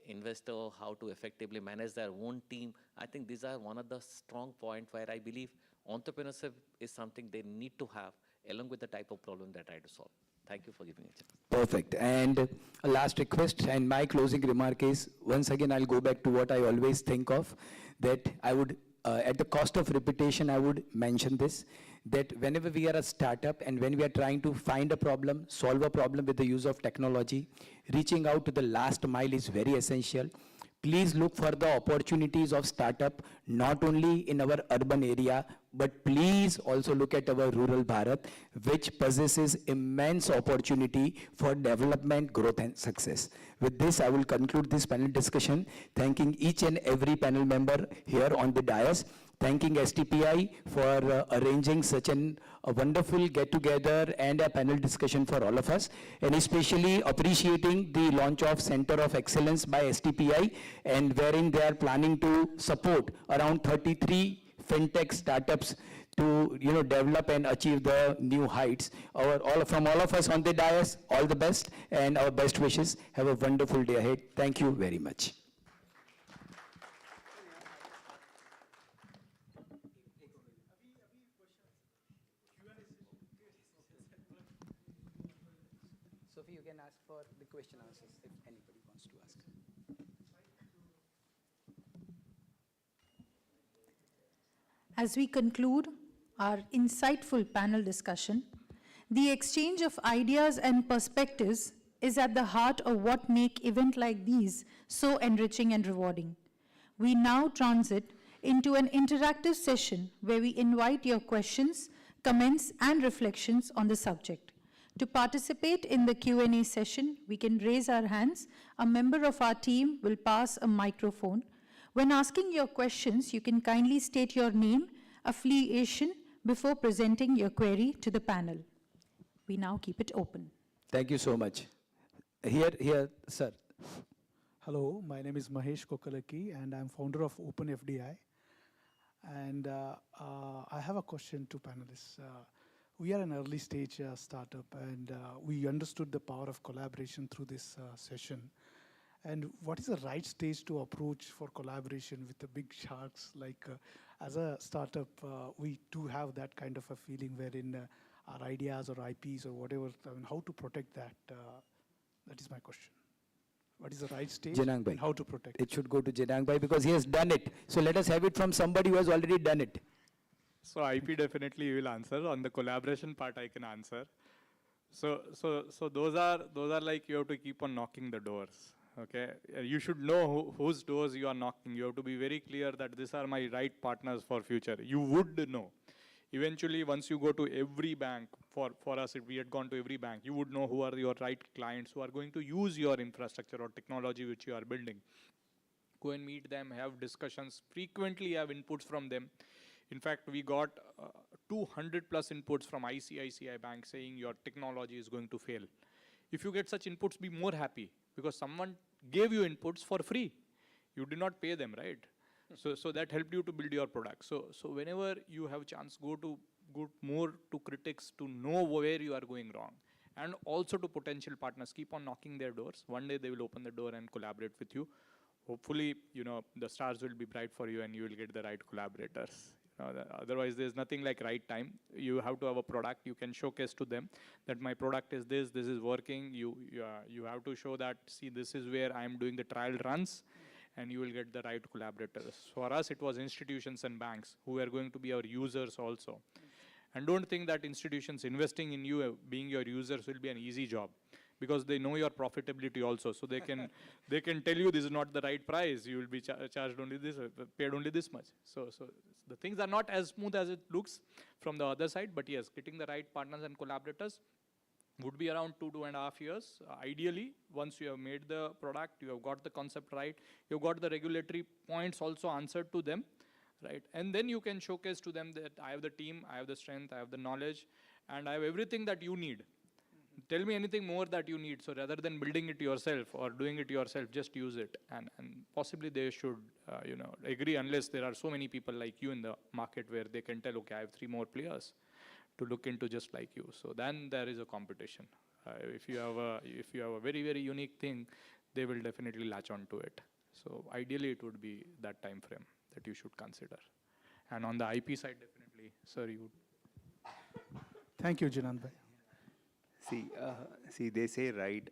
investor, how to effectively manage their own team. I think these are one of the strong points where I believe entrepreneurship is something they need to have along with the type of problem they try to solve. Thank you for giving me a chance. Perfect. And a last request, and my closing remark is, once again, I'll go back to what I always think of, that I would, at the cost of repetition, I would mention this, that whenever we are a startup and when we are trying to find a problem, solve a problem with the use of technology, reaching out to the last mile is very essential. Please look for the opportunities of startup, not only in our urban area, but please also look at our rural Bharat, which possesses immense opportunity for development, growth, and success. With this, I will conclude this panel discussion, thanking each and every panel member here on the dais, thanking STPI for arranging such a wonderful get-together and a panel discussion for all of us, and especially appreciating the launch of Centre of Excellence by STPI, and wherein they are planning to support around 33 FinTech startups to develop and achieve the new heights. From all of us on the dais, all the best and our best wishes. Have a wonderful day ahead. Thank you very much. Sophie, you can ask for the question answers if anybody wants to ask. As we conclude our insightful panel discussion, the exchange of ideas and perspectives is at the heart of what make events like these so enriching and rewarding. We now transit into an interactive session where we invite your questions, comments, and reflections on the subject. To participate in the Q&A session, we can raise our hands. A member of our team will pass a microphone. When asking your questions, you can kindly state your name, affiliation before presenting your query to the panel. We now keep it open. Thank you so much. Here, sir. Hello, my name is Mahesh Kokalaki and I'm founder of OpenFDI. And I have a question to panelists. We are an early stage startup and we understood the power of collaboration through this session. And what is the right stage to approach for collaboration with the big sharks? Like as a startup, we do have that kind of a feeling wherein our ideas or IPs or whatever, I mean, how to protect that? That is my question. What is the right stage Jenang Bhai. and how to protect It should go to Jenang Bhai because he has done it. So let us have it from somebody who has already done it. So IP definitely will answer. On the collaboration part, I can answer. So those are like you have to keep on knocking the doors. Okay, you should know whose doors you are knocking. You have to be very clear that these are my right partners for future. You would know. Eventually, once you go to every bank, for us, if we had gone to every bank, you would know who are your right clients who are going to use your infrastructure or technology which you are building. Go and meet them, have discussions, frequently have inputs from them. In fact, we got 200 plus inputs from ICICI Bank saying your technology is going to fail. If you get such inputs, be more happy because someone gave you inputs for free. You did not pay them, right? So that helped you to build your product. So whenever you have chance, go more to critics to know where you are going wrong. And also to potential partners, keep on knocking their doors. One day they will open the door and collaborate with you. Hopefully, the stars will be bright for you and you will get the right collaborators. Otherwise, there's nothing like right time. You have to have a product. You can showcase to them that my product is this is working. You have to show that, see, this is where I'm doing the trial runs. And you will get the right collaborators. For us, it was institutions and banks who are going to be our users also. And don't think that institutions investing in you, being your users, will be an easy job, because they know your profitability also. So they can tell you this is not the right price. You will be charged only this, paid only this much. So the things are not as smooth as it looks from the other side. But yes, getting the right partners and collaborators would be around 2.5 years. Ideally, once you have made the product, you have got the concept right, you've got the regulatory points also answered to them, right? And then you can showcase to them that I have the team, I have the strength, I have the knowledge, and I have everything that you need. Tell me anything more that you need. So rather than building it yourself or doing it yourself, just use it. And possibly they should, agree, unless there are so many people like you in the market where they can tell, okay, I have 3 more players to look into just like you. So then there is a competition. If you have a very, very unique thing, they will definitely latch on to it. So ideally it would be that time frame that you should consider. And on the IP side, definitely, sir, you would. Thank you, Jinan Bhai. See, they say, right,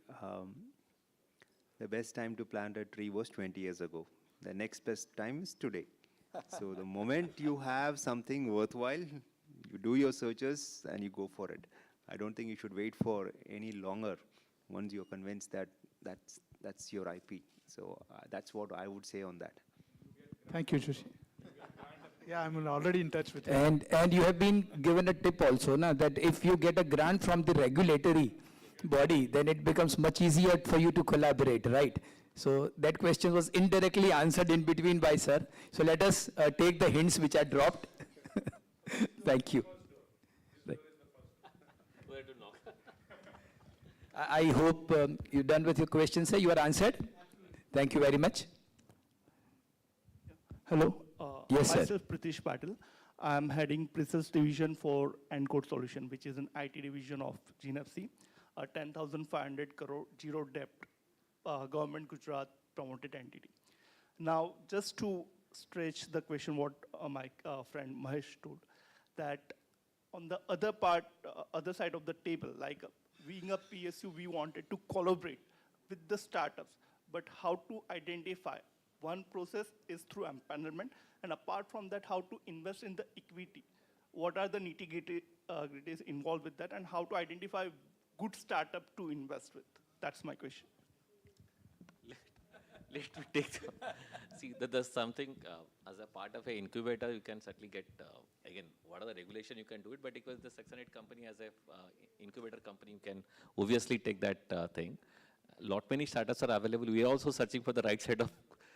the best time to plant a tree was 20 years ago. The next best time is today. So the moment you have something worthwhile, you do your searches and you go for it. I don't think you should wait for any longer once you're convinced that that's your IP. So that's what I would say on that. Thank you, Joshi. Yeah, I'm already in touch with you. And you have been given a tip also, that if you get a grant from the regulatory body, then it becomes much easier for you to collaborate, right? So that question was indirectly answered in between by sir. So let us take the hints which are dropped. Thank you. I hope you're done with your questions, sir. You are answered. Thank you very much. Hello. Yes, sir. Myself, Pritish Patil. I'm heading Precise Division for Encode Solution, which is an IT division of GNFC, a 10,500 crore zero debt government Gujarat promoted entity. Now, just to stretch the question what my friend Mahesh told, that on the other part, other side of the table, like being a PSU, we wanted to collaborate with the startups, but how to identify. One process is through empanelment, and apart from that, how to invest in the equity. What are the nitty-gritties involved with that, and how to identify good startup to invest with? That's my question. Let me take see, there's something, as a part of an incubator, you can certainly get, again, what are the regulation you can do it, but because the Section 8 company as a incubator company, you can obviously take that thing. Lot many startups are available. We are also searching for the right set of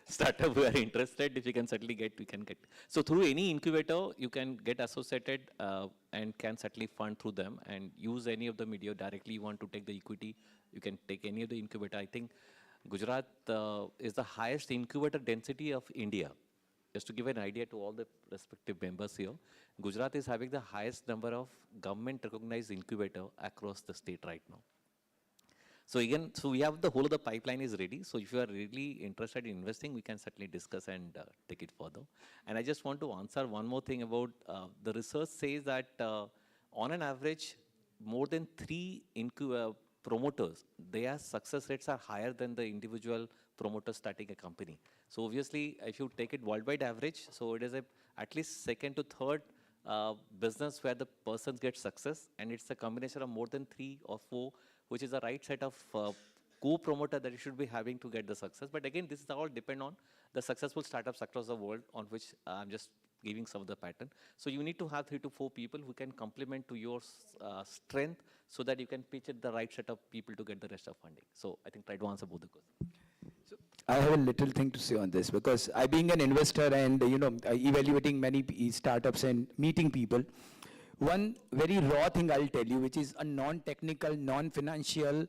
startup who are interested, if you can certainly get, we can get. So through any incubator, you can get associated and can certainly fund through them and use any of the media directly. You want to take the equity, you can take any of the incubator. I think Gujarat is the highest incubator density of India. Just to give an idea to all the respective members here, Gujarat is having the highest number of government-recognized incubator across the state right now. So again, so we have the whole of the pipeline is ready. So if you are really interested in investing, we can certainly discuss and take it further. And I just want to answer one more thing about the research says that on an average, more than 3 promoters, their success rates are higher than the individual promoter starting a company. So obviously, if you take it worldwide average, so it is at least second to third business where the person gets success, and it's a combination of more than 3 or 4, which is the right set of co-promoter that you should be having to get the success. But again, this is all depend on the successful startups across the world, on which I'm just giving some of the pattern. So you need to have 3 to 4 people who can complement to your strength, so that you can pitch it the right set of people to get the rest of funding. So I think try to answer both the questions. I have a little thing to say on this, because I being an investor and evaluating many startups and meeting people, one very raw thing I'll tell you, which is a non-technical, non-financial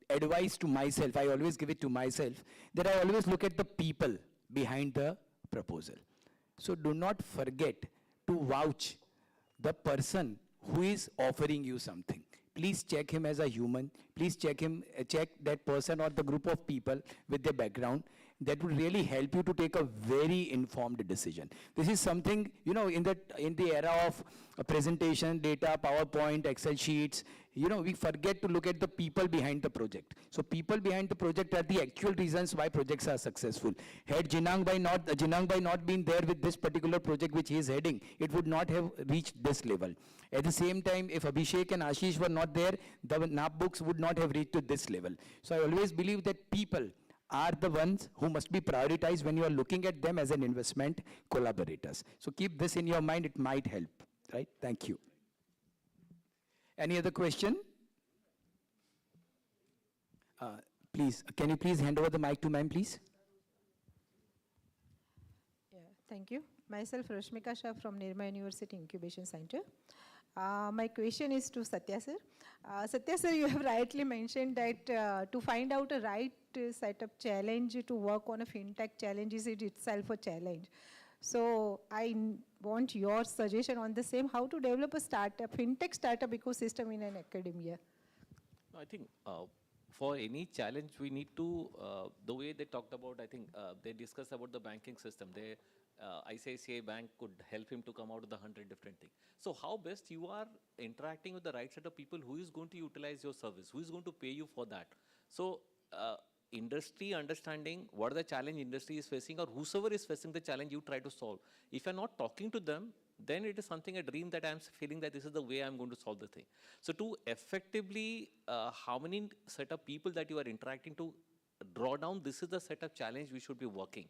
advice to myself. I always give it to myself, that I always look at the people behind the proposal. So do not forget to vouch the person who is offering you something. Please check him as a human. Please check that person or the group of people with their background. That would really help you to take a very informed decision. This is something, in the era of presentation, data, PowerPoint, Excel sheets, we forget to look at the people behind the project. So people behind the project are the actual reasons why projects are successful. Had Jinang Bhai not been there with this particular project which he is heading, it would not have reached this level. At the same time, if Abhishek and Ashish were not there, the NAP books would not have reached to this level. So I always believe that people are the ones who must be prioritized when you are looking at them as an investment collaborators. So keep this in your mind, it might help, right? Thank you. Any other question? Please, can you please hand over the mic to ma'am, please? Yeah, thank you. Myself, Rashmika Shah from Nirma University Incubation Center. My question is to Satya sir. Satya sir, you have rightly mentioned that to find out a right setup challenge to work on a FinTech challenge is itself a challenge. So I want your suggestion on the same, how to develop a FinTech startup ecosystem in an academia. I think for any challenge, we need to, the way they talked about, I think they discussed about the banking system. ICICI Bank could help him to come out with 100 different things. So how best you are interacting with the right set of people who is going to utilize your service, who is going to pay you for that. So industry understanding what the challenge industry is facing, or whosoever is facing the challenge you try to solve. If you're not talking to them, then it is something, a dream that I'm feeling that this is the way I'm going to solve the thing. So to effectively, how many set of people that you are interacting to draw down, this is the set of challenge we should be working.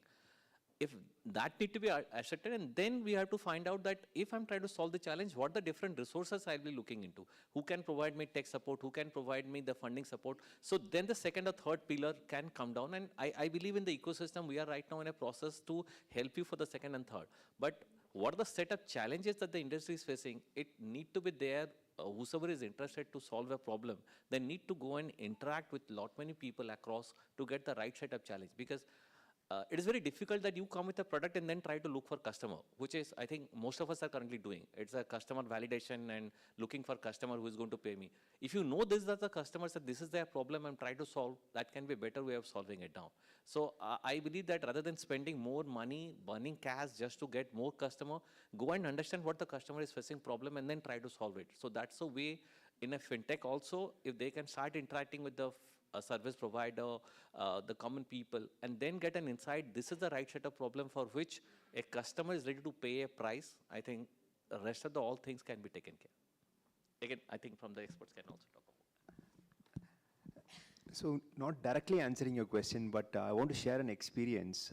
If that need to be accepted, and then we have to find out that if I'm trying to solve the challenge, what the different resources I'll be looking into. Who can provide me tech support? Who can provide me the funding support? So then the second or third pillar can come down. And I believe in the ecosystem, we are right now in a process to help you for the second and third. But what are the set of challenges that the industry is facing? It need to be there. Whosoever is interested to solve a problem, they need to go and interact with lot many people across to get the right set of challenge. Because it is very difficult that you come with a product and then try to look for customer, which is, I think, most of us are currently doing. It's a customer validation and looking for customer who is going to pay me. If you know this, that the customer said, this is their problem I'm trying to solve, that can be a better way of solving it down. So I believe that rather than spending more money, burning cash just to get more customer, go and understand what the customer is facing problem and then try to solve it. So that's the way in a FinTech also, if they can start interacting with the service provider, the common people, and then get an insight, this is the right set of problem for which a customer is ready to pay a price, I think the rest of the all things can be taken care. Again, I think from the experts can also talk about. So not directly answering your question, but I want to share an experience.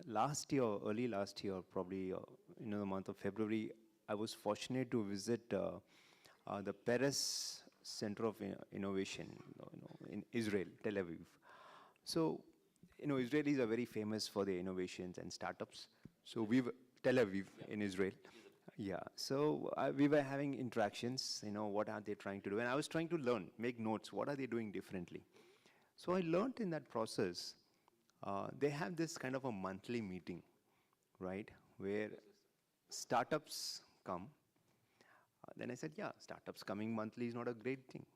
Last year, early last year, probably in the month of February, I was fortunate to visit the Paris Centre of Innovation in Israel, Tel Aviv. So Israelis are very famous for their innovations and startups. So Tel Aviv in Israel. Yeah, so we were having interactions, what are they trying to do? And I was trying to learn, make notes, what are they doing differently? So I learned in that process, they have this kind of a monthly meeting, right, where startups come. Then I said, yeah, startups coming monthly is not a great thing.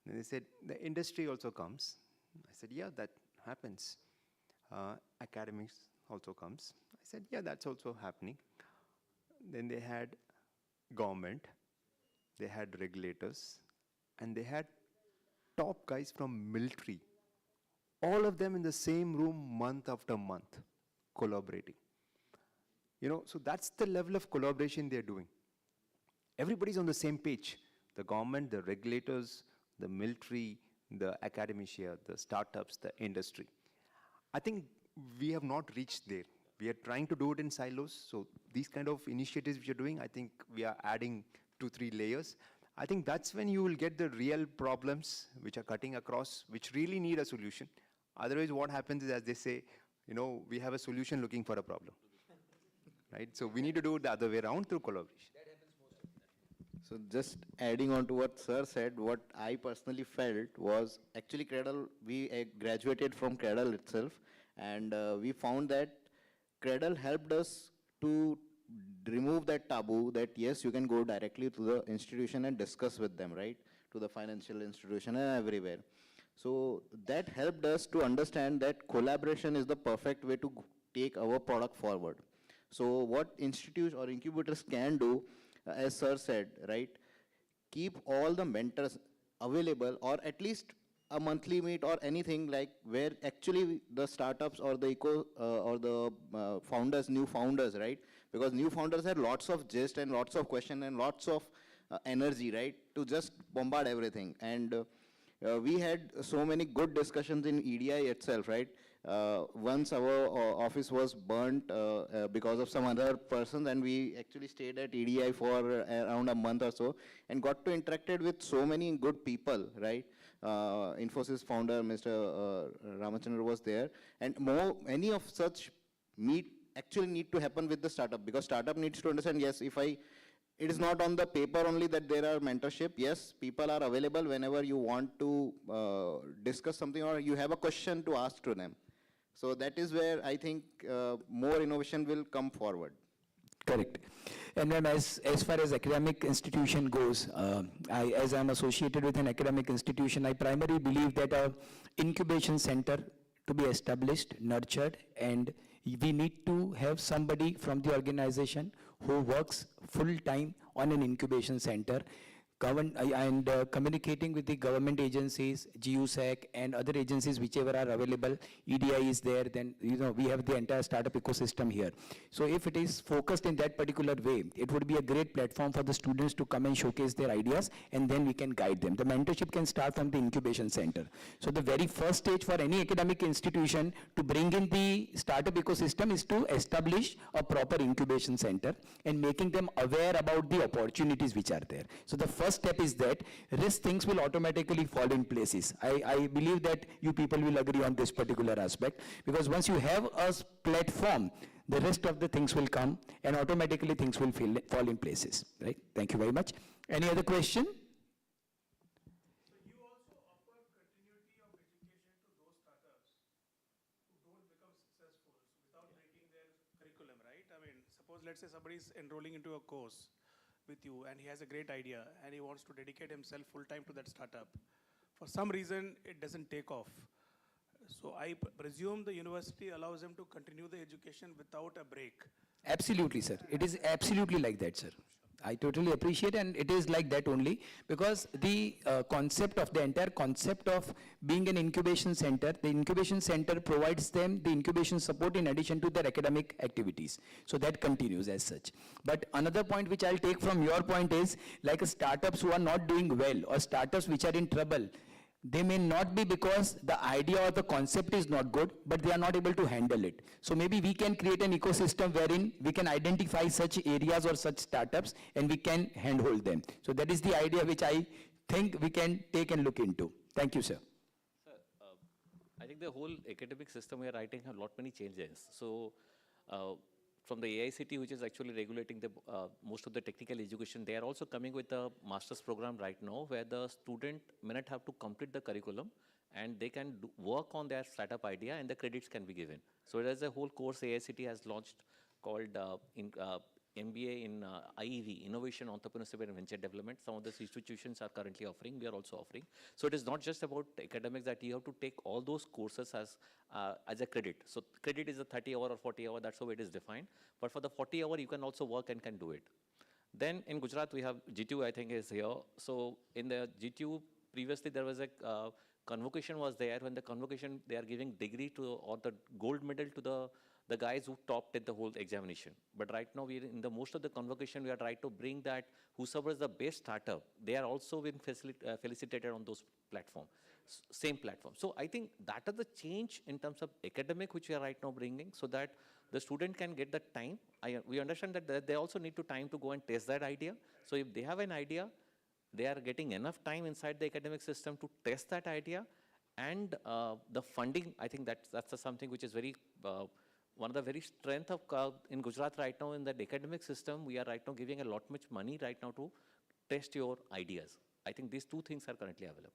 Then they said, the industry also comes. I said, yeah, that happens. Academics also comes. I said, yeah, that's also happening. Then they had government, they had regulators, and they had top guys from military. All of them in the same room month after month, collaborating. So that's the level of collaboration they're doing. Everybody's on the same page. The government, the regulators, the military, the academia, the startups, the industry. I think we have not reached there. We are trying to do it in silos. So these kind of initiatives we are doing, I think we are adding 2-3 layers. I think that's when you will get the real problems which are cutting across, which really need a solution. Otherwise, what happens is, as they say, we have a solution looking for a problem. Right? So we need to do it the other way around through collaboration. So just adding on to what Sir said, what I personally felt was actually Cradle, we graduated from Cradle itself, and we found that Cradle helped us to remove that taboo that yes, you can go directly to the institution and discuss with them, right? To the financial institution and everywhere. So that helped us to understand that collaboration is the perfect way to take our product forward. So what institutes or incubators can do, as Sir said, right, keep all the mentors available, or at least a monthly meet or anything like where actually the startups or the founders, new founders, right? Because new founders had lots of gist and lots of questions and lots of energy, right, to just bombard everything. And we had so many good discussions in EDI itself, right? Once our office was burnt because of some other person, and we actually stayed at EDI for around a month or so and got to interacted with so many good people, right? Infosys founder, Mr. Ramachandra was there, and many of such actually need to happen with the startup, because startup needs to understand, yes, it is not on the paper only that there are mentorship. Yes, people are available whenever you want to discuss something or you have a question to ask to them. So that is where I think more innovation will come forward. Correct. And then as far as academic institution goes, as I'm associated with an academic institution, I primarily believe that an incubation center to be established, nurtured, and we need to have somebody from the organization who works full-time on an incubation center, and communicating with the government agencies, GUSAC, and other agencies whichever are available. EDI is there, then we have the entire startup ecosystem here. So if it is focused in that particular way, it would be a great platform for the students to come and showcase their ideas, and then we can guide them. The mentorship can start from the incubation center. So the very first stage for any academic institution to bring in the startup ecosystem is to establish a proper incubation center and making them aware about the opportunities which are there. So the first step is that rest things will automatically fall in places. I believe that you people will agree on this particular aspect, because once you have a platform, the rest of the things will come and automatically things will fall in places, right? Thank you very much. Any other question? So you also offer continuity of education to those startups who don't become successful without breaking their curriculum, right? I mean, suppose let's say somebody is enrolling into a course with you and he has a great idea and he wants to dedicate himself full-time to that startup. For some reason, it doesn't take off. So I presume the university allows him to continue the education without a break. Absolutely, sir. It is absolutely like that, sir. I totally appreciate, and it is like that only, because the entire concept of being an incubation center, the incubation center provides them the incubation support in addition to their academic activities. So that continues as such. But another point which I'll take from your point is, like startups who are not doing well or startups which are in trouble, they may not be because the idea or the concept is not good, but they are not able to handle it. So maybe we can create an ecosystem wherein we can identify such areas or such startups and we can handhold them. So that is the idea which I think we can take and look into. Thank you, sir. Sir, I think the whole academic system we are writing a lot many changes. So from the AICT, which is actually regulating the most of the technical education, they are also coming with a master's program right now where the student may not have to complete the curriculum and they can work on their startup idea and the credits can be given. So there's a whole course AICT has launched called MBA in IEV, Innovation, Entrepreneurship and Venture Development. Some of these institutions are currently offering, we are also offering. So it is not just about academics that you have to take all those courses as a credit. So credit is a 30-hour or 40-hour, that's how it is defined. But for the 40-hour, you can also work and can do it. Then in Gujarat, we have GTU, I think, is here. So in the GTU, previously there was a convocation was there. When the convocation, they are giving degree to, or the gold medal to the guys who topped at the whole examination. But right now, we are in the most of the convocation, we are trying to bring that whosoever is the best startup, they are also being felicitated on those platforms, same platform. So I think that is the change in terms of academic, which we are right now bringing, so that the student can get the time. We understand that they also need to time to go and test that idea. So if they have an idea, they are getting enough time inside the academic system to test that idea. And the funding, I think that's something which is very, one of the very strength of in Gujarat right now in the academic system, we are right now giving a lot much money right now to test your ideas. I think these two things are currently available.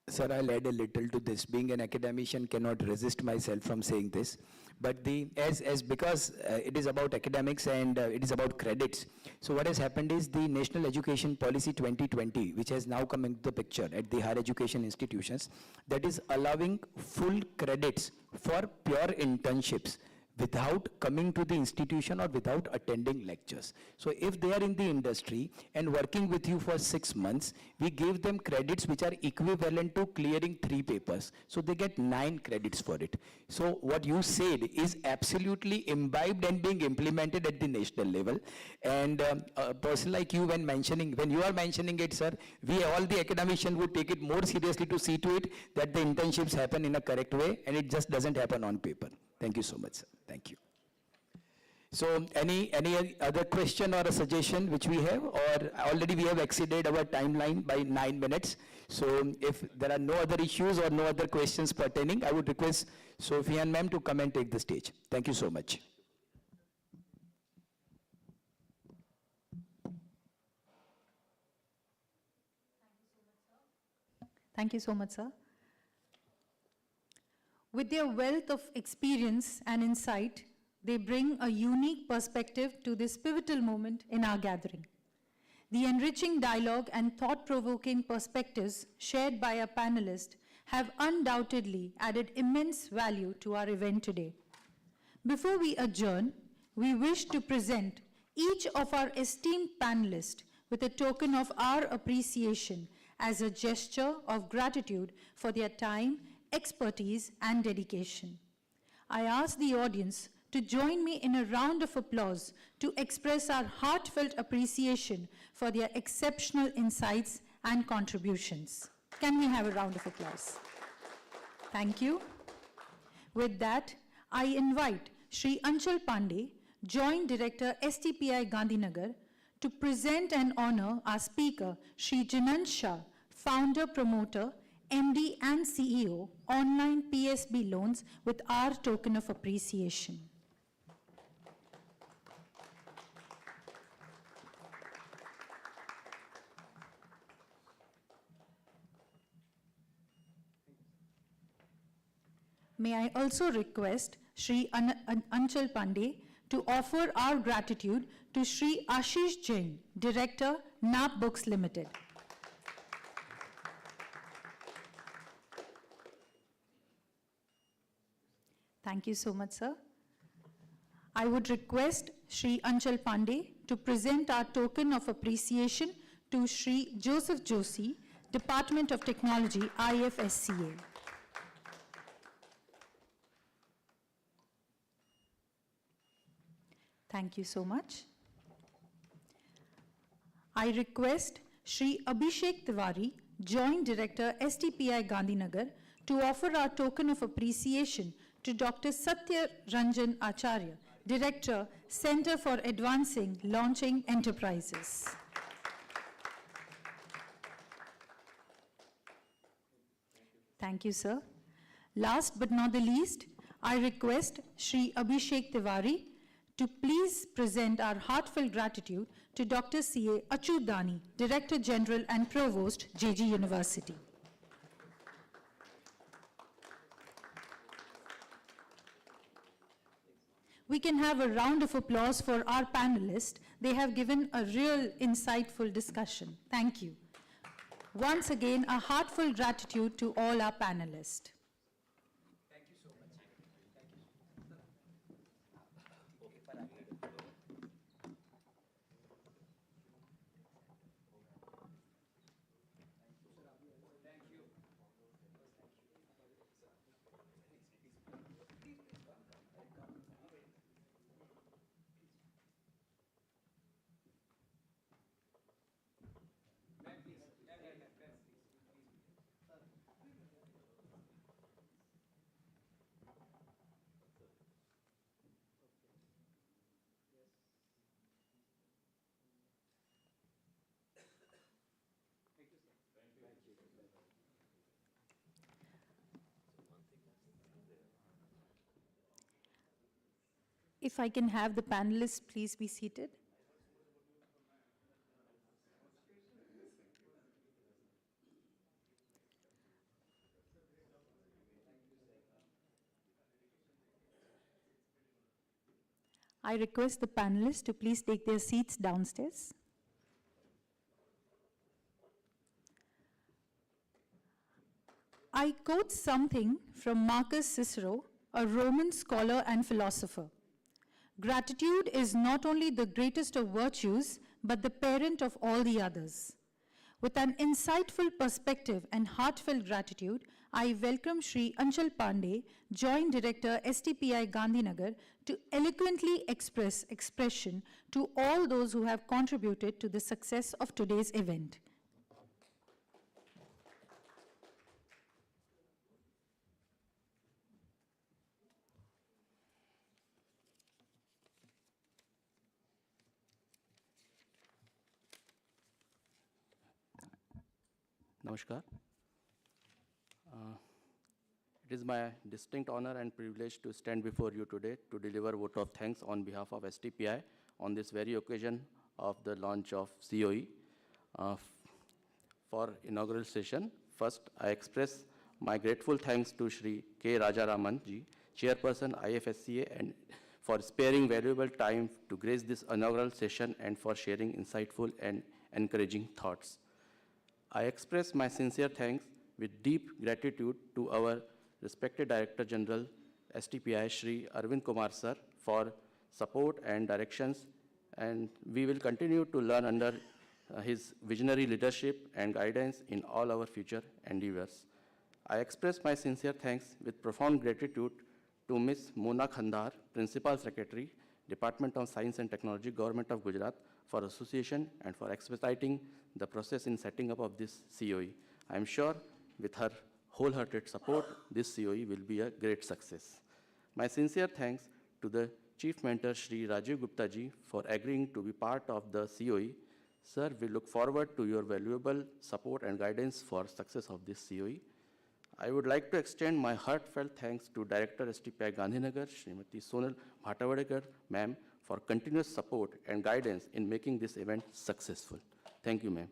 Sir, I'll add a little to this. Being an academician, cannot resist myself from saying this. But because it is about academics and it is about credits. So what has happened is the National Education Policy 2020, which has now come into the picture at the higher education institutions, that is allowing full credits for pure internships without coming to the institution or without attending lectures. So if they are in the industry and working with you for 6 months, we give them credits which are equivalent to clearing 3 papers. So they get 9 credits for it. So what you said is absolutely imbibed and being implemented at the national level. And a person like you, when you are mentioning it, sir, we all the academicians would take it more seriously to see to it that the internships happen in a correct way and it just doesn't happen on paper. Thank you so much, sir. Thank you. So any other question or a suggestion which we have, or already we have exceeded our timeline by 9 minutes. So if there are no other issues or no other questions pertaining, I would request Sophie and ma'am to come and take the stage. Thank you so much. Thank you so much, sir. With their wealth of experience and insight, they bring a unique perspective to this pivotal moment in our gathering. The enriching dialogue and thought-provoking perspectives shared by our panelists have undoubtedly added immense value to our event today. Before we adjourn, we wish to present each of our esteemed panelists with a token of our appreciation as a gesture of gratitude for their time, expertise, and dedication. I ask the audience to join me in a round of applause to express our heartfelt appreciation for their exceptional insights and contributions. Can we have a round of applause? Thank you. With that, I invite Shri Anchal Pandey, Joint Director, STPI-Gandhinagar, to present and honor our speaker, Shri Jinan Shah, Founder, Promoter, MD and CEO, Online PSB Loans, with our token of appreciation. May I also request Shri Anchal Pandey to offer our gratitude to Shri Ashish Jain, Director, NAP Books Limited. Thank you so much, sir. I would request Shri Anchal Pandey to present our token of appreciation to Shri Joseph Joshi, Department of Technology, IFSCA. Thank you so much. I request Shri Abhishek Tiwari, Joint Director, STPI-Gandhinagar, to offer our token of appreciation to Dr. Satya Ranjan Acharya, Director, Centre for Advancing Launching Enterprises. Thank you, sir. Last but not the least, I request Shri Abhishek Tiwari to please present our heartfelt gratitude to Dr. C.A. Achudani, Director General and Provost, JG University. We can have a round of applause for our panelists. They have given a real insightful discussion. Thank you. Once again, a heartfelt gratitude to all our panelists. Thank you so much. If I can have the panelists please be seated. I request the panelists to please take their seats downstairs. I quote something from Marcus Cicero, a Roman scholar and philosopher. Gratitude is not only the greatest of virtues, but the parent of all the others. With an insightful perspective and heartfelt gratitude, I welcome Shri Anchal Pandey, Joint Director, STPI-Gandhinagar, to eloquently express expression to all those who have contributed to the success of today's event. Namaskar. It is my distinct honor and privilege to stand before you today to deliver vote of thanks on behalf of STPI on this very occasion of the launch of CoE. For inaugural session, first I express my grateful thanks to Shri K. Rajaraman ji, Chairperson IFSCA, and for sparing valuable time to grace this inaugural session and for sharing insightful and encouraging thoughts. I express my sincere thanks with deep gratitude to our respected Director General, STPI, Shri Arvind Kumar Sir, for support and directions, and we will continue to learn under his visionary leadership and guidance in all our future endeavors. I express my sincere thanks with profound gratitude to Ms. Mona Khandar, Principal Secretary, Department of Science and Technology, Government of Gujarat, for association and for expediting the process in setting up of this CoE. I am sure with her wholehearted support, this CoE will be a great success. My sincere thanks to the Chief Mentor, Shri Rajiv Gupta ji, for agreeing to be part of the CoE. Sir, we look forward to your valuable support and guidance for success of this CoE. I would like to extend my heartfelt thanks to Director STPI-Gandhinagar, Srimati Sonal Bhatavadekar, ma'am, for continuous support and guidance in making this event successful. Thank you, ma'am.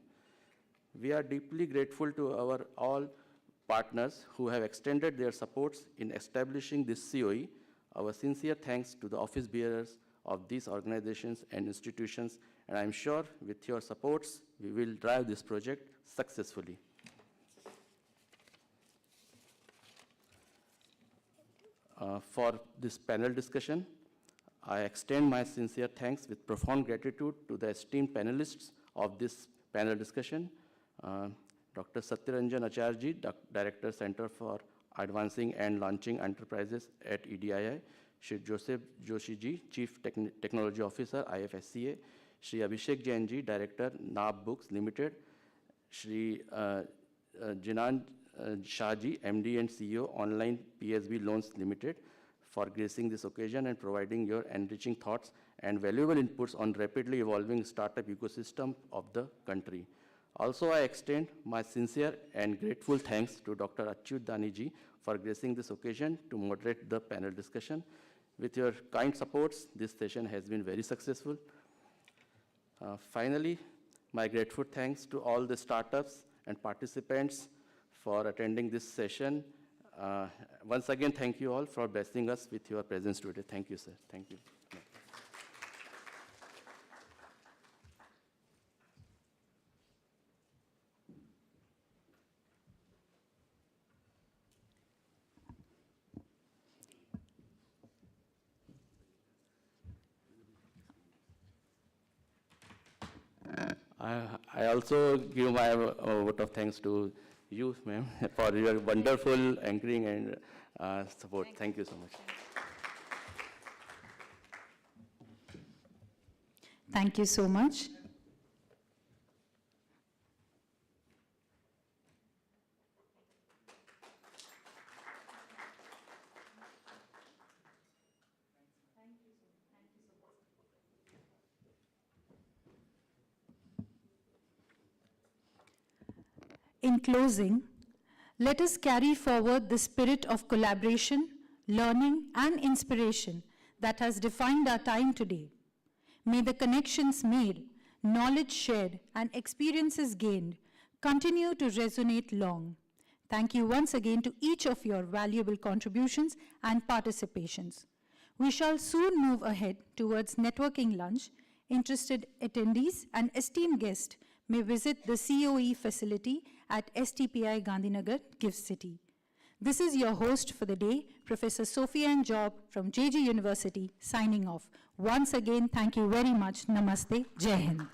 We are deeply grateful to our all partners who have extended their supports in establishing this CoE. Our sincere thanks to the office bearers of these organizations and institutions, and I'm sure with your supports, we will drive this project successfully. For this panel discussion, I extend my sincere thanks with profound gratitude to the esteemed panelists of this panel discussion. Dr. Satyaranjan Acharji, Director, Center for Advancing and Launching Enterprises at EDII, Shri Joseph Joshi ji, Chief Technology Officer, IFSCA, Shri Abhishek Jain ji, Director, NAB Books Limited, Shri Jinan Shah ji, MD and CEO, Online PSB Loans Limited, for gracing this occasion and providing your enriching thoughts and valuable inputs on rapidly evolving startup ecosystem of the country. Also, I extend my sincere and grateful thanks to Dr. Achyut Dani ji for gracing this occasion to moderate the panel discussion. With your kind supports, this session has been very successful. Finally, my grateful thanks to all the startups and participants for attending this session. Once again, thank you all for blessing us with your presence today. Thank you, sir. Thank you. I also give my vote of thanks to you, ma'am, for your wonderful anchoring and support. Thank you so much. Thank you so much. In closing, let us carry forward the spirit of collaboration, learning, and inspiration that has defined our time today. May the connections made, knowledge shared, and experiences gained continue to resonate long. Thank you once again to each of your valuable contributions and participations. We shall soon move ahead towards networking lunch. Interested attendees and esteemed guests may visit the CoE facility at STPI-Gandhinagar, Gift City. This is your host for the day, Professor Sophia Job from JJ University, signing off. Once again, thank you very much. Namaste. Jai Hind.